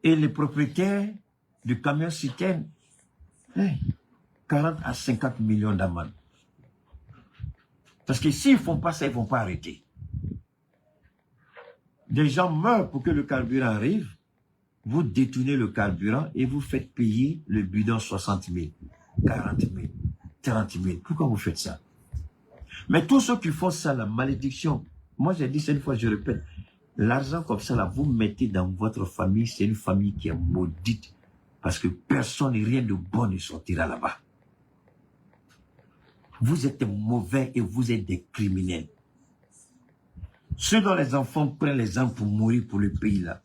Et les propriétaires du camion citerne, 40 à 50 millions d'amendes. Parce que s'ils ne font pas ça, ils ne vont pas arrêter. Des gens meurent pour que le carburant arrive. Vous détournez le carburant et vous faites payer le bidon 60 000, 40 000, 30 000. Pourquoi vous faites ça? Mais tous ceux qui font ça, la malédiction, moi j'ai dit cette fois, je répète, l'argent comme ça, là, vous mettez dans votre famille, c'est une famille qui est maudite. Parce que personne et rien de bon ne sortira là-bas. Vous êtes mauvais et vous êtes des criminels. Ceux dont les enfants prennent les armes pour mourir pour le pays là,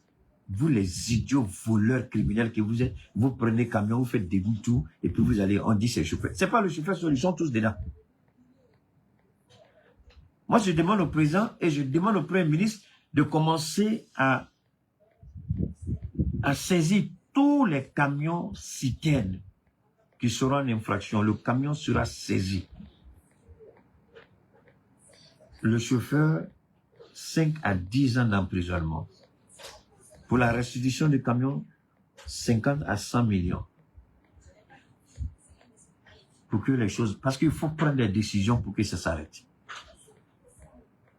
vous les idiots voleurs criminels que vous êtes, vous prenez camion, vous faites des tout et puis vous allez, on dit c'est chauffeur. C'est pas le chauffeur, ils sont tous dedans. Moi je demande au président et je demande au premier ministre de commencer à a saisi tous les camions citernes qui seront en infraction. Le camion sera saisi. Le chauffeur, 5 à 10 ans d'emprisonnement. Pour la restitution du camion, 50 à 100 millions. Pour que les choses... Parce qu'il faut prendre des décisions pour que ça s'arrête.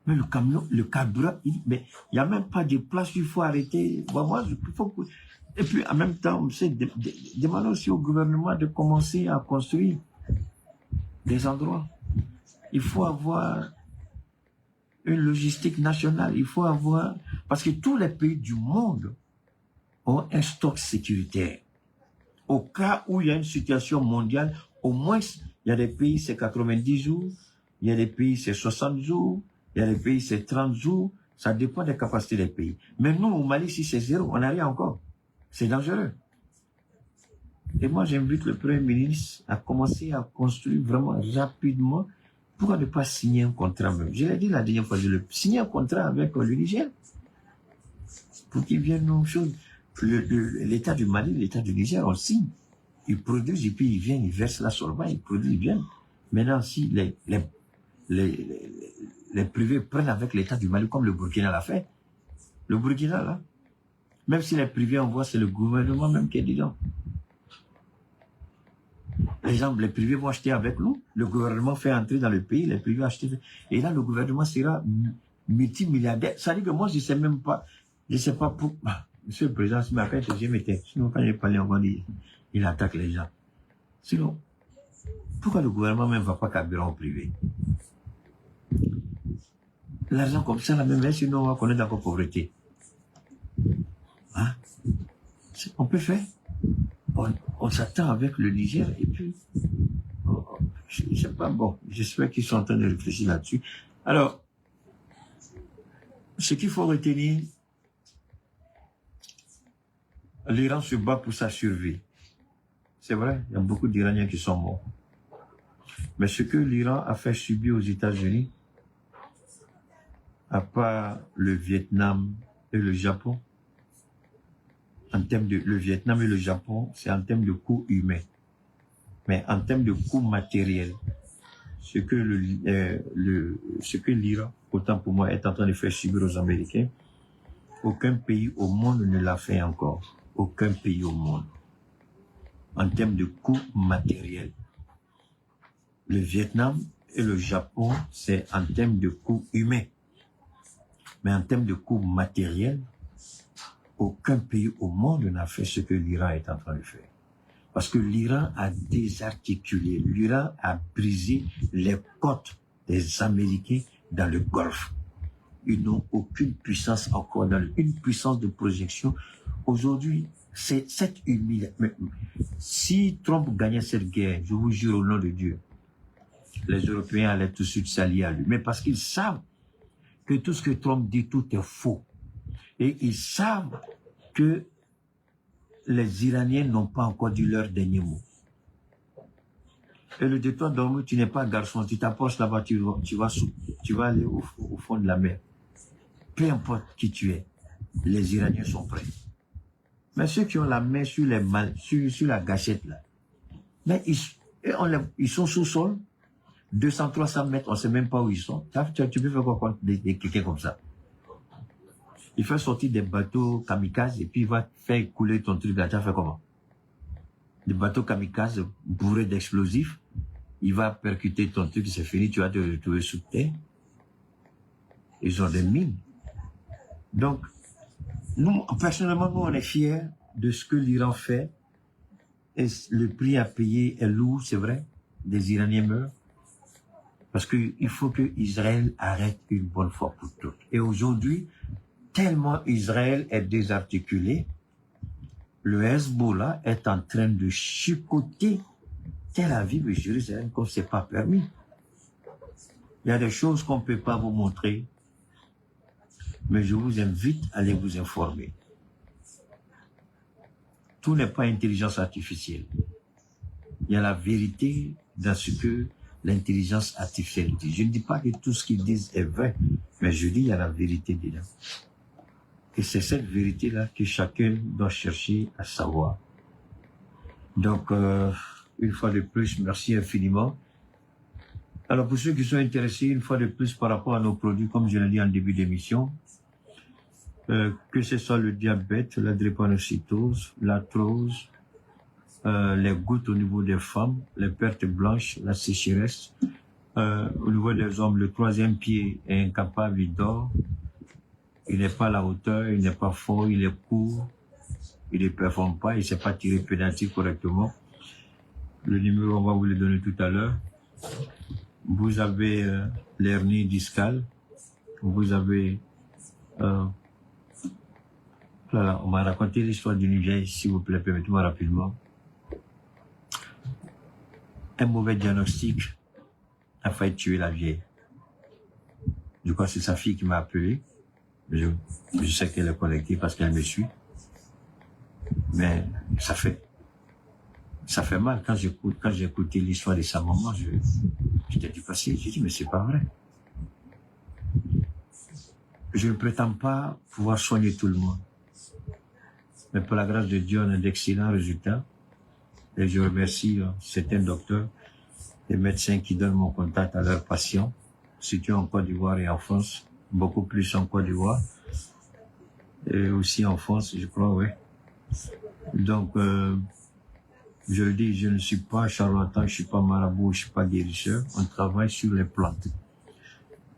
Mais le camion, le carburant, mais il n'y a même pas de place où il faut arrêter. Bon, moi, et puis, en même temps, on sait, demander aussi au gouvernement de commencer à construire des endroits. Il faut avoir une logistique nationale. Il faut avoir... Parce que tous les pays du monde ont un stock sécuritaire. Au cas où il y a une situation mondiale, au moins, il y a des pays, c'est 90 jours. Il y a des pays, c'est 60 jours. Il y a des pays, c'est 30 jours. Ça dépend des capacités des pays. Mais nous, au Mali, si c'est 0, on n'a rien encore. C'est dangereux. Et moi, j'invite le Premier ministre à commencer à construire vraiment rapidement. Pourquoi ne pas signer un contrat même? Je l'ai dit la dernière fois, signer un contrat avec le Niger. Pour qu'ils viennent nos choses. L'État du Mali, l'État du Niger, on signe. Ils produisent et puis ils viennent, ils versent la solvant, ils produisent, ils viennent. Maintenant, si les privés prennent avec l'État du Mali, comme le Burkina l'a fait, le Burkina, là, même si les privés envoient, c'est le gouvernement même qui est dedans. Les gens, les privés vont acheter avec nous, le gouvernement fait entrer dans le pays, les privés achètent, et là, le gouvernement sera multimilliardaire. Ça dit que moi, je sais même pas, je sais pas pour... Monsieur le Président, si ma fête, je m'étais. Sinon, quand j'ai parlé, on dit, il attaque les gens. Sinon, pourquoi le gouvernement même ne va pas carburant au privé? L'argent comme ça, la même, sinon on va connaître la pauvreté. Hein? On peut faire. On s'attend avec le Niger et puis, je ne sais pas, bon, j'espère qu'ils sont en train de réfléchir là-dessus. Alors, ce qu'il faut retenir, l'Iran se bat pour sa survie. C'est vrai, il y a beaucoup d'Iraniens qui sont morts. Mais ce que l'Iran a fait subir aux États-Unis, à part le Vietnam et le Japon, en termes de le Vietnam et le Japon, c'est en termes de coûts humains. Mais en termes de coûts matériels, ce que l'Iran, autant pour moi, est en train de faire subir aux Américains, aucun pays au monde ne l'a fait encore. Aucun pays au monde. En termes de coûts matériels. Le Vietnam et le Japon, c'est en termes de coûts humains. Mais en termes de coûts matériels, aucun pays au monde n'a fait ce que l'Iran est en train de faire. Parce que l'Iran a désarticulé, l'Iran a brisé les côtes des Américains dans le Golfe. Ils n'ont aucune puissance encore, une puissance de projection. Aujourd'hui, c'est cette humiliation. Si Trump gagnait cette guerre, je vous jure au nom de Dieu, les Européens allaient tout de suite s'allier à lui. Mais parce qu'ils savent que tout ce que Trump dit, tout est faux. Et ils savent que les Iraniens n'ont pas encore dit leur dernier mot. Et le de toi dormir, tu n'es pas garçon, tu t'approches là-bas, tu vas aller au fond de la mer. Peu importe qui tu es, les Iraniens sont prêts. Mais ceux qui ont la main sur la gâchette là, mais ils sont sous sol, 200-300 mètres, on ne sait même pas où ils sont. Tu peux faire quoi contre quelqu'un comme ça? Il fait sortir des bateaux kamikazes et puis il va faire couler ton truc là. Tu vas faire comment? Des bateaux kamikazes bourrés d'explosifs, il va percuter ton truc, c'est fini, tu vas te retrouver sous terre. Ils ont des mines. Donc, nous, personnellement, nous, on est fiers de ce que l'Iran fait. Et le prix à payer est lourd, c'est vrai. Des Iraniens meurent. Parce qu'il faut que Israël arrête une bonne fois pour toutes. Et aujourd'hui, tellement Israël est désarticulé, le Hezbollah est en train de chicoter Tel Aviv et Jérusalem comme c'est pas permis. Il y a des choses qu'on ne peut pas vous montrer, mais je vous invite à aller vous informer. Tout n'est pas intelligence artificielle. Il y a la vérité dans ce que l'intelligence artificielle dit. Je ne dis pas que tout ce qu'ils disent est vrai, mais je dis qu'il y a la vérité dedans. Et c'est cette vérité-là que chacun doit chercher à savoir. Donc, une fois de plus, merci infiniment. Alors, pour ceux qui sont intéressés, une fois de plus, par rapport à nos produits, comme je l'ai dit en début d'émission, que ce soit le diabète, la drépanocytose, l'arthrose, les gouttes au niveau des femmes, les pertes blanches, la sécheresse, au niveau des hommes, le troisième pied est incapable, il dort, il n'est pas à la hauteur, il n'est pas fort, il est court, il ne performe pas, il ne sait pas tirer pénalty correctement. Le numéro, on va vous le donner tout à l'heure. Vous avez l'hernie discale, vous avez... Voilà, on m'a raconté l'histoire d'une vieille, s'il vous plaît, permettez-moi rapidement. Un mauvais diagnostic a failli tuer la vieille. Je crois que c'est sa fille qui m'a appelé. Je sais qu'elle est connectée parce qu'elle me suit. Mais ça fait mal. Quand j'ai écouté l'histoire de sa maman, j'étais dépassé. J'ai dit, mais c'est pas vrai. Je ne prétends pas pouvoir soigner tout le monde. Mais pour la grâce de Dieu, on a d'excellents résultats. Et je remercie certains docteurs et médecins qui donnent mon contact à leurs patients, situés en Côte d'Ivoire et en France, beaucoup plus en Côte d'Ivoire. Et aussi en France, je crois, oui. Donc, je le dis, je ne suis pas charlatan, je ne suis pas marabout, je ne suis pas guérisseur. On travaille sur les plantes.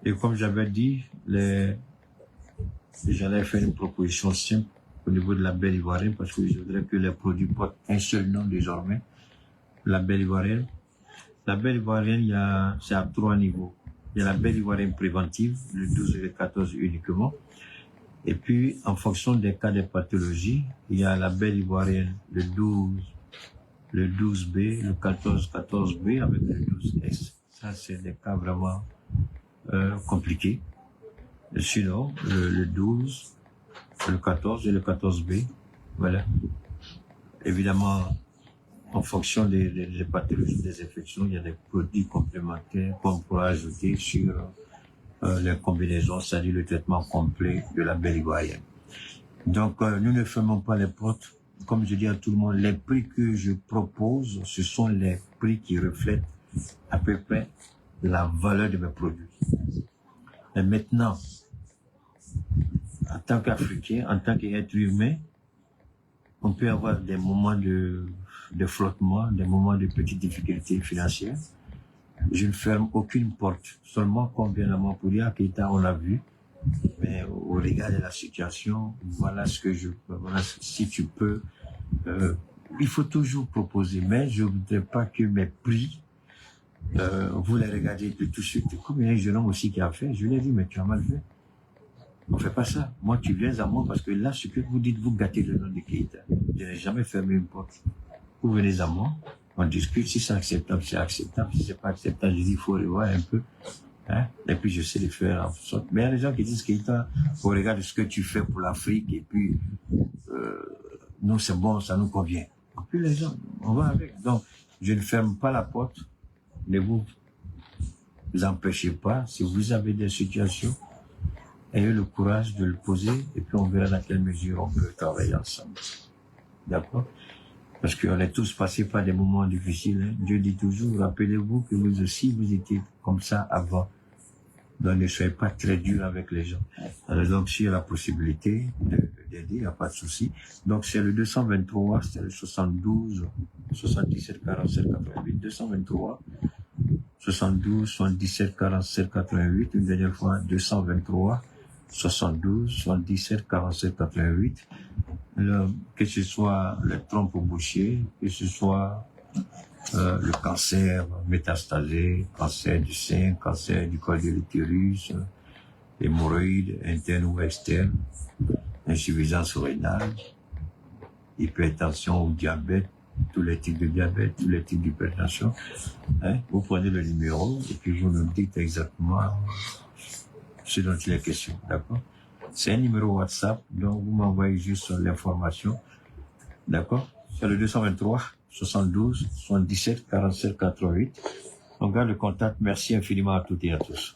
Et comme j'avais dit, j'allais faire une proposition simple au niveau de la belle ivoirienne, parce que je voudrais que les produits portent un seul nom désormais, la belle ivoirienne. La belle ivoirienne, c'est à 3 niveaux. Il y a la belle ivoirienne préventive, le 12 et le 14 uniquement. Et puis, en fonction des cas de pathologie, il y a la belle ivoirienne, le 12B, le 14B avec le 12S. Ça, c'est des cas vraiment compliqués. Et sinon, le 12, le 14 et le 14B, voilà. Évidemment, en fonction des pathologies, des infections, il y a des produits complémentaires qu'on pourra ajouter sur les combinaisons, c'est-à-dire le traitement complet de la belle ivoirienne. Donc, nous ne fermons pas les portes. Comme je dis à tout le monde, les prix que je propose, ce sont les prix qui reflètent à peu près la valeur de mes produits. Et maintenant, en tant qu'Africain, en tant qu'être humain, on peut avoir des moments de flottement, des moments de petites difficultés financières. Je ne ferme aucune porte, seulement convenablement pour dire qu'État, on l'a vu, mais au regard de la situation, voilà ce que voilà, si tu peux, il faut toujours proposer, mais je voudrais pas que mes prix, vous les regardez de tout de suite. Comme il y a un jeune homme aussi qui a fait, je lui ai dit, mais tu as mal fait. On fait pas ça. Moi, tu viens à moi parce que là, ce que vous dites, vous gâtez le nom de Keïta. Je n'ai jamais fermé une porte. Vous venez à moi, on discute. Si c'est acceptable, c'est acceptable. Si c'est pas acceptable, je dis, il faut revoir un peu. Hein? Et puis, je sais le faire en sorte. Mais il y a des gens qui disent Keïta, au regard de ce que tu fais pour l'Afrique, et puis, nous, c'est bon, ça nous convient. Et puis, les gens, on va avec. Donc, je ne ferme pas la porte. Ne vous empêchez pas. Si vous avez des situations, ayez le courage de le poser et puis on verra dans quelle mesure on peut travailler ensemble. D'accord? Parce qu'on est tous passés par des moments difficiles. Hein. Dieu dit toujours, rappelez-vous que vous aussi, vous étiez comme ça avant. Donc ne soyez pas très dur avec les gens. Alors donc s'il y a la possibilité d'aider, il n'y a pas de souci. Donc c'est le 223, c'est le 72, 77, 47, 88, 223, 72, 77, 47, 88, une dernière fois, 223, 72, 77, 47, 88. Que ce soit le trompe bouché, que ce soit le cancer métastasé, cancer du sein, cancer du col de l'utérus, hémorroïdes internes ou externes, insuffisance rénale, hypertension ou diabète, tous les types de diabète, tous les types d'hypertension. Hein? Vous prenez le numéro et puis vous nous dites exactement ce dont il est question, d'accord? C'est un numéro WhatsApp, donc vous m'envoyez juste l'information, d'accord? C'est le 223 72 77 47 88. On garde le contact. Merci infiniment à toutes et à tous.